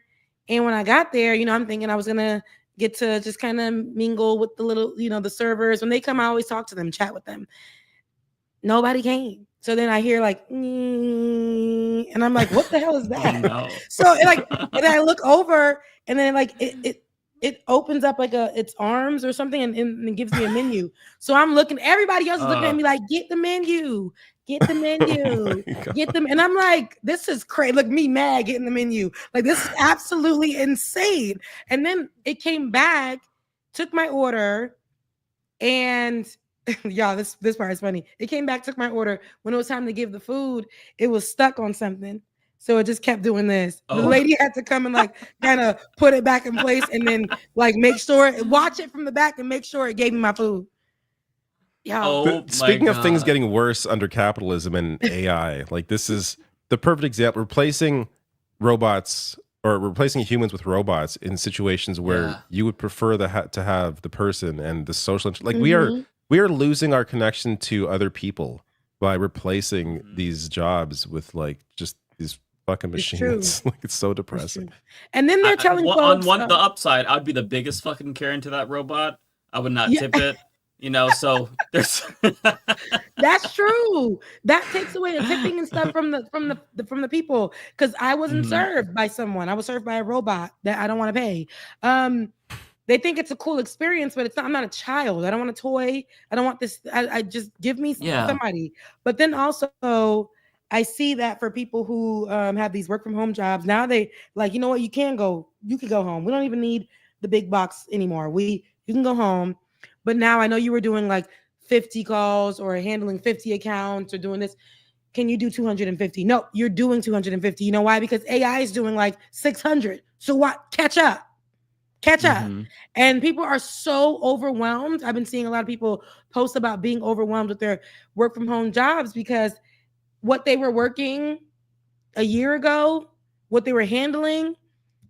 And when I got there, I'm thinking I was going to get to just kind of mingle with the little, the servers. When they come, I always talk to them, chat with them. Nobody came. So then I hear like, and I'm like, what the hell is that? Oh, no. So and I look over and then like it opens up like its arms or something and it gives me a menu. So I'm looking, everybody else is looking at me like, get the menu. Get the menu, get them. And I'm like, this is crazy. Look, me mad getting the menu. Like, this is absolutely insane. And then it came back, took my order, and y'all, this part is funny. It came back, took my order. When it was time to give the food, it was stuck on something. So it just kept doing this. The lady had to come and like kind of put it back in place and then like make sure, watch it from the back and make sure it gave me my food. Speaking of things getting worse under capitalism and AI, like this is the perfect example. Replacing robots or replacing humans with robots in situations where you would prefer to have the person and the social. Like we are losing our connection to other people by replacing these jobs with like just these fucking machines. Like it's so depressing. And then they're telling folks, the upside, I'd be the biggest fucking Karen to that robot. I would not tip it. So there's that's true. That takes away the tipping and stuff from the people because I wasn't served by someone. I was served by a robot that I don't want to pay. They think it's a cool experience, but it's not. I'm not a child. I don't want a toy. I don't want this. I just give me somebody. But then also I see that for people who have these work from home jobs now, they like, you know what, you can go home. We don't even need the big box anymore. You can go home. But now I know you were doing like 50 calls or handling 50 accounts or doing this. Can you do 250? No, you're doing 250. You know why? Because AI is doing like 600. So what? Catch up. And people are so overwhelmed. I've been seeing a lot of people post about being overwhelmed with their work from home jobs because what they were working a year ago, what they were handling,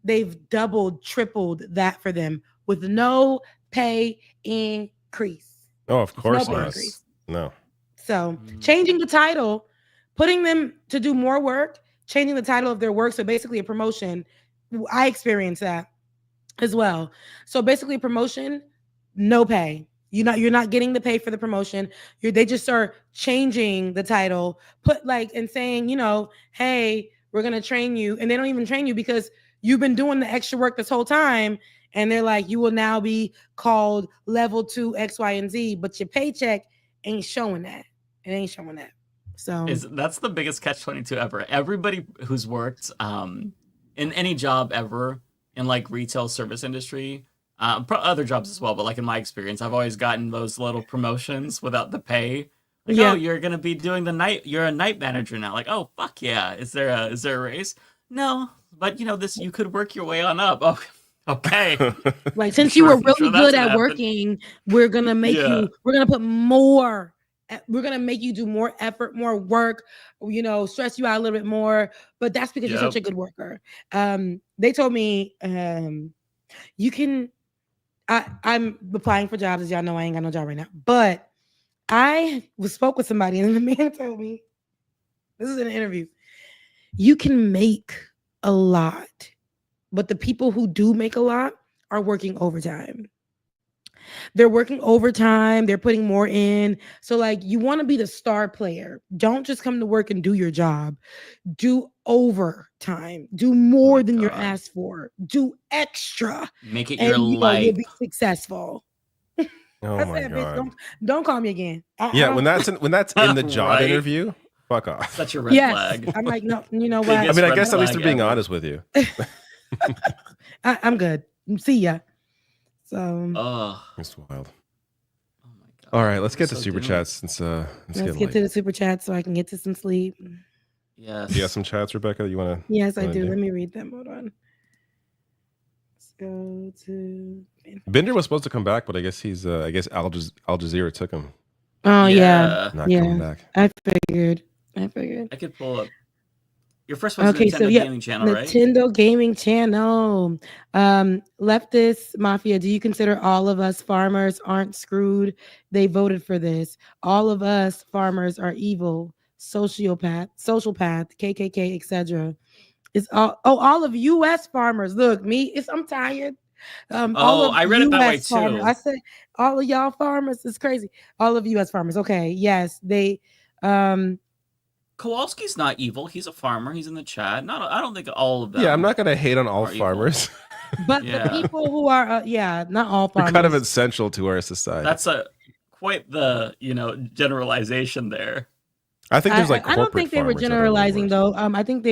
they've doubled, tripled that for them with no pay increase. Oh, of course not. No. So changing the title, putting them to do more work, changing the title of their work. So basically a promotion. I experienced that as well. So basically promotion, no pay. You're not getting the pay for the promotion. They just are changing the title, and saying, hey, we're gonna train you. And they don't even train you because you've been doing the extra work this whole time. And they're like, you will now be called level 2 X, Y, and Z, but your paycheck ain't showing that. It ain't showing that. So that's the biggest catch-22 ever. Everybody who's worked in any job ever in like retail service industry, other jobs as well, but like in my experience, I've always gotten those little promotions without the pay. Like, oh, you're gonna be doing you're a night manager now. Like, oh fuck yeah. Is there a raise? No, but you could work your way on up. Oh. Okay. Like since you were really good at working, we're gonna make you. We're gonna put more. We're gonna make you do more effort, more work. Stress you out a little bit more. But that's because you're such a good worker. They told me you can. I'm applying for jobs. As y'all know, I ain't got no job right now. But I spoke with somebody, and the man told me, this is an interview, you can make a lot, but the people who do make a lot are working overtime. They're working overtime. They're putting more in. So like, you want to be the star player. Don't just come to work and do your job. Do overtime. Do more than you're asked for. Do extra. Make it and, your life. You'll be successful. Oh my Bitch, god. don't call me again. Yeah, when that's in the job Right. interview, fuck off. Such a red Yes. flag. I'm like, no, you know what? I mean, I guess at least flag they're being ever. honest with you. I'm good. See ya. So Oh, It's wild. All right, let's get to so super doomed. chats since let's getting get late. to the super chat so I can get to some sleep. yes. Do you have some chats, Rebecca, that you want to? Yes, I do. Let me read them. Hold on. Let's go to. Bender was supposed to come back, but I guess he's I guess Al Jazeera took him. Oh yeah, Not yeah. coming back. I figured. I could pull up. Your first one's Okay, Nintendo so yeah, Gaming Channel, right? Nintendo Gaming Channel. Leftist Mafia, do you consider all of us farmers aren't screwed? They voted for this. All of us farmers are evil, sociopath, KKK, etc. It's all of U.S. farmers. Look, I'm tired. All of I read it that way US farmers. too. I said all of y'all farmers. It's crazy. All of U.S. farmers. Okay, yes, they. Kowalski's not evil. He's a farmer. He's in the chat. I don't think all of them. Yeah, I'm not gonna hate on all are evil. farmers. But Yeah. the people who are, not all They're farmers. kind of essential to our society. That's quite the generalization there. I think there's like I don't think they were corporate farmers that are generalizing though. I think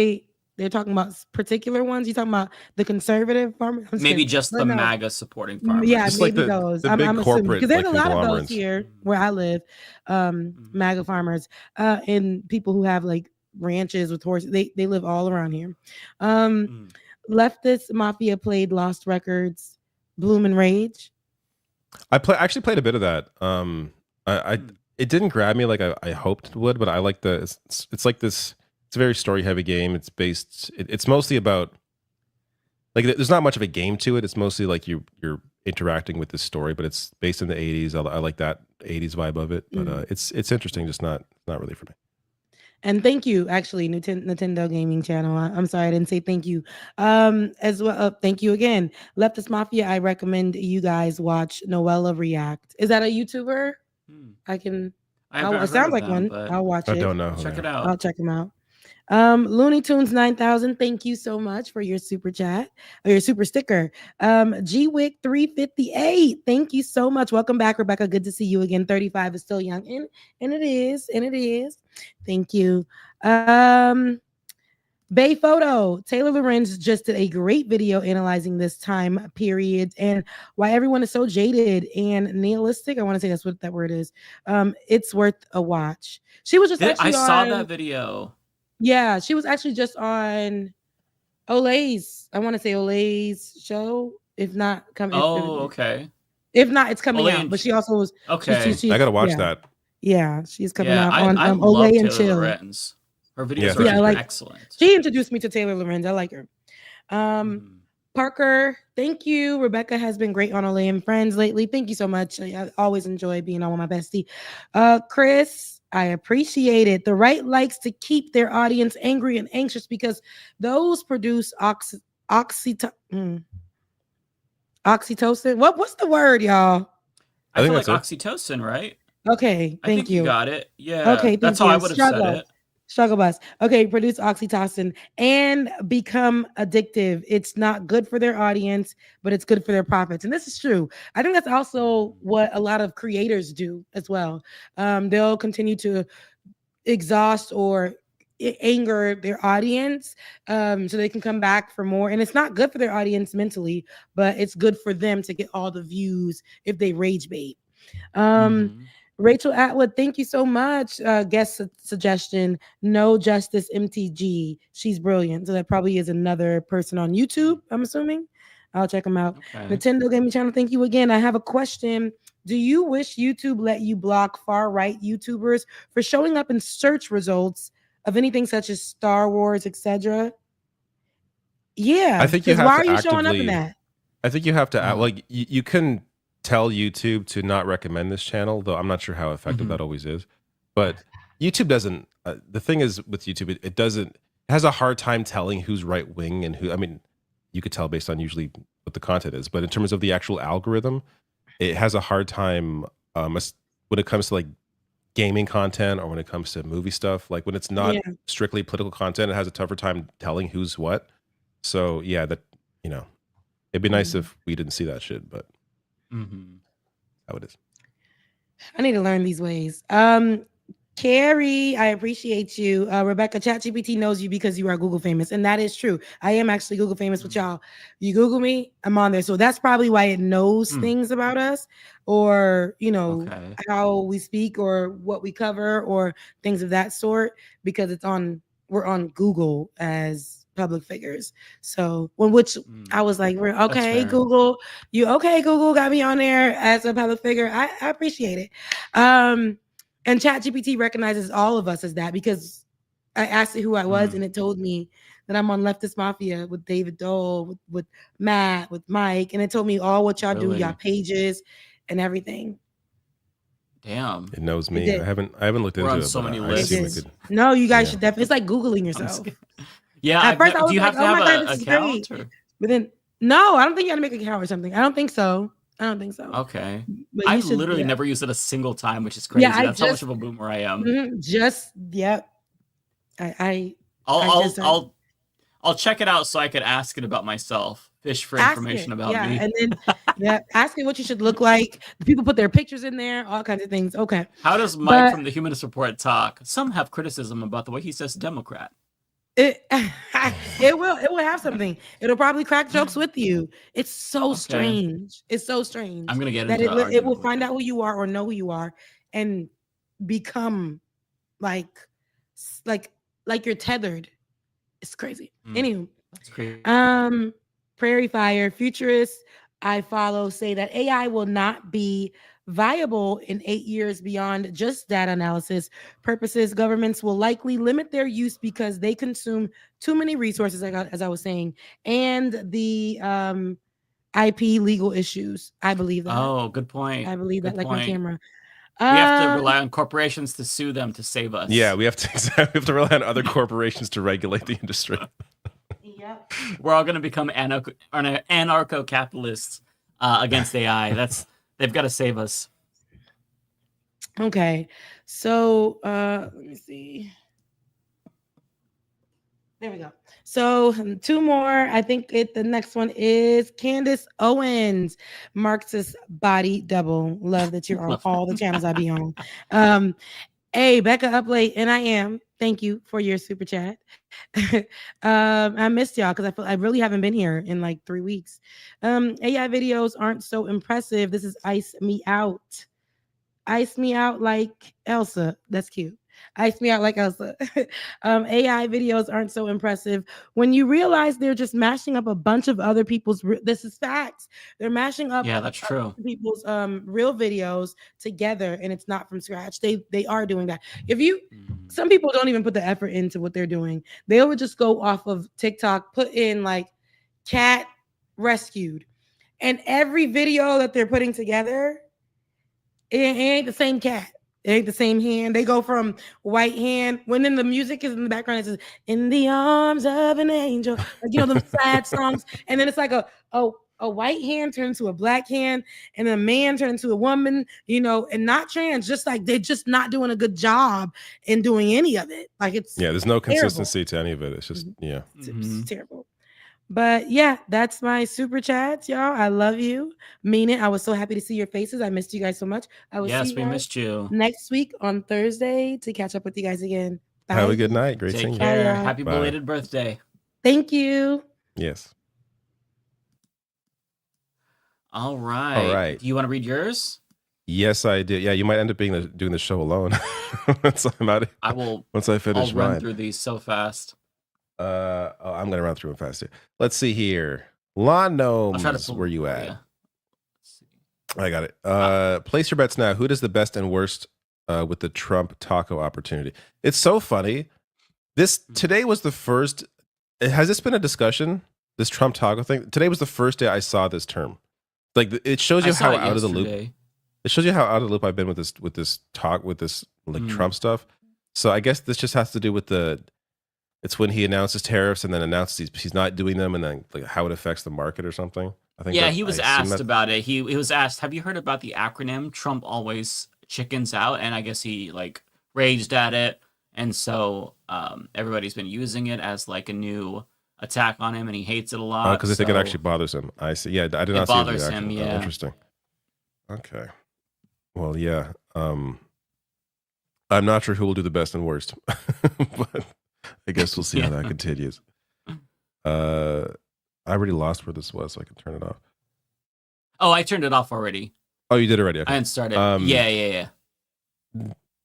they're talking about particular ones. You talking about the conservative farmers? I'm just Maybe kidding. just But the no. MAGA supporting farmers. Yeah, Just maybe like the those. big I'm assuming corporate, because there's like, a lot of those conglomerates. here where I live. MAGA farmers and people who have like ranches with horses. They live all around here. Leftist Mafia played Lost Records, Bloom and Rage. actually played a bit of that. It didn't grab me like I hoped it would, but I like it's like this. It's a very story heavy game. It's based. It's mostly about like there's not much of a game to it. It's mostly like you're interacting with this story, but it's based in the 80s. I like that 80s vibe of it, but it's interesting, just not really for me. And thank you, actually, Nintendo Gaming Channel. I'm sorry I didn't say thank you. As well, thank you again, Leftist Mafia. I recommend you guys watch Noella React. Is that a YouTuber? It sounds like one. I'll watch it. I don't know. Check it out. I'll check them out. Looney Tunes 9000, thank you so much for your super chat or your super sticker. GWick 358, thank you so much. Welcome back, Rebecca. Good to see you again. 35 is still young, and it is. Thank you. Bay Photo, Taylor Lorenz just did a great video analyzing this time period and why everyone is so jaded and nihilistic. I want to say that's what that word is. It's worth a watch. She was just I saw that video. Yeah, she was actually just on Olay's. I want to say Olay's show. If not coming. Okay. If not, it's coming Olay out. and- But she also was. Okay. I gotta watch that. Yeah, she's coming out I on love Olay and Taylor Chill. Lorenz. Her videos Yeah, are yeah, like- excellent. She introduced me to Taylor Lorenz. I like her. Parker, thank you. Rebecca has been great on Olay and Friends lately. Thank you so much. I always enjoy being on with my bestie. Chris, I appreciate it. The right likes to keep their audience angry and anxious because those produce oxytocin. What's the word, y'all? I think feel like that's oxytocin, right? Okay, I thank think you. you got it. Yeah. Okay, That's thank how I you. would have said it. Struggle bus. Okay, produce oxytocin and become addictive. It's not good for their audience, but it's good for their profits. And this is true. I think that's also what a lot of creators do as well. They'll continue to exhaust or anger their audience so they can come back for more. And it's not good for their audience mentally, but it's good for them to get all the views if they rage bait. Rachel Atwood, thank you so much. Guest suggestion, No Justice MTG. She's brilliant. So that probably is another person on YouTube, I'm assuming. I'll check them out. Okay. Nintendo Gaming Channel, thank you again. I have a question. Do you wish YouTube let you block far-right YouTubers for showing up in search results of anything such as Star Wars, etc.? Yeah. I think you 'cause have why to are you showing up in actively- that? I think you have to like you can tell YouTube to not recommend this channel, though I'm not sure how effective that always is. But YouTube doesn't. The thing is with YouTube, it doesn't. It has a hard time telling who's right wing and who. I mean, you could tell based on usually what the content is, but in terms of the actual algorithm, it has a hard time when it comes to like gaming content or when it comes to movie stuff. Like when it's not strictly political content, it has a tougher time telling who's what. So yeah, that it'd be nice if we didn't see that shit, but how it is. I need to learn these ways. Carrie, I appreciate you. Rebecca, ChatGPT knows you because you are Google famous. And that is true. I am actually Google famous with y'all. You Google me, I'm on there. So that's probably why it knows things about us or, how we speak or what we cover or things of that sort, because we're on Google as public figures. So I was like, okay, Google, Google got me on there as a public figure. I appreciate it. And ChatGPT recognizes all of us as that because I asked it who I was and it told me that I'm on Leftist Mafia with David Doel, with Matt, with Mike, and it told me all what y'all do, y'all pages and everything. Damn. It knows me. I haven't looked into it. So many lists. No, you guys should definitely. It's like Googling yourself. Yeah. At first, I was do you like, have to have an account? But then, no, I don't think you got to make an account or something. I don't think so. Okay. But I've literally never used it a single time, which is crazy. Yeah, That's how much of a boomer I am. I'll check it out so I could ask it about myself. Fish for information about me. And then ask it what you should look like. The people put their pictures in there, all kinds of things. Okay. How does Mike from the Humanist Report talk? Some have criticism about the way he says Democrat. It will have something. It'll probably crack jokes with you. It's so strange. It's so strange. I'm gonna get that into it will find out who you are or know who you are and become like you're tethered. It's crazy. Anywho, that's crazy. Prairie Fire futurists I follow say that AI will not be viable in 8 years beyond just data analysis purposes. Governments will likely limit their use because they consume too many resources, as I was saying, and the IP legal issues. I believe that. Oh, good point. I believe that, like my camera. We have to rely on corporations to sue them to save us. Yeah, we have to rely on other corporations to regulate the industry. Yep. We're all going to become anarcho-capitalists against AI. They've got to save us. Okay. So let me see. There we go. So 2 more. I think the next one is Candace Owens, Marxist body double. Love that you're on all the channels I be on. Hey, Becca up late, and I am. Thank you for your super chat. I missed y'all because I really haven't been here in like 3 weeks. AI videos aren't so impressive. This is Ice Me Out. Ice me out like Elsa. That's cute. Ice me out like Elsa. AI videos aren't so impressive when you realize they're just mashing up a bunch of other people's. This is facts. They're mashing up. Yeah, that's true. People's real videos together, and it's not from scratch. They are doing that. Some people don't even put the effort into what they're doing. They would just go off of TikTok, put in like cat rescued, and every video that they're putting together, it ain't the same cat. It ain't the same hand. They go from white hand when then the music is in the background. It says "In the Arms of an Angel," like the sad songs, and then it's like a white hand turned to a black hand, and a man turned into a woman, and not trans. Just like they're just not doing a good job in doing any of it. Like there's no consistency to any of it. It's just it's terrible. But yeah, that's my super chats, y'all. I love you. Mean it. I was so happy to see your faces. I missed you guys so much. We missed you. Next week on Thursday to catch up with you guys again. Bye. Have a good night. Great seeing you. Take care. Happy belated birthday. Thank you. Yes. All right. Do you want to read yours? Yes, I did. Yeah, you might end up doing the show alone. Once I'm out. I will. Once I finish I'll run through these so fast. I'm gonna run through them fast here. Let's see here. Lawn Gnomes, where you at? Yeah. I got it. Place your bets now. Who does the best and worst with the Trump taco opportunity? It's so funny. Today was the first. Has this been a discussion this Trump toggle thing. Today was the first day I saw this term. Like it shows you how out of the loop. It shows you how out of the loop I've been with this like Trump stuff. So I guess this just has to do with it's when he announces tariffs and then announces he's not doing them, and then like how it affects the market or something. I think. Yeah, he was asked about it. He was asked, "Have you heard about the acronym Trump always chickens out?" And I guess he like raged at it, and so everybody's been using it as like a new attack on him, and he hates it a lot. Because I think it actually bothers him. I see. Yeah, I did not see the bothers reaction. him. Yeah, interesting. Okay. Well, yeah. I'm not sure who will do the best and worst, but I guess we'll see how that continues. I already lost where this was, so I can turn it off. Oh, I turned it off already. Oh, you did already? Okay. I didn't start it. Yeah.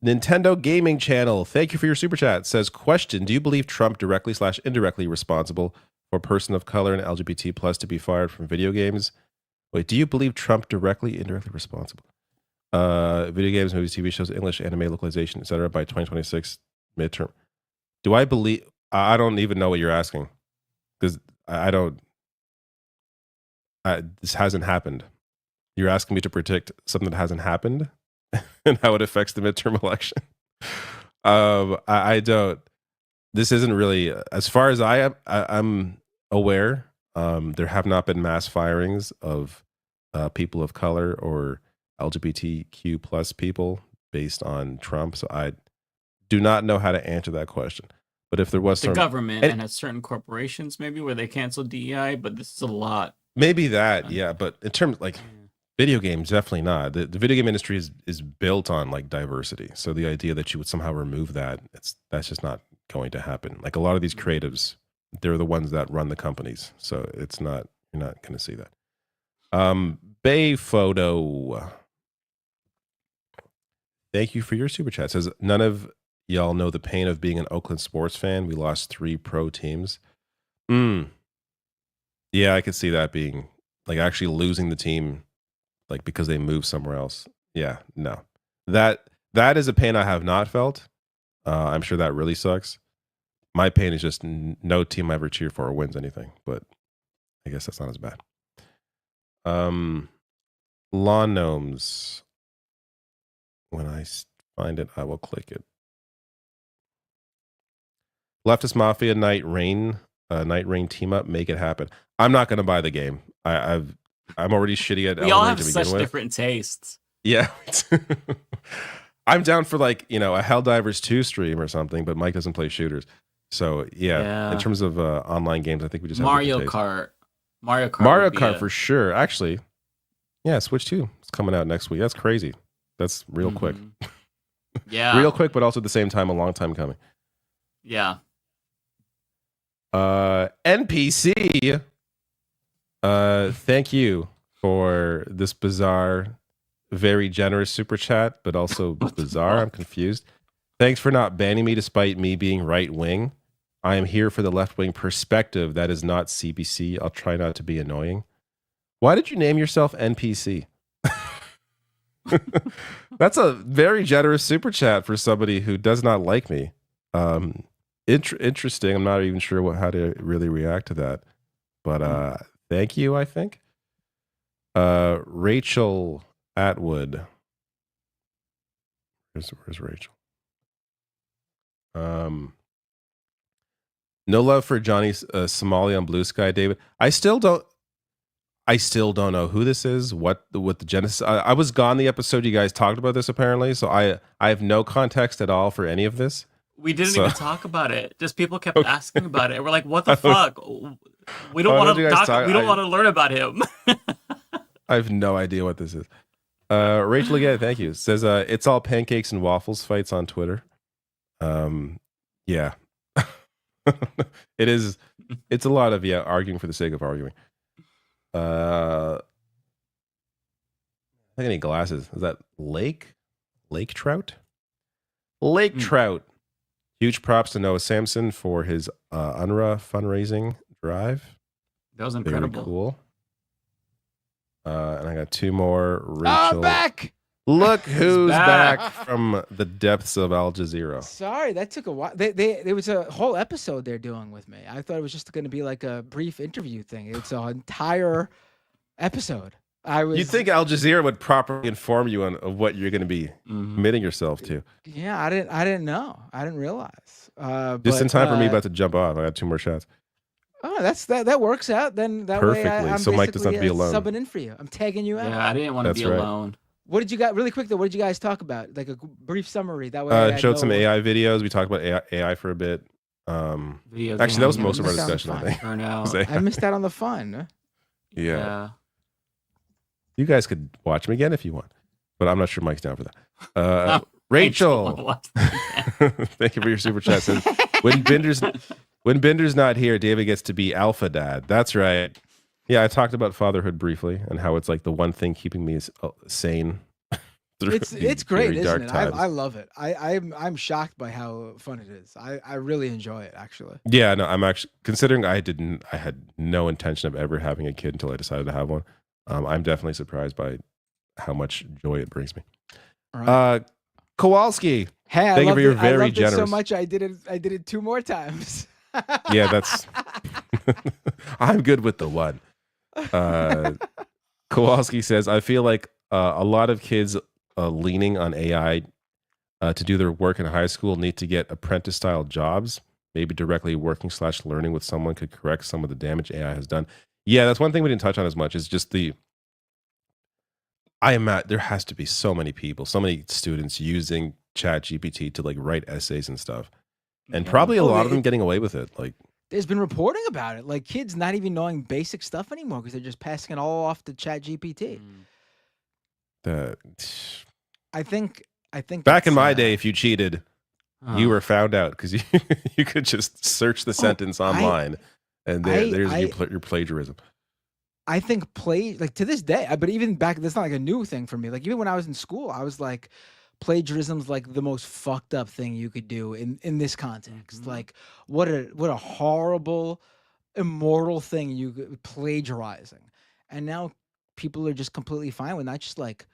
Nintendo Gaming Channel, thank you for your super chat. Says, question, do you believe Trump directly/indirectly responsible for a person of color and LGBT plus to be fired from video games? Wait, do you believe Trump indirectly responsible? Video games, movies, TV shows, English, anime, localization, etc. by 2026 midterm. Do I believe? I don't even know what you're asking, because I don't. This hasn't happened. You're asking me to predict something that hasn't happened and how it affects the midterm election. I don't. This isn't really, as far as I'm aware. There have not been mass firings of people of color or LGBTQ plus people based on Trump. So I do not know how to answer that question. But if there was the government and at certain corporations, maybe where they canceled DEI, but this is a lot. Maybe that, yeah. But in terms like video games, definitely not. The video game industry is built on like diversity. So the idea that you would somehow remove that's just not going to happen. Like a lot of these creatives, they're the ones that run the companies. So you're not going to see that. Bay Photo, thank you for your super chat. It says, none of y'all know the pain of being an Oakland sports fan. We lost 3 pro teams. Yeah, I could see that being like actually losing the team, like because they moved somewhere else. Yeah, no, that is a pain I have not felt. I'm sure that really sucks. My pain is just no team I ever cheer for wins anything, but I guess that's not as bad. Lawn Gnomes. When I find it, I will click it. Leftist Mafia Night Rain team up, make it happen. I'm not going to buy the game. I'm already shitty at. We all have such different tastes. Yeah. I'm down for like a Helldivers 2 stream or something, but Mike doesn't play shooters. So yeah. In terms of online games, I think we just have Mario Kart. Mario Kart for sure. Actually, yeah, Switch 2 is coming out next week. That's crazy. That's real quick. Yeah. Real quick, but also at the same time, a long time coming. Yeah. NPC. Thank you for this bizarre, very generous super chat, but also bizarre. I'm confused. Thanks for not banning me despite me being right wing. I am here for the left wing perspective. That is not CBC. I'll try not to be annoying. Why did you name yourself NPC? That's a very generous super chat for somebody who does not like me. Interesting. I'm not even sure how to really react to that. But thank you, I think. Rachel Atwood. Where's Rachel? No love for Johnny Somali on Blue Sky, David. I still don't know who this is. What the genesis? I was gone the episode you guys talked about this apparently, so I have no context at all for any of this. We didn't even talk about it. Just people kept asking about it. We're like, what the fuck? We don't want to talk. We don't want to learn about him. I have no idea what this is. Rachel again, thank you. Says it's all pancakes and waffles fights on Twitter. Yeah. It is. It's a lot of arguing for the sake of arguing. I think I need glasses. Is that lake trout? Lake trout. Huge props to Noah Samson for his UNRWA fundraising drive. That was incredible. Very cool. And I got 2 more. Rachel. Back. Look who's back from the depths of Al Jazeera. Sorry, that took a while. There was a whole episode they're doing with me. I thought it was just going to be like a brief interview thing. It's an entire episode. You'd think Al Jazeera would properly inform you of what you're going to be committing yourself to. Yeah, I didn't know. I didn't realize. Just in time for me about to jump off. I got 2 more shots. Oh, that works out. Then that Perfectly. way I'm So Mike doesn't have to be alone. subbing in for you. I'm tagging you out. Yeah, I didn't want to be alone. What did you guys really quick though? What did you guys talk about? Like a brief summary. That way. Showed some AI videos. We talked about AI for a bit. Actually, that was most of our discussion. I think. I missed out on the fun. Yeah. You guys could watch them again if you want, but I'm not sure Mike's down for that. Rachel, thank you for your super chat. Says, when Binder's not here, David gets to be alpha dad. That's right. Yeah, I talked about fatherhood briefly and how it's like the one thing keeping me sane. It's great, isn't it? Times. I love it. I'm shocked by how fun it is. I really enjoy it actually. Yeah, no, I'm actually considering I had no intention of ever having a kid until I decided to have one. I'm definitely surprised by how much joy it brings me. Right. Kowalski, Hey, thank you for your I very loved generous. it so much. I did it 2 more times. Yeah, that's. I'm good with the one. Kowalski says, I feel like a lot of kids leaning on AI to do their work in high school need to get apprentice-style jobs. Maybe directly working / learning with someone could correct some of the damage AI has done. Yeah, that's one thing we didn't touch on as much. Is just there has to be so many people, so many students using ChatGPT to like write essays and stuff, and probably a lot of them getting away with it. Like, there's been reporting about it, like kids not even knowing basic stuff anymore because they're just passing it all off to ChatGPT. I think back in my day, if you cheated, you were found out because you could just search the sentence online, and there's your plagiarism. I think like to this day, but even back, that's not like a new thing for me. Like even when I was in school, I was like, plagiarism's like the most fucked up thing you could do in this context. Like what a horrible, immoral thing plagiarizing. And now people are just completely fine with not just like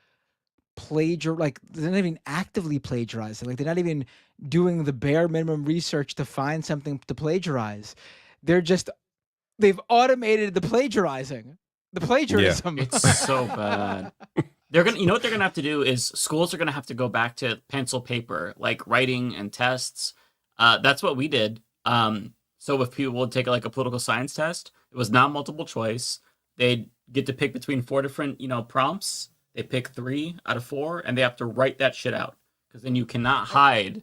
like they're not even actively plagiarizing. Like they're not even doing the bare minimum research to find something to plagiarize. They've automated the plagiarism. Yeah. It's so bad. You know what they're gonna have to do is schools are gonna have to go back to pencil paper, like writing and tests. That's what we did. So if people would take like a political science test, it was not multiple choice. They'd get to pick between 4 different, prompts. They pick 3 out of 4, and they have to write that shit out because then you cannot hide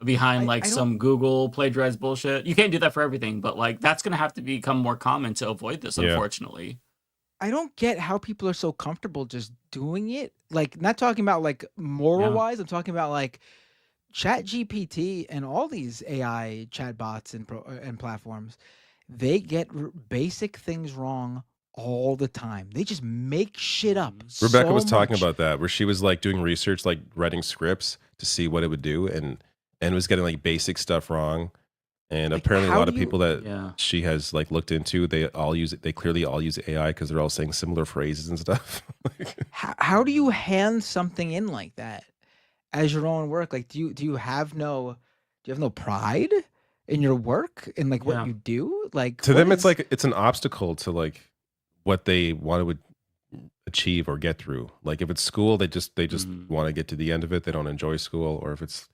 behind some Google plagiarized bullshit. You can't do that for everything, but like that's gonna have to become more common to avoid this, unfortunately. I don't get how people are so comfortable just doing it. Like, not talking about like moral wise. I'm talking about like ChatGPT and all these AI chatbots and platforms. They get basic things wrong all the time. They just make shit up. Rebecca was talking about that, where she was like doing research, like writing scripts to see what it would do, and was getting like basic stuff wrong. And like, apparently a lot of people that she has like looked into, they clearly all use AI because they're all saying similar phrases and stuff. How do you hand something in like that as your own work? Like, do you have no pride in your work and like what you do? Like to them, it's like it's an obstacle to like what they want to achieve or get through. Like if it's school, they just want to get to the end of it. They don't enjoy school. Or if it's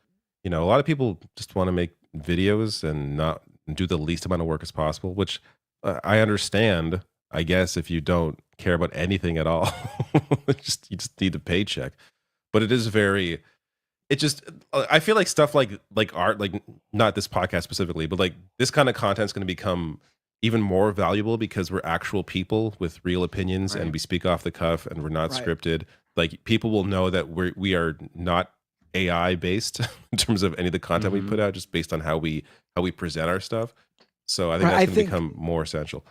a lot of people just want to make videos and not do the least amount of work as possible, which I understand, I guess, if you don't care about anything at all. you just need a paycheck. But it is I feel like stuff like art, like not this podcast specifically, but like this kind of content is going to become even more valuable because we're actual people with real opinions, and we speak off the cuff and we're not scripted. Like people will know that we are not AI based in terms of any of the content we put out, just based on how we present our stuff. So I think that's going to become more essential.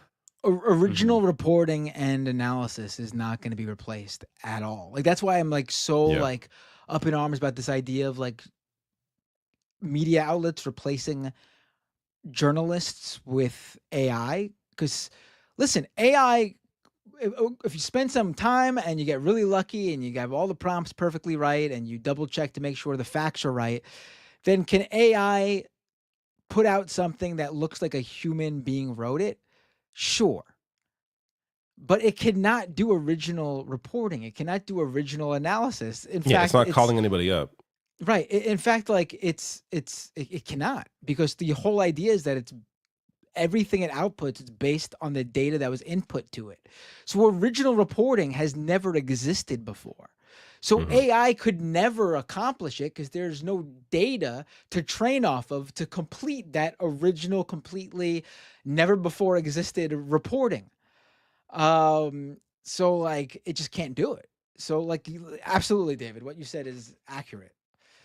Original reporting and analysis is not going to be replaced at all. Like that's why I'm like so like up in arms about this idea of like media outlets replacing journalists with AI. Because listen, AI if you spend some time and you get really lucky and you have all the prompts perfectly right and you double check to make sure the facts are right, then can AI put out something that looks like a human being wrote it? Sure. But it cannot do original reporting. It cannot do original analysis. In fact, it's not calling anybody up. Right. In fact, like it cannot, because the whole idea is that it's everything it outputs is based on the data that was input to it. So original reporting has never existed before. So AI could never accomplish it because there's no data to train off of to complete that original, completely never before existed reporting. So like it just can't do it. So like absolutely, David, what you said is accurate.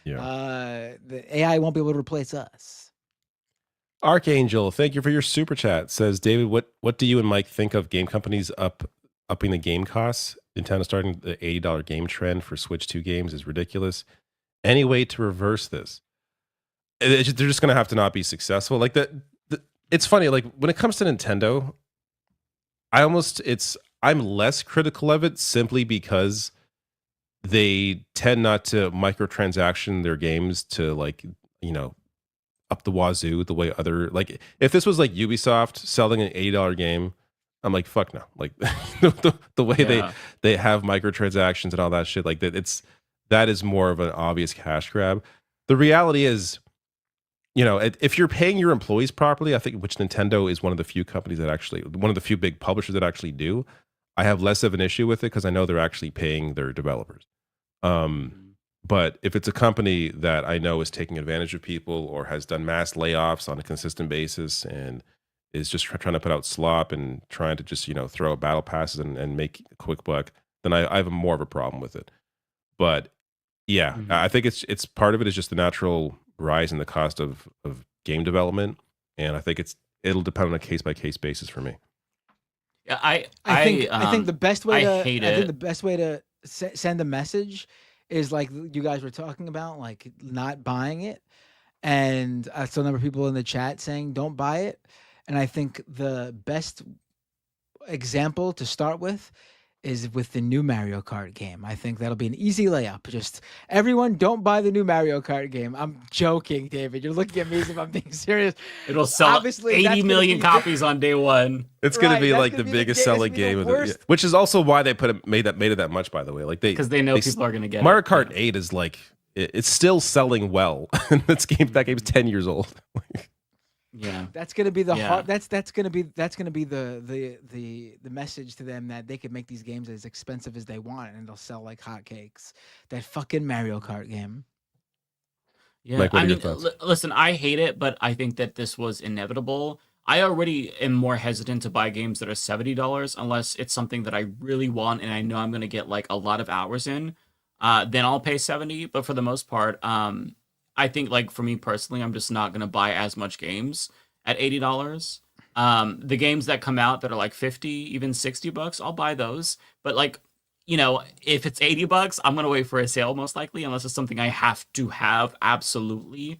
Yeah. The AI won't be able to replace us. Archangel, thank you for your super chat. Says, David, what do you and Mike think of game companies upping the game costs? Nintendo starting the $80 game trend for Switch 2 games is ridiculous. Any way to reverse this? They're just going to have to not be successful. Like it's funny. Like when it comes to Nintendo, I'm less critical of it simply because they tend not to microtransaction their games to like, up the wazoo the way other, like if this was like Ubisoft selling an $80 game, I'm like, fuck no. Like the way they have microtransactions and all that shit, like that is more of an obvious cash grab. The reality is, if you're paying your employees properly, I think, which Nintendo is one of the few companies that actually, one of the few big publishers that actually do, I have less of an issue with it because I know they're actually paying their developers. But if it's a company that I know is taking advantage of people or has done mass layoffs on a consistent basis and is just trying to put out slop and trying to just, throw out battle passes and make a quick buck, then I have more of a problem with it. But yeah, I think it's part of it is just the natural rise in the cost of game development. And I think it'll depend on a case by case basis for me. Yeah, I think the best way I hate I it. think the best way to send a message is like you guys were talking about, like not buying it. And I saw a number of people in the chat saying don't buy it. And I think the best example to start with is with the new Mario Kart game. I think that'll be an easy layup. Just everyone don't buy the new Mario Kart game. I'm joking, David. You're looking at me as if I'm being serious. It'll sell Obviously, 80 million copies on day one. It's going to be like the biggest selling game of the, which is also why they made it that much, by the way. Like because they know people are going to get Mario it. Kart 8 is like it's still selling well. That game's 10 years old. Yeah, that's gonna be the hard. That's gonna be the message to them that they can make these games as expensive as they want and they'll sell like hotcakes. That fucking Mario Kart game. Yeah, Mike, what I are your mean, thoughts? listen, I hate it, but I think that this was inevitable. I already am more hesitant to buy games that are $70 unless it's something that I really want and I know I'm gonna get like a lot of hours in. Then I'll pay $70. But for the most part, I think, like, for me personally, I'm just not going to buy as much games at $80. The games that come out that are like 50, even $60, I'll buy those. But like, if it's $80, I'm going to wait for a sale most likely, unless it's something I have to have absolutely.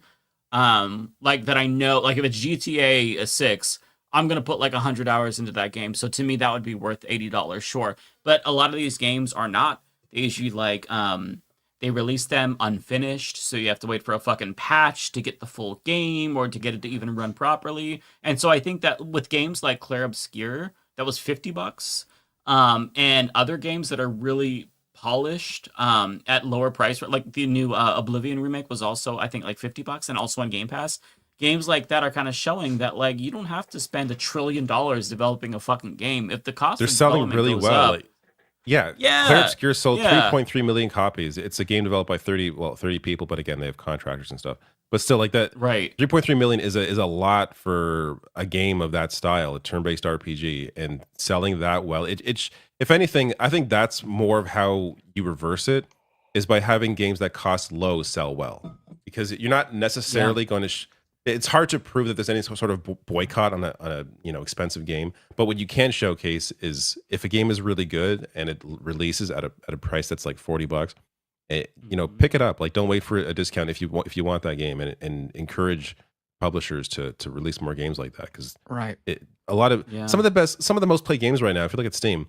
Like that I know, like if it's GTA 6, I'm going to put like 100 hours into that game. So to me, that would be worth $80, sure. But a lot of these games are not. They usually like, they release them unfinished, so you have to wait for a fucking patch to get the full game or to get it to even run properly. And so I think that with games like Claire Obscure, that was $50, and other games that are really polished at lower price, like the new Oblivion remake was also, I think, like $50 and also on Game Pass. Games like that are kind of showing that like you don't have to spend $1 trillion developing a fucking game if the cost. They're of selling really goes well. up. Like, yeah, Claire Obscure sold 3.3 million copies. It's a game developed by 30 people, but again, they have contractors and stuff. But still, like that, right? 3.3 million is a lot for a game of that style, a turn-based RPG, and selling that well. It's if anything, I think that's more of how you reverse it is by having games that cost low sell well, because you're not necessarily going to. It's hard to prove that there's any sort of boycott on a expensive game, but what you can showcase is if a game is really good and it releases at a price that's like $40, pick it up. Like don't wait for a discount if you want that game, and encourage publishers to release more games like that, because right, some of the most played games right now. If you look at Steam,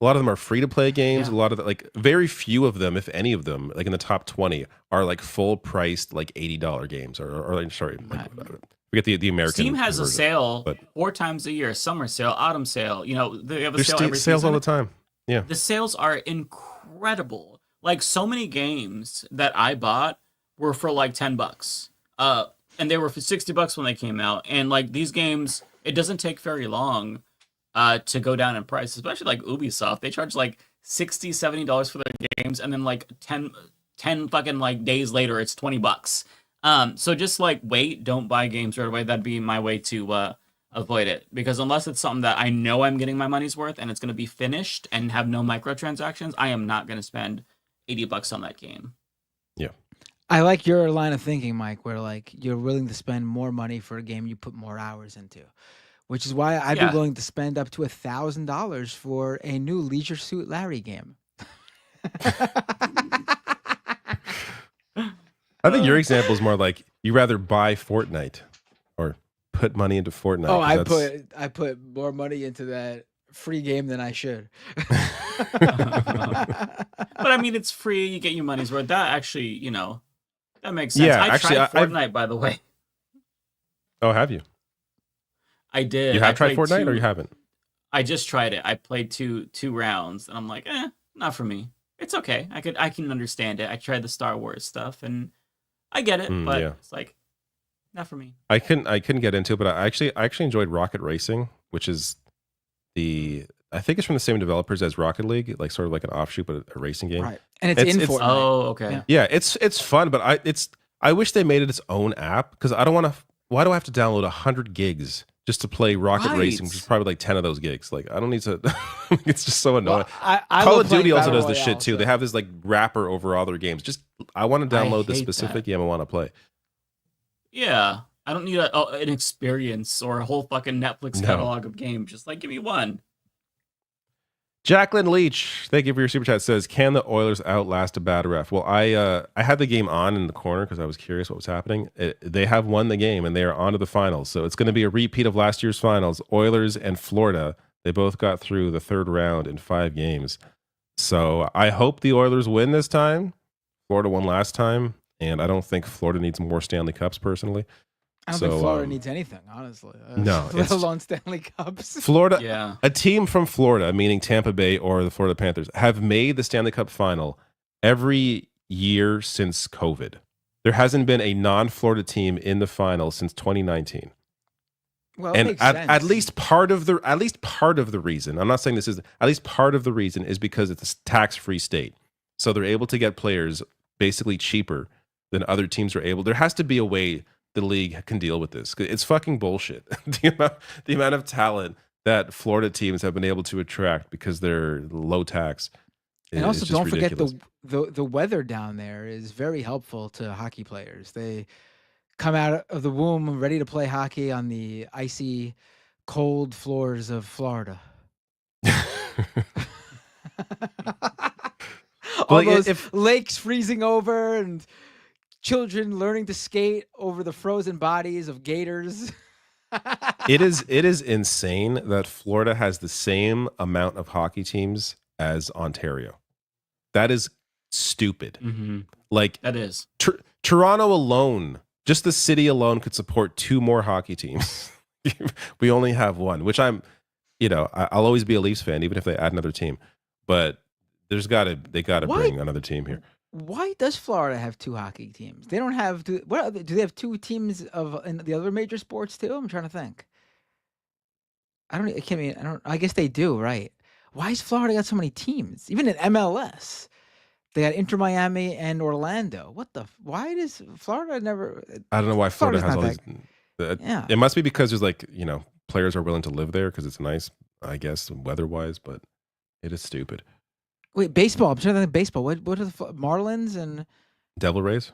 A lot of them are free to play games. A lot of like very few of them, if any of them, like in the top 20, are like full priced like $80 games or sorry, like, forget the American. Steam has a version, sale but 4 times a year: summer sale, autumn sale. You know, they have a there's sale every sales season. all the time. Yeah, The sales are incredible. Like so many games that I bought were for like $10. And they were for $60 when they came out. And like these games, it doesn't take very long to go down in price, especially like Ubisoft. They charge like $60, $70 for their games, and then like 10 fucking like days later, it's $20. So just like wait, don't buy games right away. That'd be my way to avoid it, because unless it's something that I know I'm getting my money's worth and it's going to be finished and have no microtransactions, I am not going to spend $80 on that game. Yeah. I like your line of thinking, Mike, where like you're willing to spend more money for a game you put more hours into, which is why I'd be willing to spend up to $1,000 for a new Leisure Suit Larry game. I think your example is more like you rather buy Fortnite or put money into Fortnite. Oh, I put more money into that free game than I should. But I mean, it's free. You get your money's worth. That actually, you know, that makes sense. Yeah, I actually, tried Fortnite, by the way. Oh, have you? I did. You have tried played Fortnite or you haven't? I just tried it. I played two rounds, and I'm like, not for me. It's okay. I can understand it. I tried the Star Wars stuff, and I get it, but it's like not for me. I couldn't get into it, but I actually enjoyed Rocket Racing, which is I think it's from the same developers as Rocket League, like sort of like an offshoot, but a racing game. Right. And it's in Fortnite. Oh, okay. Yeah, it's fun, but I wish they made it its own app, because I don't want to. Why do I have to download 100 gigs just to play Rocket Racing, which is probably like 10 of those gigs? Like, I don't need to. It's just so annoying. Well, I Call love of Duty playing also Battle does this Royale, shit too. so- They have this like wrapper over all their games. Just I want to download the hate specific that. game I want to play. Yeah, I don't need an experience or a whole fucking Netflix No. catalog of games. Just like give me one. Jacqueline Leach, thank you for your super chat. Says, can the Oilers outlast a bad ref? Well, I had the game on in the corner because I was curious what was happening. They have won the game and they are on to the finals. So it's going to be a repeat of last year's finals. Oilers and Florida, they both got through the third round in 5 games. So I hope the Oilers win this time. Florida won last time, and I don't think Florida needs more Stanley Cups personally. I don't think Florida needs anything, honestly. No, let alone Stanley Cups. Florida, a team from Florida, meaning Tampa Bay or the Florida Panthers, have made the Stanley Cup final every year since COVID. There hasn't been a non-Florida team in the final since 2019. Well, and at least part of the reason, I'm not saying this is, at least part of the reason is because it's a tax-free state. So they're able to get players basically cheaper than other teams are able. There has to be a way the league can deal with this. It's fucking bullshit. the amount of talent that Florida teams have been able to attract because they're low tax. And also, don't forget ridiculous. the weather down there is very helpful to hockey players. They come out of the womb ready to play hockey on the icy, cold floors of Florida. All those lakes freezing over and children learning to skate over the frozen bodies of gators. It is insane that Florida has the same amount of hockey teams as Ontario. That is stupid. Like that is Toronto alone, just the city alone could support 2 more hockey teams. We only have 1, which I'll always be a Leafs fan, even if they add another team. But they got to bring another team here. Why does Florida have 2 hockey teams? They don't have. Do they have 2 teams in the other major sports too? I'm trying to think. I guess they do, right? Why has Florida got so many teams? Even in MLS, they got Inter Miami and Orlando. Why does Florida never? I don't know why Florida has all these. Yeah. It must be because there's players are willing to live there because it's nice, I guess, weather-wise. But it is stupid. Wait, baseball. I'm trying to think of baseball. What are the Marlins and Devil Rays?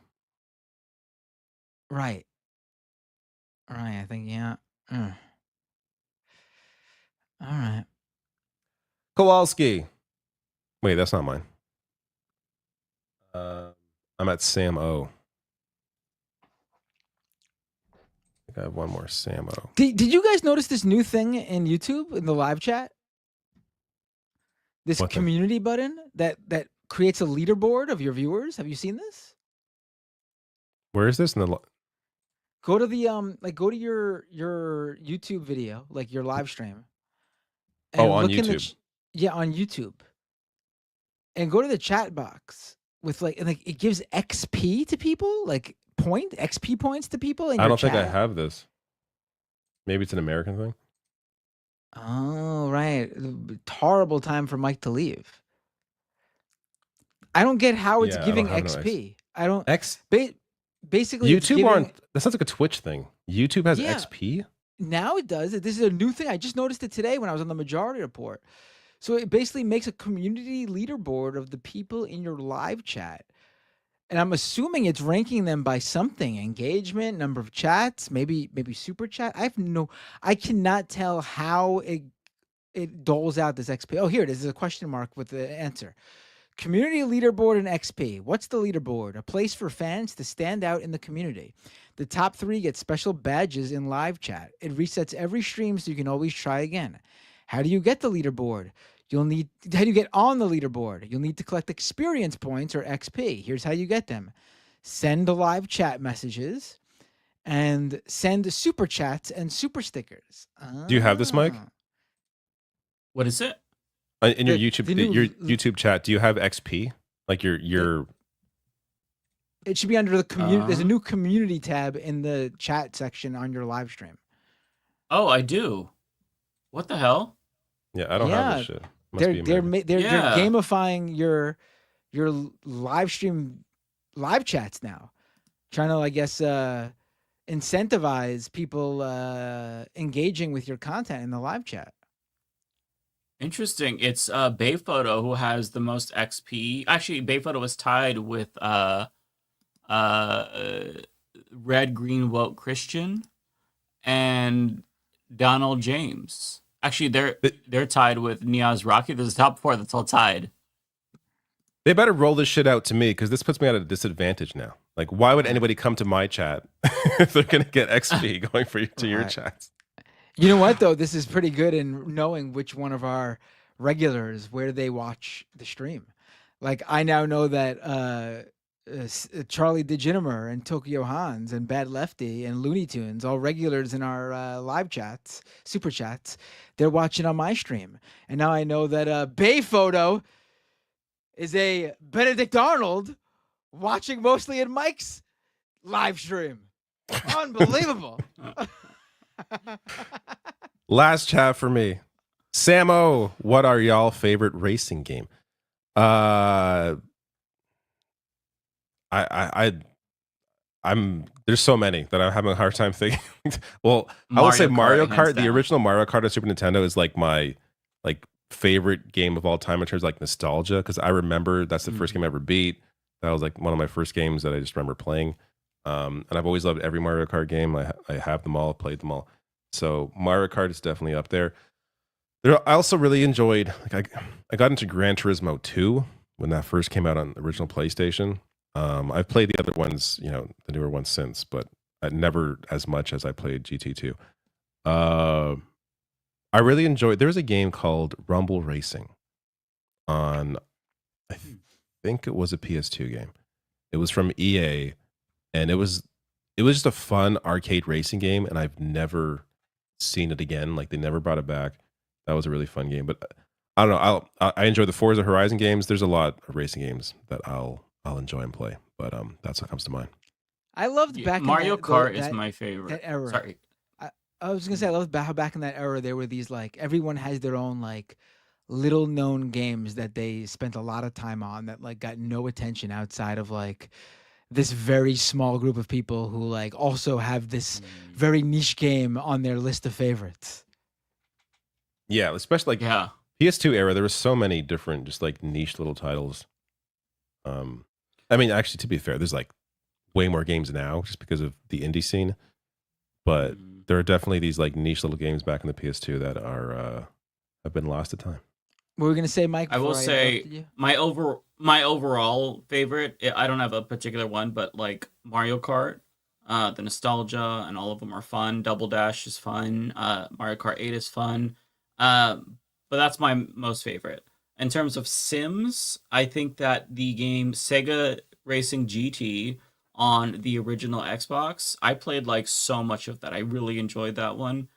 Right. I think all right. Kowalski. Wait, that's not mine. I'm at Sam O. I think I have one more Sam O. Did you guys notice this new thing in YouTube in the live chat? This What thing? community button that creates a leaderboard of your viewers. Have you seen this? Where is this in the? Go to the go to your YouTube video, like your live stream. Oh, on look in the YouTube. yeah, on YouTube. And go to the chat box with it gives XP to people, like XP points to people in I your don't chat. think I have this. Maybe it's an American thing. Oh, right. Horrible time for Mike to leave. I don't get how it's Yeah, I giving don't have no XP. I don't X. basically it's YouTube giving, aren't. That sounds like a Twitch thing. YouTube has Yeah. XP. Now it does. This is a new thing. I just noticed it today when I was on the Majority Report. So it basically makes a community leaderboard of the people in your live chat. And I'm assuming it's ranking them by something, engagement, number of chats, maybe super chat. I cannot tell how it doles out this XP. Oh, here it is. There's a question mark with the answer. Community leaderboard and XP. What's the leaderboard? A place for fans to stand out in the community. The top 3 get special badges in live chat. It resets every stream so you can always try again. How do you get the leaderboard? How do you get on the leaderboard? You'll need to collect experience points or XP. Here's how you get them. Send live chat messages and send super chats and super stickers. Do you have this, Mike? What is it? In your YouTube chat, do you have XP? Like your It should be under the community. There's a new community tab in the chat section on your live stream. Oh, I do. What the hell? Yeah, I don't have this shit. Must They're be American. they're gamifying your live stream live chats now, trying to incentivize people engaging with your content in the live chat. Interesting. It's Bayphoto who has the most XP. Actually, Bayphoto was tied with Red Green Woke Christian and Donald James. Actually, they're tied with Niaz Rocky. There's a top 4 that's all tied. They better roll this shit out to me because this puts me at a disadvantage now. Like, why would anybody come to my chat if they're gonna get XP going to your chats? You know what though? This is pretty good in knowing which one of our regulars where they watch the stream. Like I now know that Charlie DeGenimer and Tokyo Hans and Bad Lefty and Looney Tunes, all regulars in our live chats, super chats, they're watching on my stream. And now I know that Bayphoto is a Benedict Arnold watching mostly in Mike's live stream. Unbelievable. Last chat for me. Samo, what are y'all favorite racing game? I'm there's so many that I'm having a hard time thinking. Well, I will say Mario Kart, the original Mario Kart on Super Nintendo is like my favorite game of all time in terms of like nostalgia, because I remember that's the first game I ever beat. That was like one of my first games that I just remember playing. And I've always loved every Mario Kart game. I have them all, played them all. So Mario Kart is definitely up there. I also really enjoyed, I got into Gran Turismo 2 when that first came out on the original PlayStation. I've played the other ones, the newer ones since, but never as much as I played GT2. I really enjoyed, there's a game called Rumble Racing on, I think it was a PS2 game. It was from EA, and it was just a fun arcade racing game, and I've never seen it again. Like, they never brought it back. That was a really fun game. But I don't know. I enjoy the Forza Horizon games. There's a lot of racing games that I'll enjoy and play. But that's what comes to mind. I loved back Mario in Kart is my favorite. That era. Sorry. I was gonna say I loved how back in that era there were these everyone has their own little known games that they spent a lot of time on that got no attention outside of this very small group of people who also have this very niche game on their list of favorites. Yeah, especially PS2 era, there were so many different just niche little titles. I mean, actually, to be fair, there's way more games now just because of the indie scene. But there are definitely these niche little games back in the PS2 that have been lost to time. What were we gonna say, Mike? I will say my overall favorite. I don't have a particular one, but Mario Kart, the nostalgia and all of them are fun. Double Dash is fun. Mario Kart 8 is fun. But that's my most favorite. In terms of Sims, I think that the game Sega Racing GT on the original Xbox, I played like so much of that. I really enjoyed that one.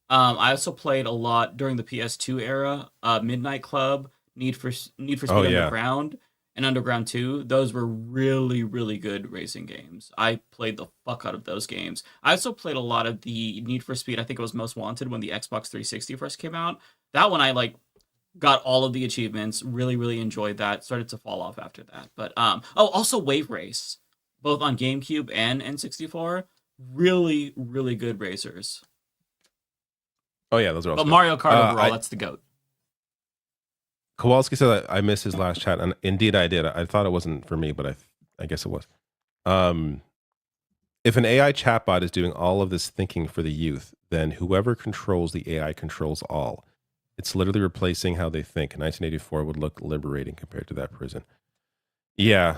I also played a lot during the PS2 era. Midnight Club, Need for Speed Oh, yeah. Underground, and Underground 2. Those were really, really good racing games. I played the fuck out of those games. I also played a lot of the Need for Speed. I think it was Most Wanted when the Xbox 360 first came out. That one I like got all of the achievements. Really, really enjoyed that. Started to fall off after that. But also Wave Race, both on GameCube and N64. Really, really good racers. Oh yeah, those are all. But Mario Kart overall, that's the GOAT. Kowalski said that I missed his last chat, and indeed I did. I thought it wasn't for me, but I guess it was. If an AI chatbot is doing all of this thinking for the youth, then whoever controls the AI controls all. It's literally replacing how they think. 1984 would look liberating compared to that prison. Yeah,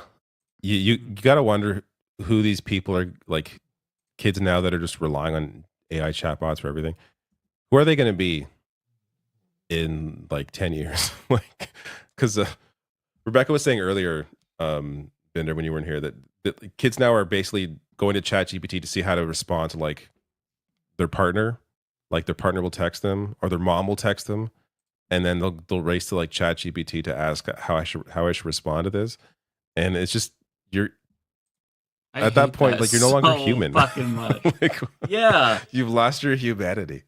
you got to wonder who these people are, like kids now that are just relying on AI chatbots for everything. Who are they going to be in like 10 years? Like, because Rebecca was saying earlier, Bender, when you weren't here, that kids now are basically going to ChatGPT to see how to respond to like their partner. Like their partner will text them, or their mom will text them, and then they'll race to like ChatGPT to ask how I should respond to this. And it's just at that point, like you're no longer human. Fucking much. Like, yeah, you've lost your humanity.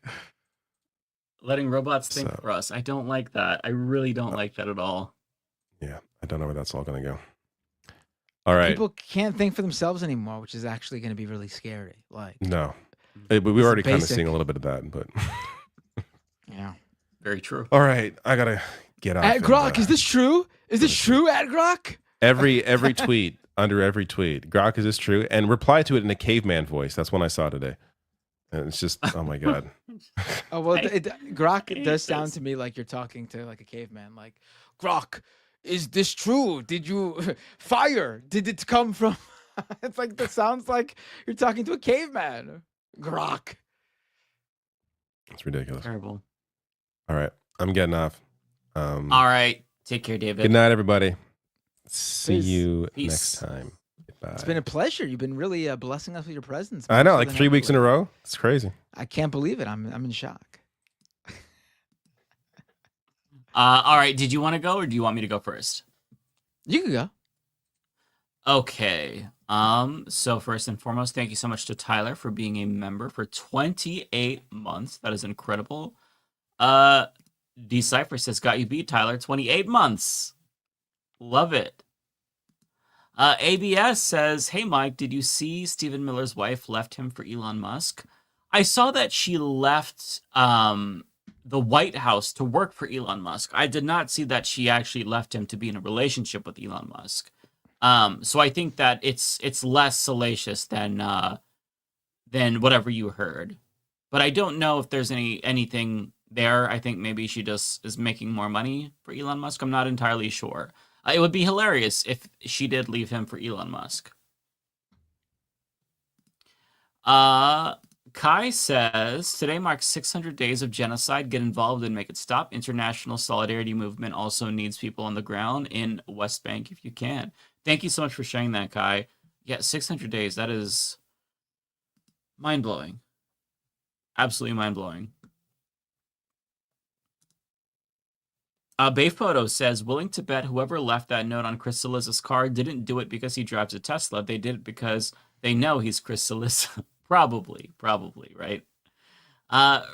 Letting robots think for us. I don't like that. I really don't like that at all. Yeah, I don't know where that's all going to go. All right. People can't think for themselves anymore, which is actually going to be really scary. Like, no, but we're already kind of seeing a little bit of that. But yeah, very true. All right, I gotta get off. At Grok, is this true? Is this true, At Grok? Every tweet, under every tweet, Grok, is this true? And reply to it in a caveman voice. That's one I saw today. And it's just, oh my God. Oh, well, Grok does sound to me like you're talking to like a caveman. Like, Grok, is this true? Did you fire? Did it come from? It's like, that sounds like you're talking to a caveman. Grok. It's ridiculous. Terrible. All right. I'm getting off. All right. Take care, David. Good night, everybody. See Peace. you Peace. next time. Goodbye. It's been a pleasure. You've been really blessing us with your presence. I know, more like than 3 weeks in a ever. row. It's crazy. I can't believe it. I'm in shock. All right. Did you want to go, or do you want me to go first? You can go. Okay. So first and foremost, thank you so much to Tyler for being a member for 28 months. That is incredible. Decipher says, got you beat, Tyler. 28 months. Love it. ABS says, hey, Mike, did you see Stephen Miller's wife left him for Elon Musk? I saw that she left the White House to work for Elon Musk. I did not see that she actually left him to be in a relationship with Elon Musk. So I think that it's less salacious than whatever you heard. But I don't know if there's anything there. I think maybe she just is making more money for Elon Musk. I'm not entirely sure. It would be hilarious if she did leave him for Elon Musk. Kai says, today marks 600 days of genocide. Get involved and make it stop. International Solidarity Movement also needs people on the ground in West Bank if you can. Thank you so much for sharing that, Kai. Yeah, 600 days. That is mind-blowing. Absolutely mind-blowing. Babe Photo says, willing to bet whoever left that note on Chris Saliza's car didn't do it because he drives a Tesla. They did it because they know he's Chris Saliza. Probably, right?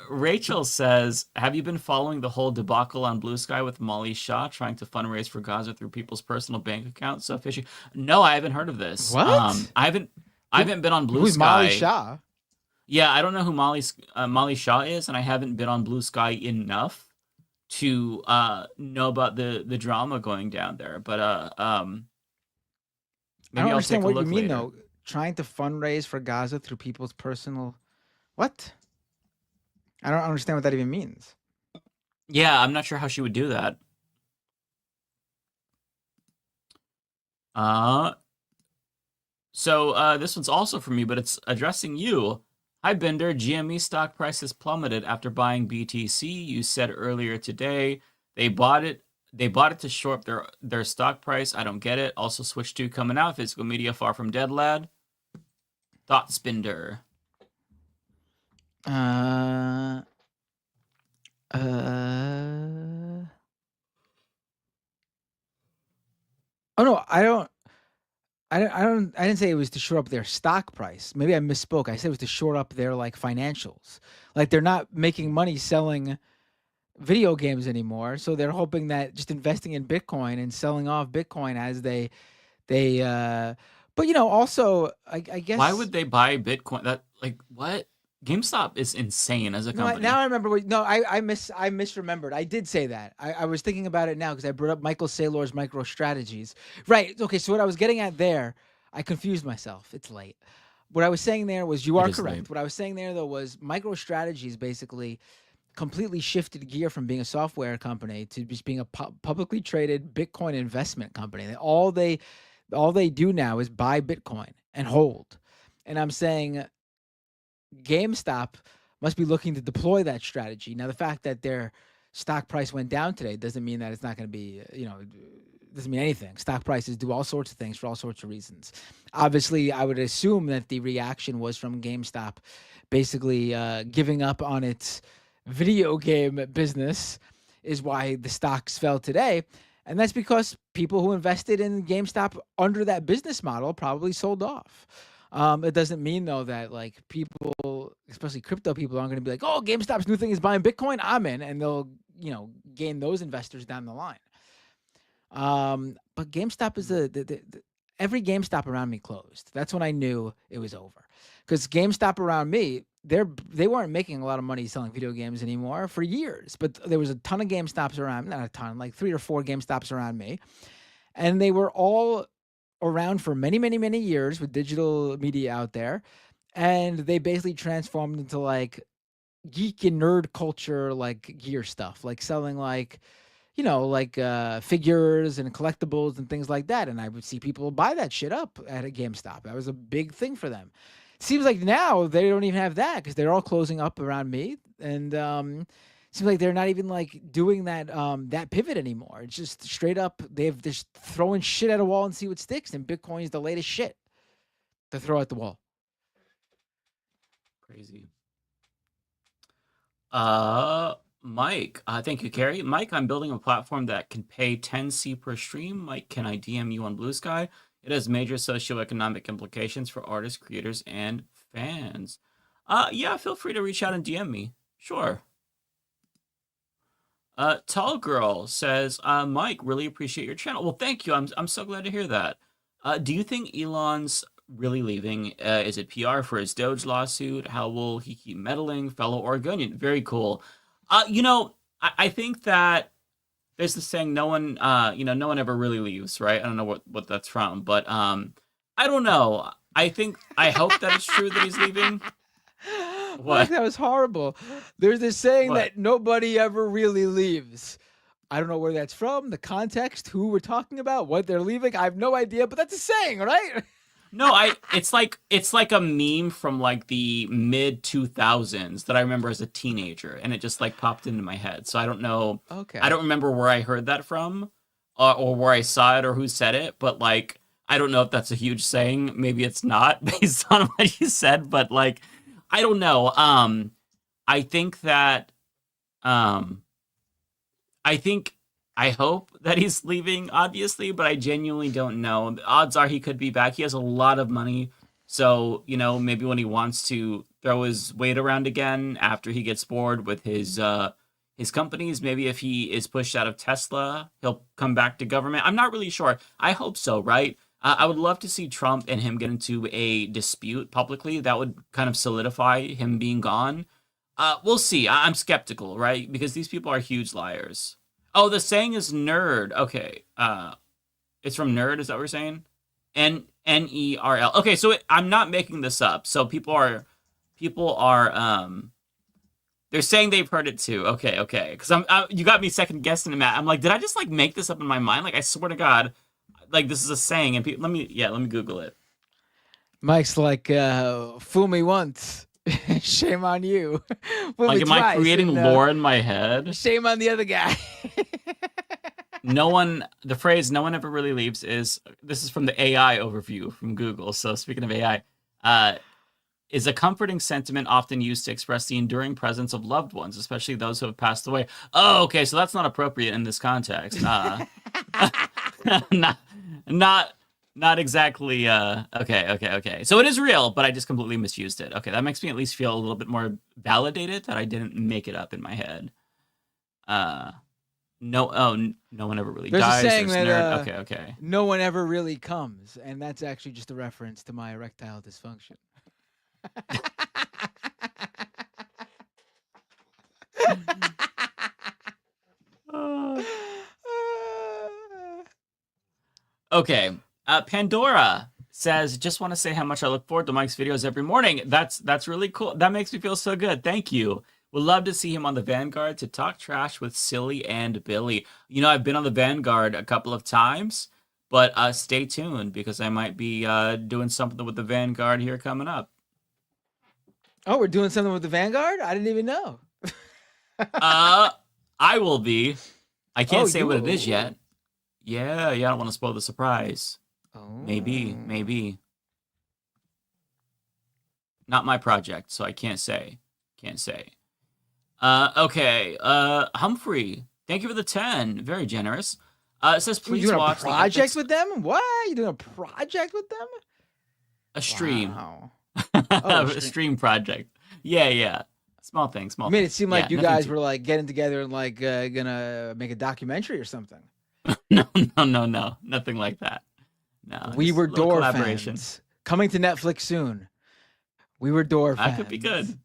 Rachel says, have you been following the whole debacle on Blue Sky with Molly Shaw trying to fundraise for Gaza through people's personal bank accounts? So fishy. No, I haven't heard of this. What? I haven't been on Blue Who's Sky. Molly Shaw? Yeah, I don't know who Molly Shaw is, and I haven't been on Blue Sky enough to know about the drama going down there. But I don't understand what you mean though. Trying to fundraise for Gaza through people's personal what? I don't understand what that even means. Yeah, I'm not sure how she would do that. So this one's also for me, but it's addressing you. Hi, Bender. GME stock prices plummeted after buying BTC. You said earlier today they bought it They bought it to shore up their stock price. I don't get it. Also, Switch 2 coming out. Physical media far from dead, lad. Thought Spinder. Oh no, I didn't say it was to shore up their stock price. Maybe I misspoke. I said it was to shore up their like financials. Like they're not making money selling video games anymore, so they're hoping that just investing in Bitcoin and selling off Bitcoin as they but you know, also I guess Why would they buy Bitcoin? That like what? GameStop is insane as a company. Now I remember. I misremembered. I did say that. I was thinking about it now because I brought up Michael Saylor's MicroStrategies. Right. Okay. So what I was getting at there, I confused myself. It's late. What I was saying there was you are correct. late. What I was saying there though was MicroStrategies basically completely shifted gear from being a software company to just being a publicly traded Bitcoin investment company. All they do now is buy Bitcoin and hold. And I'm saying GameStop must be looking to deploy that strategy. Now, the fact that their stock price went down today doesn't mean that it's not going to be, doesn't mean anything. Stock prices do all sorts of things for all sorts of reasons. Obviously, I would assume that the reaction was from GameStop basically giving up on its video game business is why the stocks fell today. And that's because people who invested in GameStop under that business model probably sold off. It doesn't mean though that like people, especially crypto people, aren't going to be like, "Oh, GameStop's new thing is buying Bitcoin. I'm in," and they'll gain those investors down the line. But GameStop is every GameStop around me closed. That's when I knew it was over, because GameStop around me, they weren't making a lot of money selling video games anymore for years. But there was a ton of GameStops around, not a ton, like 3 or 4 GameStops around me, and they were all around for many, many, many years with digital media out there, and they basically transformed into like geek and nerd culture, like gear stuff, like selling like figures and collectibles and things like that. And I would see people buy that shit up at a GameStop. That was a big thing for them. Seems like now they don't even have that because they're all closing up around me, and seems like they're not even like doing that that pivot anymore. It's just straight up they're just throwing shit at a wall and see what sticks. And Bitcoin is the latest shit to throw at the wall. Crazy. Mike, thank you, Carrie. Mike, I'm building a platform that can pay 10C per stream. Mike, can I DM you on Blue Sky? It has major socioeconomic implications for artists, creators, and fans. Yeah, feel free to reach out and DM me. Sure. Tall Girl says, Mike, really appreciate your channel. Well, thank you. I'm so glad to hear that. Do you think Elon's really leaving? Is it PR for his Doge lawsuit? How will he keep meddling? Fellow Oregonian. Very cool. I think that there's this saying, no one ever really leaves, right? I don't know what that's from, but I don't know. I hope that it's true that he's leaving. What? That was horrible. There's this saying that nobody ever really leaves. I don't know where that's from, the context, who we're talking about, what they're leaving. I have no idea, but that's a saying, right? No, it's like a meme from like the mid 2000s that I remember as a teenager, and it just like popped into my head. So I don't know. Okay. I don't remember where I heard that from, or where I saw it, or who said it. But like, I don't know if that's a huge saying. Maybe it's not based on what you said. But like, I don't know. I think that, I hope that he's leaving, obviously, but I genuinely don't know. The odds are he could be back. He has a lot of money. So, maybe when he wants to throw his weight around again after he gets bored with his companies, maybe if he is pushed out of Tesla, he'll come back to government. I'm not really sure. I hope so, right? I would love to see Trump and him get into a dispute publicly. That would kind of solidify him being gone. We'll see. I'm skeptical, right? Because these people are huge liars. Oh, the saying is nerd. Okay. It's from Nerd. Is that what we're saying? Nerl. Okay, so I'm not making this up. So people are they're saying they've heard it too. Okay. Because you got me second guessing, Matt. I'm like, did I just like make this up in my mind? Like, I swear to God, like this is a saying. And let me Google it. Mike's like, fool me once. Shame on you. Like, am I creating lore in my head? Shame on the other guy. The phrase "no one ever really leaves" is from the AI overview from Google. So speaking of AI, is a comforting sentiment often used to express the enduring presence of loved ones, especially those who have passed away. Oh, okay, so that's not appropriate in this context. Not exactly. Okay. So it is real, but I just completely misused it. Okay, that makes me at least feel a little bit more validated that I didn't make it up in my head. No one ever really There's dies. a saying There's that okay. no one ever really comes, and that's actually just a reference to my erectile dysfunction. Okay. Pandora says, just want to say how much I look forward to Mike's videos every morning. That's really cool. That makes me feel so good. Thank you. Would love to see him on the Vanguard to talk trash with Silly and Billy. You know, I've been on the Vanguard a couple of times, but stay tuned because I might be doing something with the Vanguard here coming up. Oh, we're doing something with the Vanguard? I didn't even know. I will be. I can't say what it will. is yet. Yeah, I don't want to spoil the surprise. Oh. Maybe. Not my project, so I can't say. Okay. Humphrey, thank you for the 10. Very generous. It says please you doing watch a project with them? What? You doing a project with them? A stream. Wow. A stream project. Yeah. Small thing. You made it seem like you nothing guys were like getting together and like gonna make a documentary or something. No, nothing like that. No, We Were Door collaboration. Fans. Coming to Netflix soon. We Were Door Fans. That could be good.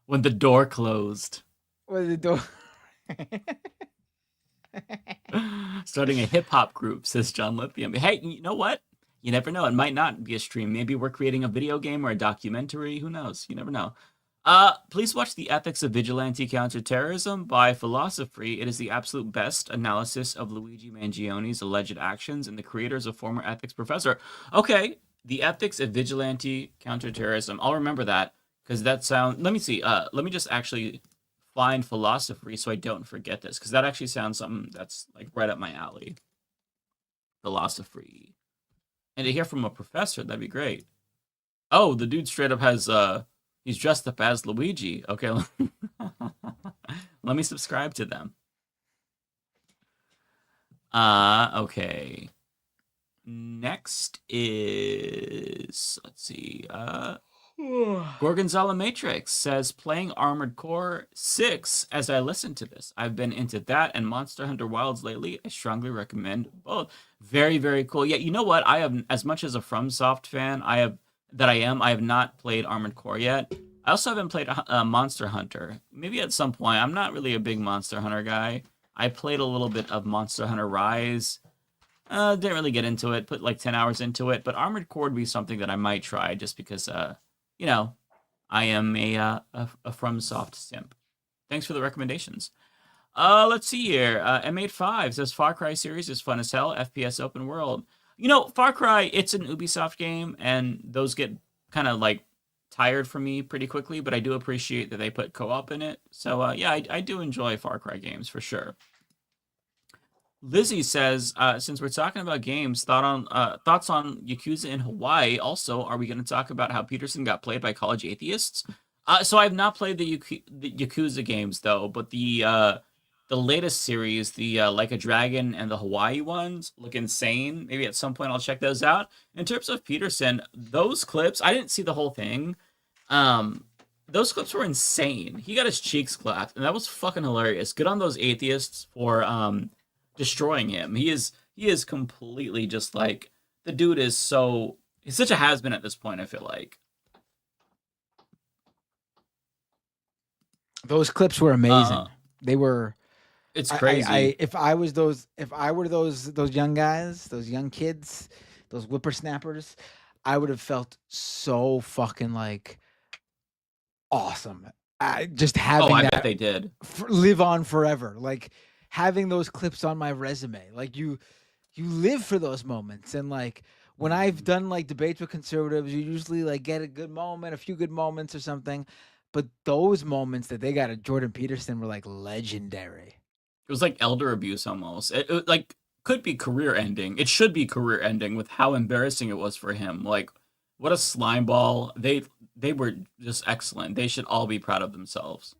When the door closed. When the door. Starting a hip hop group, says John Lithium. Hey, you know what? You never know. It might not be a stream. Maybe we're creating a video game or a documentary. Who knows? You never know. Please watch The Ethics of Vigilante Counterterrorism by Philosophy. It is the absolute best analysis of Luigi Mangioni's alleged actions, and the creator is a former ethics professor. Okay, The Ethics of Vigilante Counterterrorism. I'll remember that because that sounds. Let me see. Let me just actually find Philosophy so I don't forget this because that actually sounds something that's like right up my alley. Philosophy, and to hear from a professor, that'd be great. Oh, the dude straight up has he's dressed up as Luigi. Okay, let me subscribe to them. Okay. Next is, let's see, Gorgonzola Matrix says, playing Armored Core 6 as I listen to this. I've been into that and Monster Hunter Wilds lately. I strongly recommend both. Very, very cool. Yeah, you know what? I have, as much as a FromSoft fan, I have not played Armored Core yet. I also haven't played Monster Hunter. Maybe at some point. I'm not really a big Monster Hunter guy. I played a little bit of Monster Hunter Rise. Didn't really get into it. Put like 10 hours into it. But Armored Core would be something that I might try just because, you know, I am a FromSoft simp. Thanks for the recommendations. Let's see here. M85 says Far Cry series is fun as hell. FPS open world. You know, Far Cry, it's an Ubisoft game, and those get kind of like tired for me pretty quickly, but I do appreciate that they put co-op in it. So yeah, I do enjoy Far Cry games for sure. Lizzie says, since we're talking about games, thoughts on Yakuza in Hawaii. Also, are we going to talk about how Peterson got played by college atheists? So I've not played the Yakuza games though, but the latest series, the Like a Dragon and the Hawaii ones, look insane. Maybe at some point I'll check those out. In terms of Peterson, those clips, I didn't see the whole thing. Those clips were insane. He got his cheeks clapped, and that was fucking hilarious. Good on those atheists for destroying him. He is completely just like, the dude is so, he's such a has-been at this point, I feel like. Those clips were amazing. They were. It's crazy. If I were those young guys, those young kids, those whippersnappers, I would have felt so fucking like awesome. Just having I that bet they did. Live on forever. Like having those clips on my resume. Like you live for those moments. And like when I've done like debates with conservatives, you usually like get a good moment, a few good moments or something. But those moments that they got at Jordan Peterson were like legendary. was like elder abuse almost. It like could be career ending. It should be career ending with how embarrassing it was for him. Like, what a slime ball. They were just excellent. They should all be proud of themselves.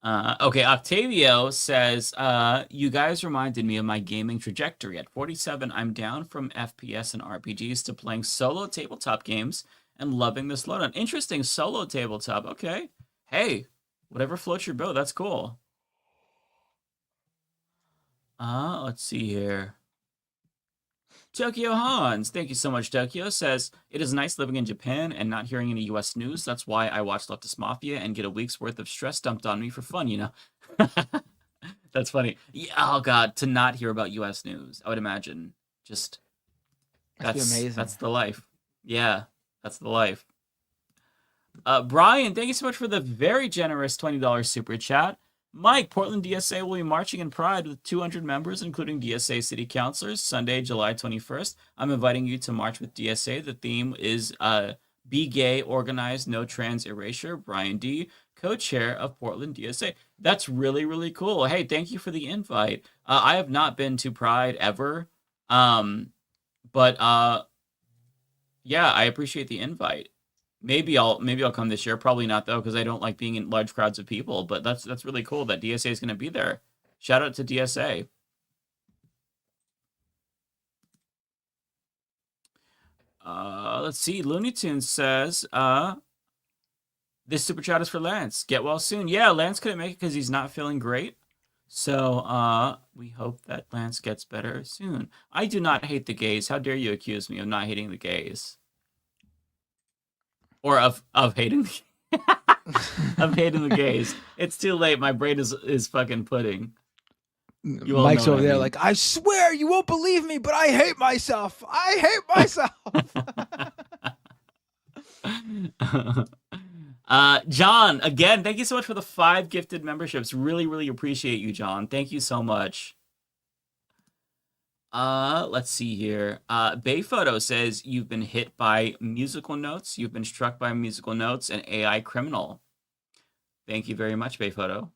Okay, Octavio says, you guys reminded me of my gaming trajectory. At 47, I'm down from FPS and RPGs to playing solo tabletop games and loving the slowdown. Interesting, solo tabletop. Okay. Hey, whatever floats your boat. That's cool. Let's see here. Tokyo Hans, thank you so much, Tokyo, says, it is nice living in Japan and not hearing any US news. That's why I watch Leftist Mafia and get a week's worth of stress dumped on me for fun, you know? That's funny. Yeah, oh, God, to not hear about US news, I would imagine. Just, that's amazing. That's the life. Yeah, that's the life. Brian, thank you so much for the very generous $20 super chat. Mike, Portland DSA will be marching in Pride with 200 members, including DSA city councilors, Sunday, July 21st. I'm inviting you to march with DSA. The theme is Be Gay, Organized, No Trans Erasure. Brian D., co-chair of Portland DSA. That's really, really cool. Hey, thank you for the invite. I have not been to Pride ever, but yeah, I appreciate the invite. Maybe I'll come this year. Probably not though, because I don't like being in large crowds of people. But that's really cool that DSA is going to be there. Shout out to DSA. Let's see. Looney Tunes says, this super chat is for Lance. Get well soon. Yeah, Lance couldn't make it because he's not feeling great. So we hope that Lance gets better soon. I do not hate the gays. How dare you accuse me of not hating the gays? Or of hating of hating the gays. It's too late. My brain is fucking pudding. You all Mike's know over what I there mean. like, I swear you won't believe me, but I hate myself. I hate myself. John, again, thank you so much for the 5 gifted memberships. Really, really appreciate you, John. Thank you so much. Let's see here. Bay Photo says you've been hit by musical notes. You've been struck by musical notes and AI criminal. Thank you very much, Bay Photo.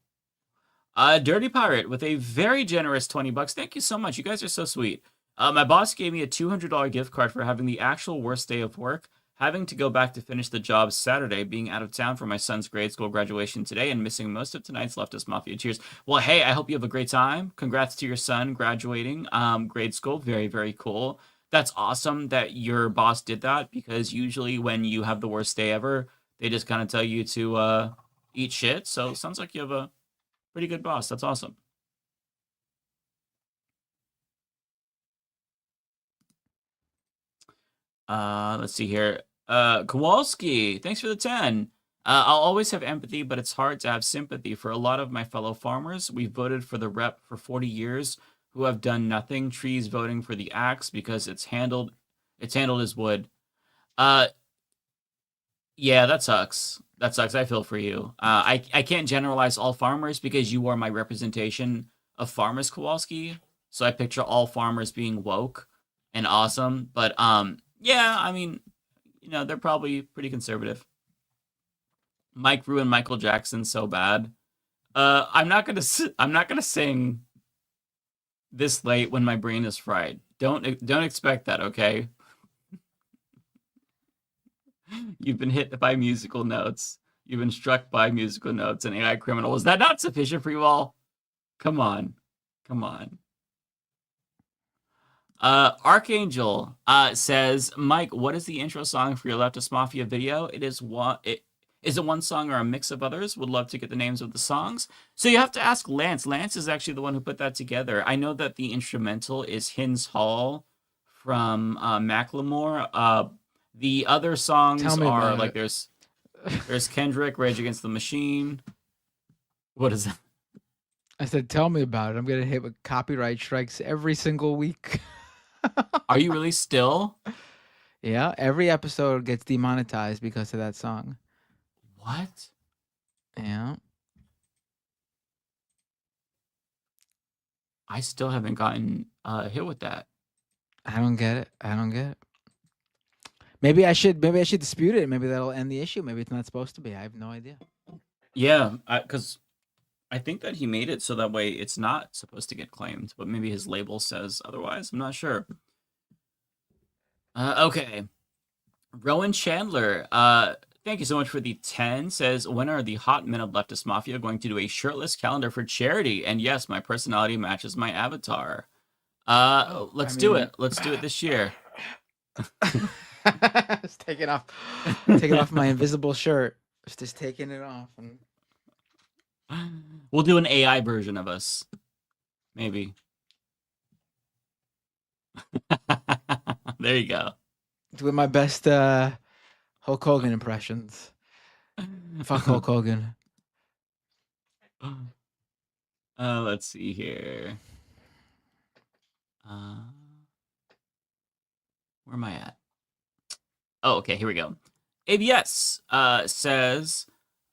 Dirty Pirate with a very generous $20. Thank you so much. You guys are so sweet. My boss gave me a $200 gift card for having the actual worst day of work, having to go back to finish the job Saturday, being out of town for my son's grade school graduation today, and missing most of tonight's Leftist Mafia. Cheers. Well, hey, I hope you have a great time. Congrats to your son graduating grade school. Very, very cool. That's awesome that your boss did that, because usually when you have the worst day ever, they just kind of tell you to eat shit. So it sounds like you have a pretty good boss. That's awesome. Let's see here. Kowalski, thanks for the 10. I'll always have empathy, but it's hard to have sympathy for a lot of my fellow farmers. We voted for the rep for 40 years who have done nothing. Trees voting for the axe because it's handled as wood. Yeah, that sucks. That sucks. I feel for you. I can't generalize all farmers because you are my representation of farmers, Kowalski. So I picture all farmers being woke and awesome. But yeah, I mean, you know, they're probably pretty conservative. Mike ruined Michael Jackson so bad. I'm not gonna sing this late when my brain is fried. Don't expect that, okay? You've been hit by musical notes. You've been struck by musical notes and AI criminal. Is that not sufficient for you all? Come on. Come on. Archangel says, Mike, what is the intro song for your Leftist Mafia video? Is it one song or a mix of others? Would love to get the names of the songs. So you have to ask Lance. Lance is actually the one who put that together. I know that the instrumental is Hins Hall from Macklemore. The other songs are like there's Kendrick, Rage Against the Machine. What is that? I said, tell me about it. I'm getting hit with copyright strikes every single week. Are you really still? Yeah, every episode gets demonetized because of that song. What? Yeah. I still haven't gotten hit with that. I don't get it. Maybe I should dispute it. Maybe that'll end the issue. Maybe it's not supposed to be. I have no idea. Yeah, because I think that he made it so that way it's not supposed to get claimed, but maybe his label says otherwise. I'm not sure. Okay. Rowan Chandler, thank you so much for the 10. Says, when are the hot men of Leftist Mafia going to do a shirtless calendar for charity? And yes, my personality matches my avatar. Let's do it. Let's do it this year. Just taking off my invisible shirt. Just taking it off. And... We'll do an AI version of us. Maybe. There you go. Doing my best Hulk Hogan impressions. Fuck Hulk Hogan. Let's see here. Where am I at? Oh, okay, here we go. ABS says,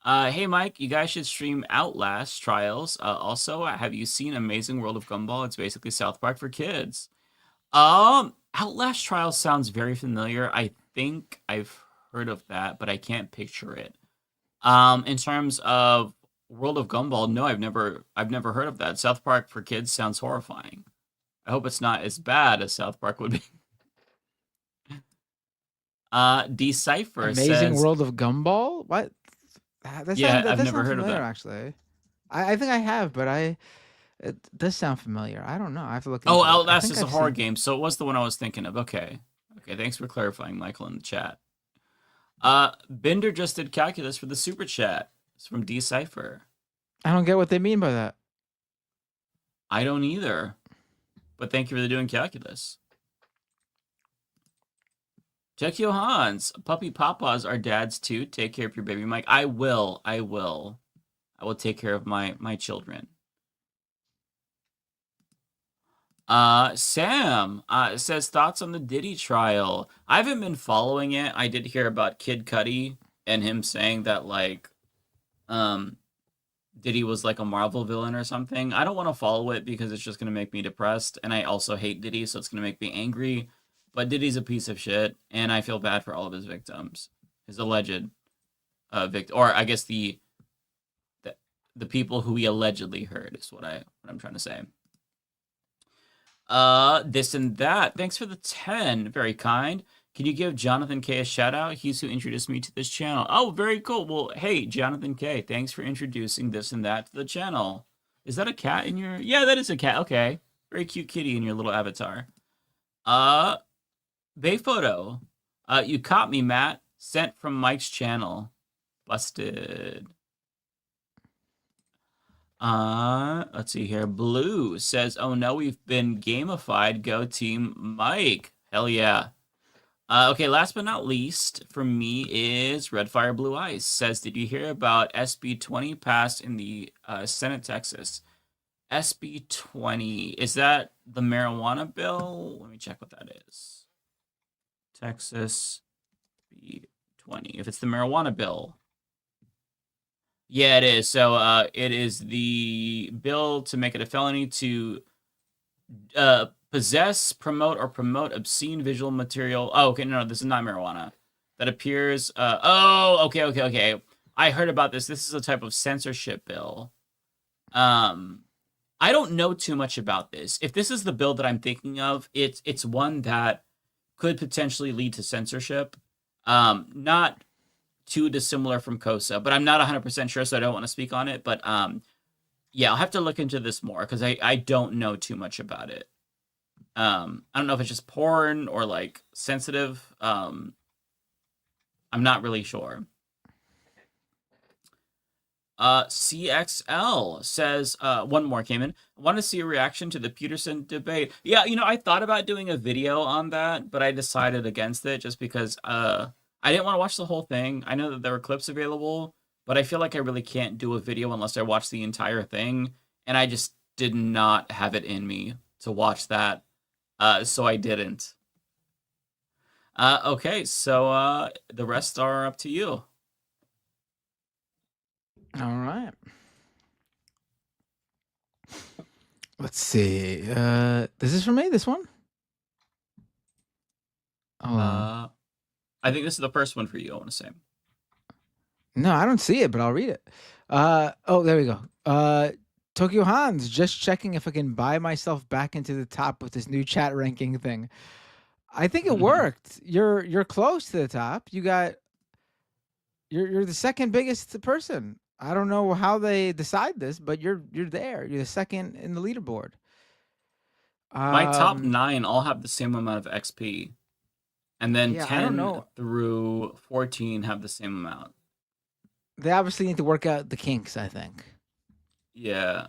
hey, Mike, you guys should stream Outlast Trials. Also, have you seen Amazing World of Gumball? It's basically South Park for kids. Outlast Trials sounds very familiar. I think I've heard of that, but I can't picture it. In terms of World of Gumball, no, I've never heard of that. South Park for kids sounds horrifying. I hope it's not as bad as South Park would be. Decipher Amazing says, World of Gumball? What? That I've never heard of that. Actually, I think I have, but it does sound familiar. I don't know. I have to look. Oh, into it. Outlast is a horror game, so it was the one I was thinking of. Okay, thanks for clarifying, Michael, in the chat. Bender just did calculus for the super chat. It's from Decipher. I don't get what they mean by that. I don't either, but thank you for doing calculus. Jekio Hans, puppy papas are dads too. Take care of your baby, Mike. I will take care of my children. Sam says, thoughts on the Diddy trial. I haven't been following it. I did hear about Kid Cudi and him saying that like Diddy was like a Marvel villain or something. I don't want to follow it because it's just going to make me depressed, and I also hate Diddy, so it's going to make me angry. But Diddy's a piece of shit, and I feel bad for all of his victims. His alleged victim, or I guess the people who he allegedly hurt is what I'm trying to say. This and that. Thanks for the 10. Very kind. Can you give Jonathan K a shout out? He's who introduced me to this channel. Oh, very cool. Well, hey, Jonathan K, thanks for introducing this and that to the channel. Is that a cat in your... Yeah, that is a cat. Okay. Very cute kitty in your little avatar. Bay photo. You caught me, Matt. Sent from Mike's channel. Busted. Let's see here. Blue says, oh no, we've been gamified. Go team Mike. Hell yeah. Okay, last but not least for me is Red Fire Blue Ice. Says, did you hear about SB 20 passed in the Senate, Texas? SB 20. Is that the marijuana bill? Let me check what that is. Texas B20. If it's the marijuana bill. Yeah, it is. So it is the bill to make it a felony to possess, promote, or promote obscene visual material. Oh, okay. No, this is not marijuana. That appears. Okay. I heard about this. This is a type of censorship bill. I don't know too much about this. If this is the bill that I'm thinking of, it's one that could potentially lead to censorship. Not too dissimilar from COSA, but I'm not 100% sure, so I don't want to speak on it. But yeah, I'll have to look into this more because I don't know too much about it. I don't know if it's just porn or like sensitive. I'm not really sure. CXL says, one more came in. I want to see a reaction to the Peterson debate. Yeah, I thought about doing a video on that, but I decided against it just because I didn't want to watch the whole thing. I know that there were clips available, but I feel like I really can't do a video unless I watch the entire thing, and I just did not have it in me to watch that, so I didn't. Okay, so the rest are up to you. All right. Let's see. This is for me, this one? I think this is the first one for you, I want to say. No, I don't see it, but I'll read it. Oh, there we go. Tokyo Hans, just checking if I can buy myself back into the top with this new chat ranking thing. I think it worked. You're close to the top. You're the second biggest person. I don't know how they decide this, but you're there. You're the second in the leaderboard. My top 9 all have the same amount of XP. And then Yeah, I don't 10 know. through 14 have the same amount. They obviously need to work out the kinks, I think. Yeah.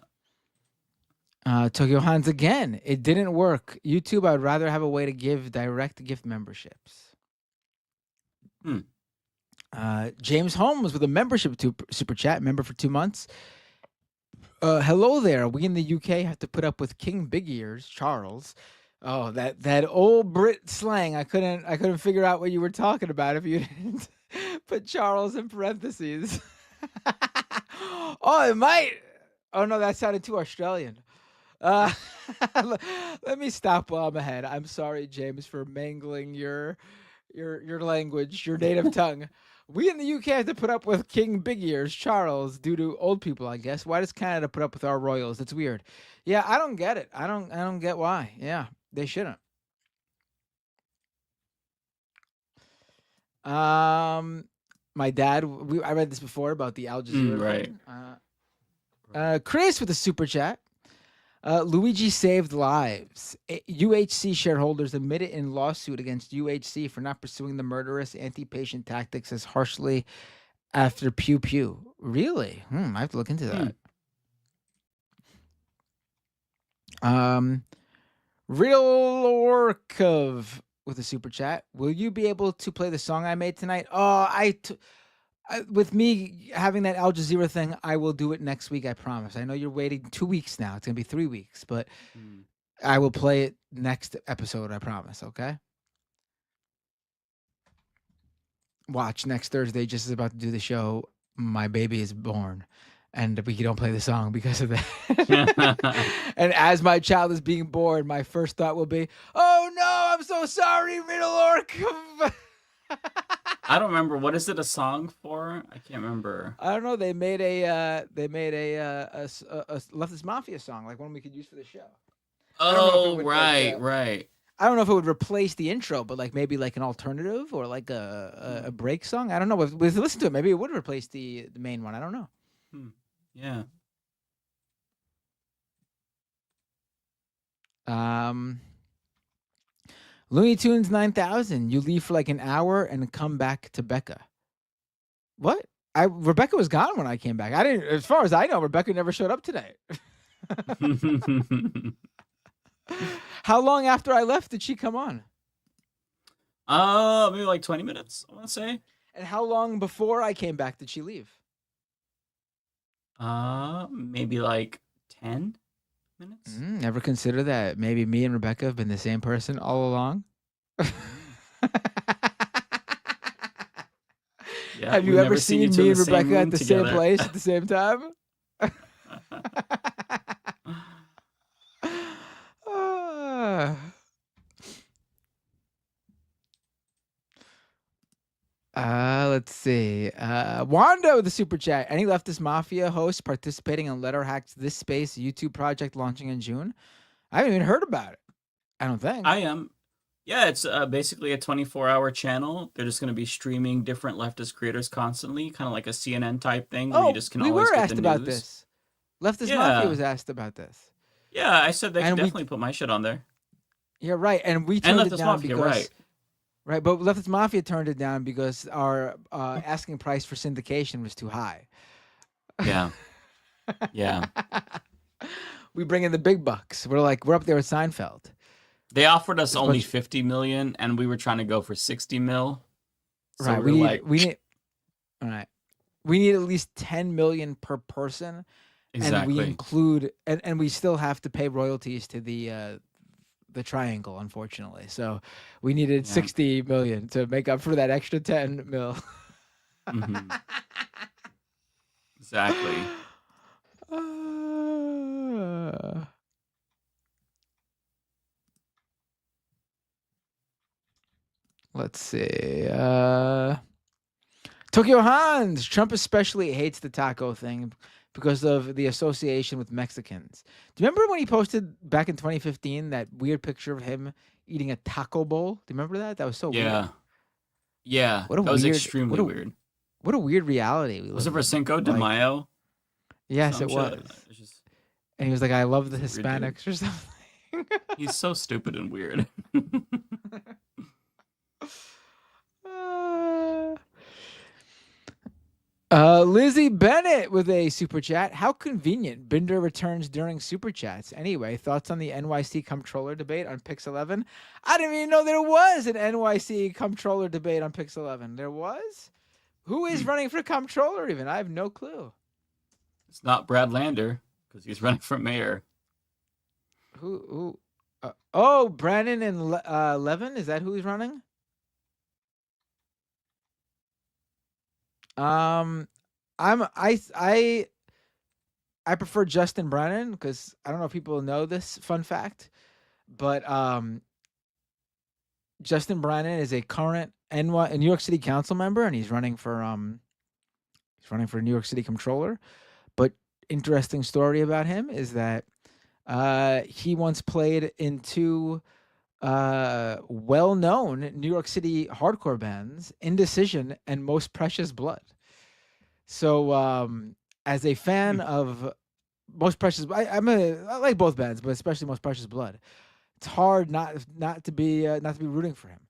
Tokyo Hans again. It didn't work. YouTube, I'd rather have a way to give direct gift memberships. James Holmes with a membership to super chat, member for 2 months. Hello there. We in the UK have to put up with King Big Ears, Charles. Oh, that old Brit slang. I couldn't figure out what you were talking about if you didn't put Charles in parentheses. Oh, it might. Oh no, that sounded too Australian. Let me stop while I'm ahead. I'm sorry, James, for mangling your language, your native tongue. We in the UK have to put up with King Big Ears, Charles, due to old people, I guess. Why does Canada put up with our royals? It's weird. Yeah, I don't get it. I don't get why. Yeah, they shouldn't. My dad. I read this before about the Al Jazeera thing. Chris with a super chat. Luigi saved lives. UHC shareholders admitted in lawsuit against UHC for not pursuing the murderous anti-patient tactics as harshly after Pew Pew. Really? I have to look into that. Real Orkov with a super chat. Will you be able to play the song I made tonight? Oh, with me having that Al Jazeera thing, I will do it next week, I promise. I know you're waiting 2 weeks now. It's going to be 3 weeks, but I will play it next episode, I promise, okay? Watch, next Thursday, just as about to do the show, my baby is born, and we don't play the song because of that. And as my child is being born, my first thought will be, oh no, I'm so sorry, Riddle Orc. I don't remember. What is it a song for? I can't remember. I don't know. They made a Leftist Mafia song, like one we could use for the show. Oh, right, right. I don't know if it would replace the intro, but like maybe like an alternative or like a break song. I don't know. If listen to it, maybe it would replace the main one. I don't know. Yeah. Looney Tunes 9000. You leave for like an hour and come back to Becca. What? Rebecca was gone when I came back. I didn't. As far as I know, Rebecca never showed up today. How long after I left did she come on? Maybe like 20 minutes, I want to say. And how long before I came back did she leave? Maybe like 10 minutes. Never consider that. Maybe me and Rebecca have been the same person all along. Yeah, have you ever seen me and Rebecca at the same place at the same time? Let's see. Wanda with the super chat. Any Leftist Mafia hosts participating in Letter Hacks This Space YouTube project launching in June? I haven't even heard about it. I don't think. I am. Yeah, it's basically a 24-hour channel. They're just going to be streaming different leftist creators constantly, kind of like a CNN type thing. Where you just can we always were get asked the about news. this. Leftist Mafia was asked about this. Yeah, I said they could definitely put my shit on there. Yeah, right. And we turned it Leftist down Mafia, because right, but Leftist Mafia turned it down because our asking price for syndication was too high. Yeah. Yeah. We bring in the big bucks. We're up there with Seinfeld. They offered us only 50 million, and we were trying to go for 60 mil. So right. We need at least 10 million per person. Exactly. And we include and we still have to pay royalties to the triangle, unfortunately. So we needed 60 million to make up for that extra 10 mil. Exactly. Let's see. Tokyo Hans. Trump especially hates the taco thing. because of the association with Mexicans. Do you remember when he posted back in 2015 that weird picture of him eating a taco bowl? Do you remember that? That was so Yeah. weird. Yeah. What a that was weird, extremely weird. What a weird reality. We Was it live for in. Cinco de Like, Mayo? yes, Some it shit was. like that. It's just And he was like, I love the weird dude. Hispanics or something. He's so stupid and weird. Lizzie Bennett with a super chat. How convenient. Binder returns during super chats. Anyway, thoughts on the NYC comptroller debate on Pix 11? I didn't even know there was an NYC comptroller debate on Pix 11. There was? Who is running for comptroller even? I have no clue. It's not Brad Lander because he's running for mayor. Who? Oh, Brandon and Levin? Is that who he's running? I prefer Justin Brennan because I don't know if people know this fun fact, but Justin Brennan is a current New York City council member, and he's running for New York City comptroller. But interesting story about him is that he once played in two well-known New York City hardcore bands, Indecision and Most Precious Blood. So as a fan of Most Precious, I like both bands, but especially Most Precious Blood. It's hard not to be rooting for him.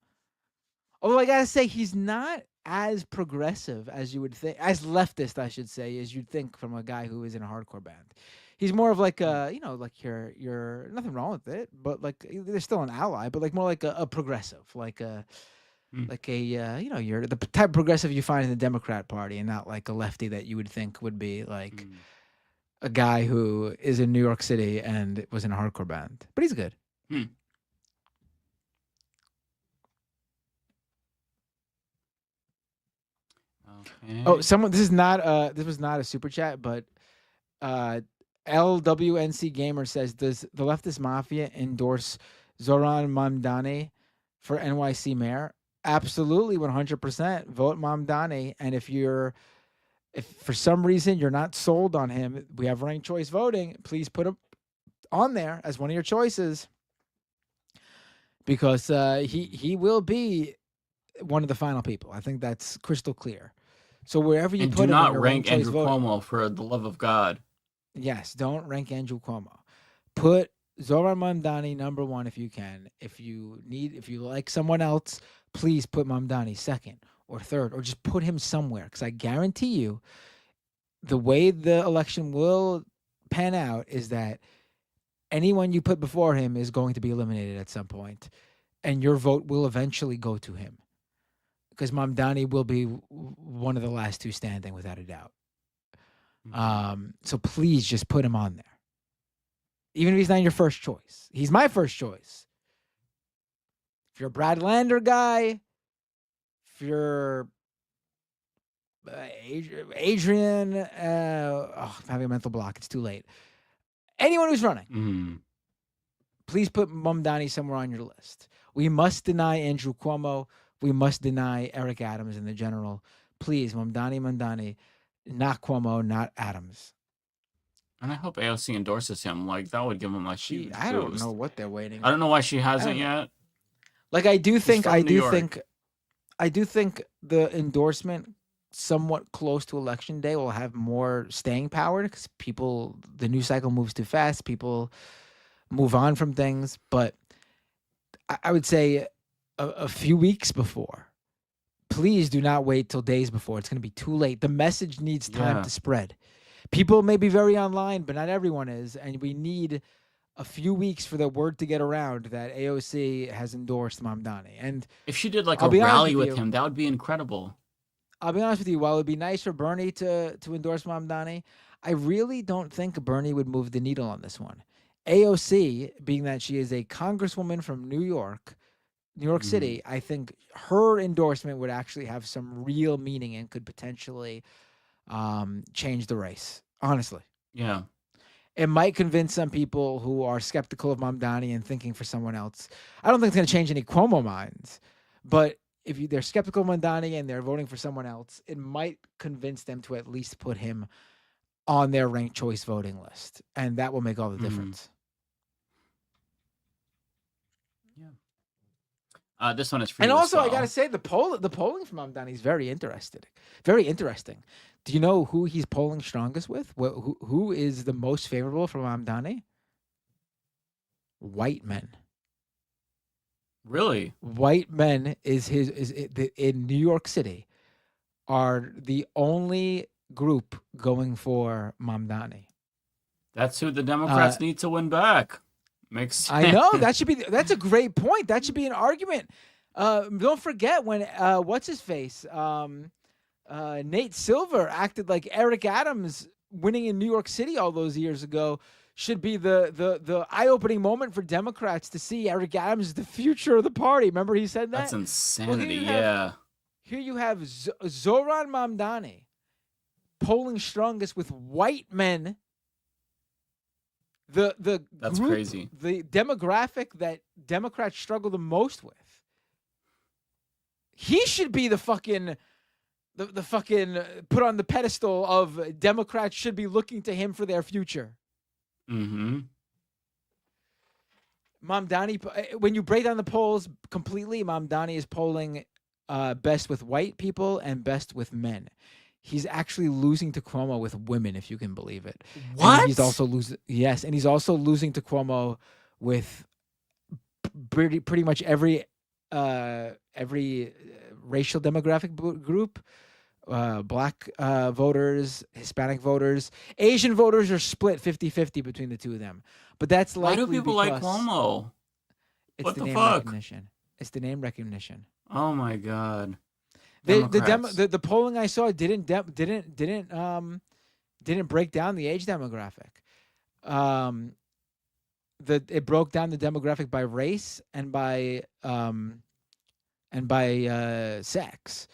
Although I gotta say, he's not as progressive as you would think, as leftist, I should say, as you'd think from a guy who is in a hardcore band. He's more of like a, like you're nothing wrong with it, but like they're still an ally, but like more like a progressive, like a you're the type of progressive you find in the Democrat Party, and not like a lefty that you would think would be like a guy who is in New York City and was in a hardcore band. But he's good. Okay. Oh, this was not a super chat, but LWNC Gamer says, does the Leftist Mafia endorse Zoran Mamdani for NYC mayor? Absolutely, 100%. Vote Mamdani. And if for some reason you're not sold on him, we have ranked choice voting. Please put him on there as one of your choices, because he will be one of the final people. I think that's crystal clear. So wherever you and put do him, not in your rank ranked choice Andrew voting, Cuomo for the love of God. yes, don't rank Andrew Cuomo. Put Zoran Mamdani number one if you can. If you like someone else, please put Mamdani second or third, or just put him somewhere. Because I guarantee you, the way the election will pan out is that anyone you put before him is going to be eliminated at some point, and your vote will eventually go to him. Because Mamdani will be one of the last two standing, without a doubt. So please just put him on there. Even if he's not your first choice. He's my first choice. If you're a Brad Lander guy, if you're Adrian, I'm having a mental block. It's too late. Anyone who's running, please put Mamdani somewhere on your list. We must deny Andrew Cuomo. We must deny Eric Adams in the general. Please, Mamdani, not Cuomo, not Adams. And I hope AOC endorses him. Like, that would give him like huge I don't boost. know what they're waiting. I don't know why she hasn't yet. Like, I do think York. the endorsement somewhat close to election day will have more staying power, because the news cycle moves too fast. People move on from things. But I would say a few weeks before, please do not wait till days before. It's going to be too late. The message needs time to spread. People may be very online, but not everyone is. And we need a few weeks for the word to get around that AOC has endorsed Mamdani. And if she did like a rally with him, that would be incredible. I'll be honest with you. While it would be nice for Bernie to endorse Mamdani, I really don't think Bernie would move the needle on this one. AOC, being that she is a congresswoman from New York City, I think her endorsement would actually have some real meaning and could potentially change the race. Honestly. Yeah. It might convince some people who are skeptical of Mamdani and thinking for someone else. I don't think it's going to change any Cuomo minds, but if they're skeptical of Mamdani and they're voting for someone else, it might convince them to at least put him on their ranked choice voting list, and that will make all the difference. This one is for And you as also, I well. gotta say, the polling from Mamdani is very interesting. Very interesting. Do you know who he's polling strongest with? Who is the most favorable from Mamdani? White men. Really? White men in New York City are the only group going for Mamdani. That's who the Democrats need to win back. Makes sense. I know that's a great point. That should be an argument. Don't forget when what's his face, Nate Silver acted like Eric Adams winning in New York City all those years ago should be the eye-opening moment for Democrats to see Eric Adams is the future of the party. Remember he said that? That's insanity. Yeah. Here you have Zohran Mamdani polling strongest with white men. The That's group, crazy. The demographic that Democrats struggle the most with. He should be the fucking put on the pedestal of Democrats should be looking to him for their future. Mm-hmm. Mamdani, when you break down the polls completely, Mamdani is polling best with white people and best with men. He's actually losing to Cuomo with women, if you can believe it. What? And he's also losing. Yes, and he's also losing to Cuomo with pretty much every racial demographic group. Black voters, Hispanic voters, Asian voters are split 50-50 between the two of them. But that's likely Why do people like Cuomo? It's What the the name fuck? recognition. It's the name recognition. Oh my God. The polling I saw didn't break down the age demographic. It broke down the demographic by race and by sex.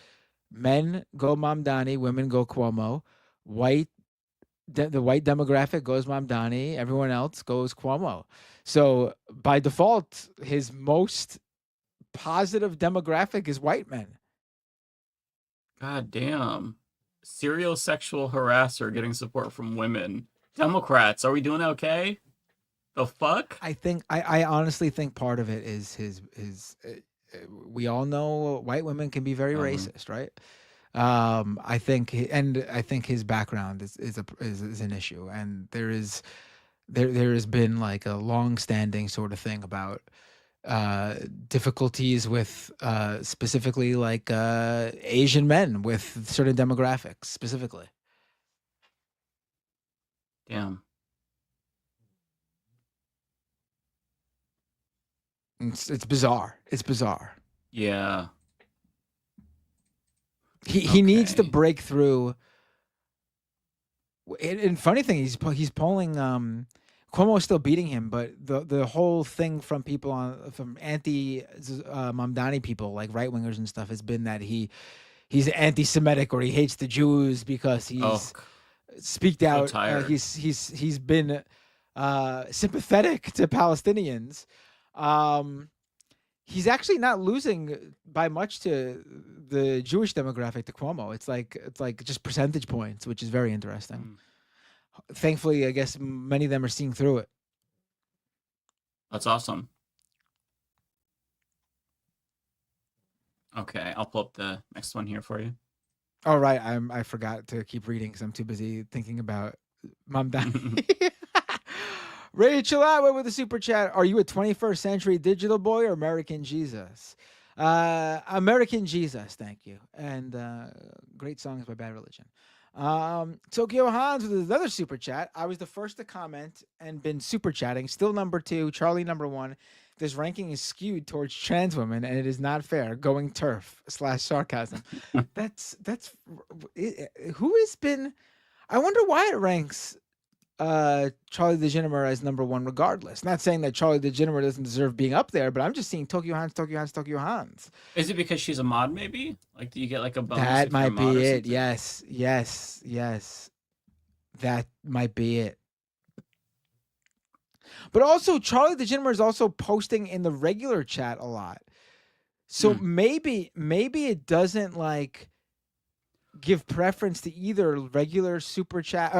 Men go Mamdani, women go Cuomo. The white demographic goes Mamdani, everyone else goes Cuomo. So by default, his most positive demographic is white men. God damn. Serial sexual harasser getting support from women. Democrats, are we doing okay? The fuck? I honestly think part of it is his we all know white women can be very racist, right? I think his background is an issue, and there has been like a long-standing sort of thing about difficulties with specifically like Asian men with certain demographics specifically. Damn. It's bizarre. It's bizarre. Yeah. He needs to break through. And funny thing, he's polling. Cuomo is still beating him, but the whole thing from people from anti Mamdani people like right wingers and stuff has been that he's anti-Semitic or he hates the Jews because he's speaked out. He's been sympathetic to Palestinians. He's actually not losing by much to the Jewish demographic to Cuomo. It's like just percentage points, which is very interesting. Thankfully, I guess many of them are seeing through it. That's awesome. Okay, I'll pull up the next one here for you. All right, I forgot to keep reading because I'm too busy thinking about Mamdani. Rachel Atwood with a super chat. Are you a 21st century digital boy or American Jesus? American Jesus, thank you. And great songs by Bad Religion. Tokyo Hans with another super chat. I was the first to comment and been super chatting. Still number 2, Charlie number 1. This ranking is skewed towards trans women, and it is not fair. Going turf /sarcasm. That's who has been. I wonder why it ranks Charlie DeGenemer as number 1 regardless. Not saying that Charlie DeGenemer doesn't deserve being up there, but I'm just seeing Tokyo Hans. Is it because she's a mod, maybe? Like, do you get like a bonus? That if you're a might mod or be it. something? Yes. That might be it. But also, Charlie DeGenemer is also posting in the regular chat a lot. So maybe it doesn't like give preference to either regular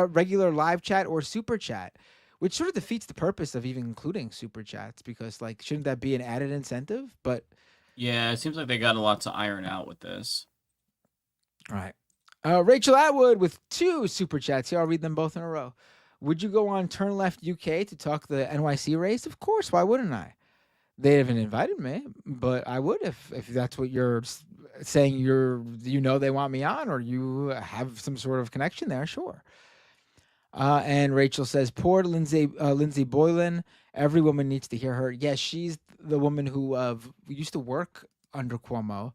regular live chat or super chat, which sort of defeats the purpose of even including super chats because like shouldn't that be an added incentive? But Yeah, it seems like they got a lot to iron out with this. all right. Rachel Atwood with 2 super chats here. I'll read them both in a row. Would you go on Turn Left UK to talk the NYC race? Of course. Why wouldn't I? They haven't invited me, but I would if that's what you're saying. They want me on, or you have some sort of connection there. Sure. And Rachel says, poor Lindsay Boylan. Every woman needs to hear her. Yes, she's the woman who used to work under Cuomo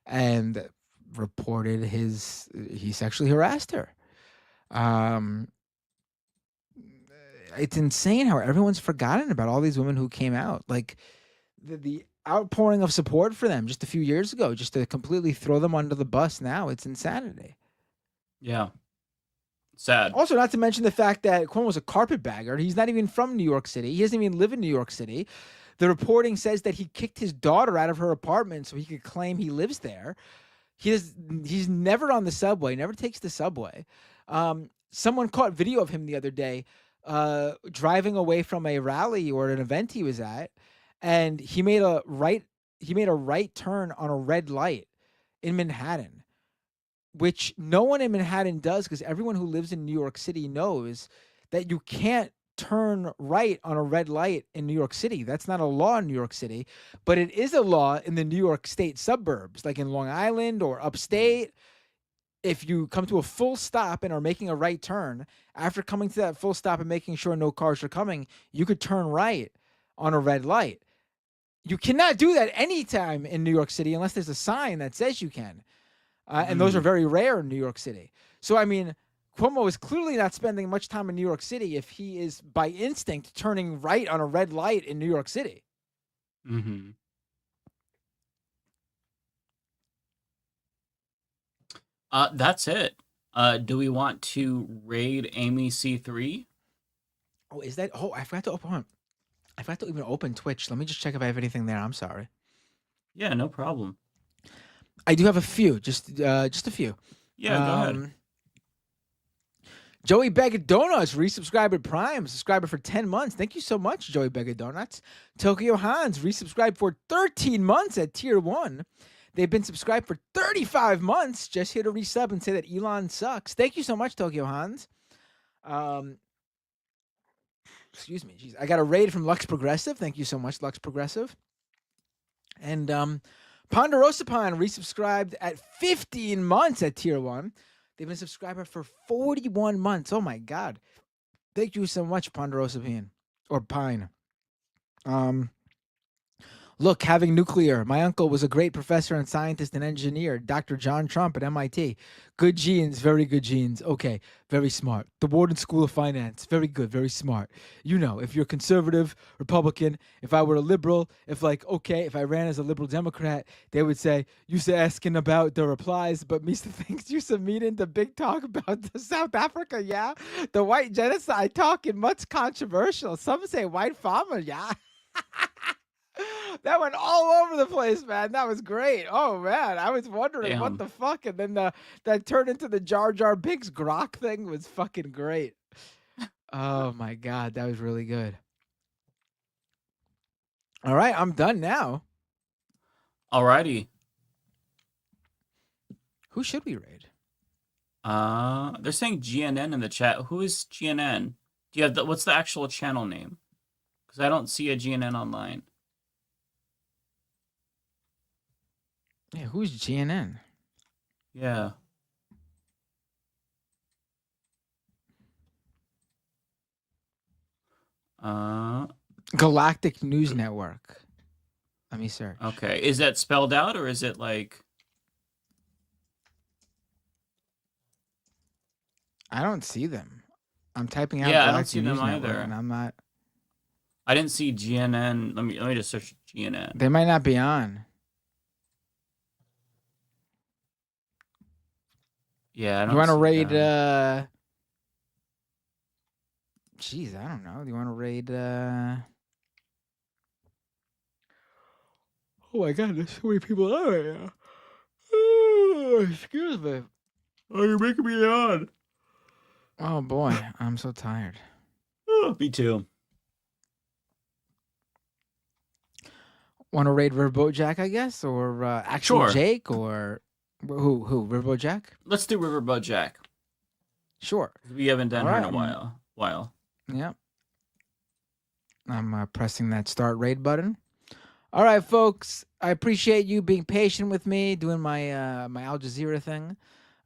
and reported he sexually harassed her. It's insane how everyone's forgotten about all these women who came out. Like the outpouring of support for them just a few years ago, just to completely throw them under the bus now. It's insanity. Yeah. Sad. Also, not to mention the fact that Cuomo's a carpetbagger. He's not even from New York City. He doesn't even live in New York City. The reporting says that he kicked his daughter out of her apartment so he could claim he lives there. He's never on the subway, never takes the subway. Someone caught video of him the other day driving away from a rally or an event he was at, and he made a right turn on a red light in Manhattan, which no one in Manhattan does because everyone who lives in New York City knows that you can't turn right on a red light in New York City. That's not a law in New York City, but it is a law in the New York State suburbs, like in Long Island or upstate. If you come to a full stop and are making a right turn, after coming to that full stop and making sure no cars are coming, you could turn right on a red light. You cannot do that anytime in New York City unless there's a sign that says you can. And those are very rare in New York City. So, I mean, Cuomo is clearly not spending much time in New York City if he is, by instinct, turning right on a red light in New York City. Mm-hmm. That's it. Do we want to raid Amy C3? Oh, is that? Oh, I forgot to even open Twitch. Let me just check if I have anything there. I'm sorry. Yeah, no problem. I do have a few, just a few. Yeah, go ahead. Joey Bag of Donuts, resubscriber Prime, subscriber for 10 months. Thank you so much, Joey Bag of Donuts. Tokyo Hans, resubscribed for 13 months at Tier 1. They've been subscribed for 35 months. Just here to resub and say that Elon sucks. Thank you so much, Tokyo Hans. Excuse me. Jeez. I got a raid from Lux Progressive. Thank you so much, Lux Progressive. And Ponderosapine resubscribed at 15 months at Tier 1. They've been a subscriber for 41 months. Oh, my God. Thank you so much, Ponderosapine. Or Pine. Look, having nuclear. My uncle was a great professor and scientist and engineer, Dr. John Trump at MIT. Good genes, very good genes. Okay, very smart. The Wharton School of Finance, very good, very smart. You know, if you're conservative, Republican, if I were a liberal, if I ran as a liberal Democrat, they would say, you asking about the replies, but Mr. thinks you meet into big talk about the South Africa, yeah? The white genocide talking much controversial. Some say white farmer, yeah? That went all over the place, man. That was great. Oh, man. I was wondering what the fuck. And then that turned into the Jar Jar Binks grok thing was fucking great. Oh, my God. That was really good. All right. I'm done now. Alrighty. Who should we raid? They're saying GNN in the chat. Who is GNN? Do you have what's the actual channel name? Because I don't see a GNN online. Yeah, who's GNN? Yeah. Galactic News Network. Let me search. Okay. Is that spelled out or is it like... I don't see them. I'm typing out. Yeah, I don't Galactic see News them Network, either. and I'm not. I didn't see GNN. Let me just search GNN. They might not be on. Yeah, I don't You want to see raid? them. Jeez, I don't know. Do you want to raid? Oh my God, there's so many people on right now. Excuse me. Oh, you're making me yawn. Oh boy, I'm so tired. Oh, me too. Want to raid Riverboat Jack, I guess, or actual Sure. Jake, or who? Riverboat Jack? Let's do Riverboat Jack. Sure. We haven't done All her in right, a while. Yep. I'm pressing that start raid button. All right, folks. I appreciate you being patient with me doing my my Al Jazeera thing.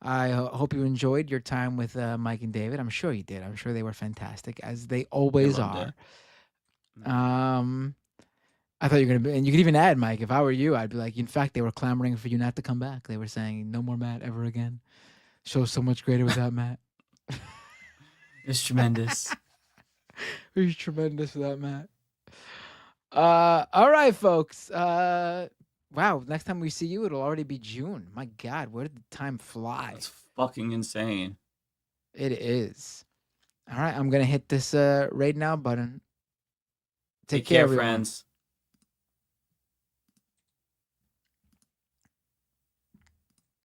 I hope you enjoyed your time with Mike and David. I'm sure you did. I'm sure they were fantastic, as they always are. I thought you were gonna be, and you could even add, Mike. If I were you, I'd be like, in fact, they were clamoring for you not to come back. They were saying, "No more Matt ever again. Show's so much greater without Matt." It's tremendous. He's tremendous without Matt. All right, folks. Wow. Next time we see you, it'll already be June. My God, where did the time fly? It's fucking insane. It is. All right, I'm gonna hit this raid now button. Take care, everyone. friends.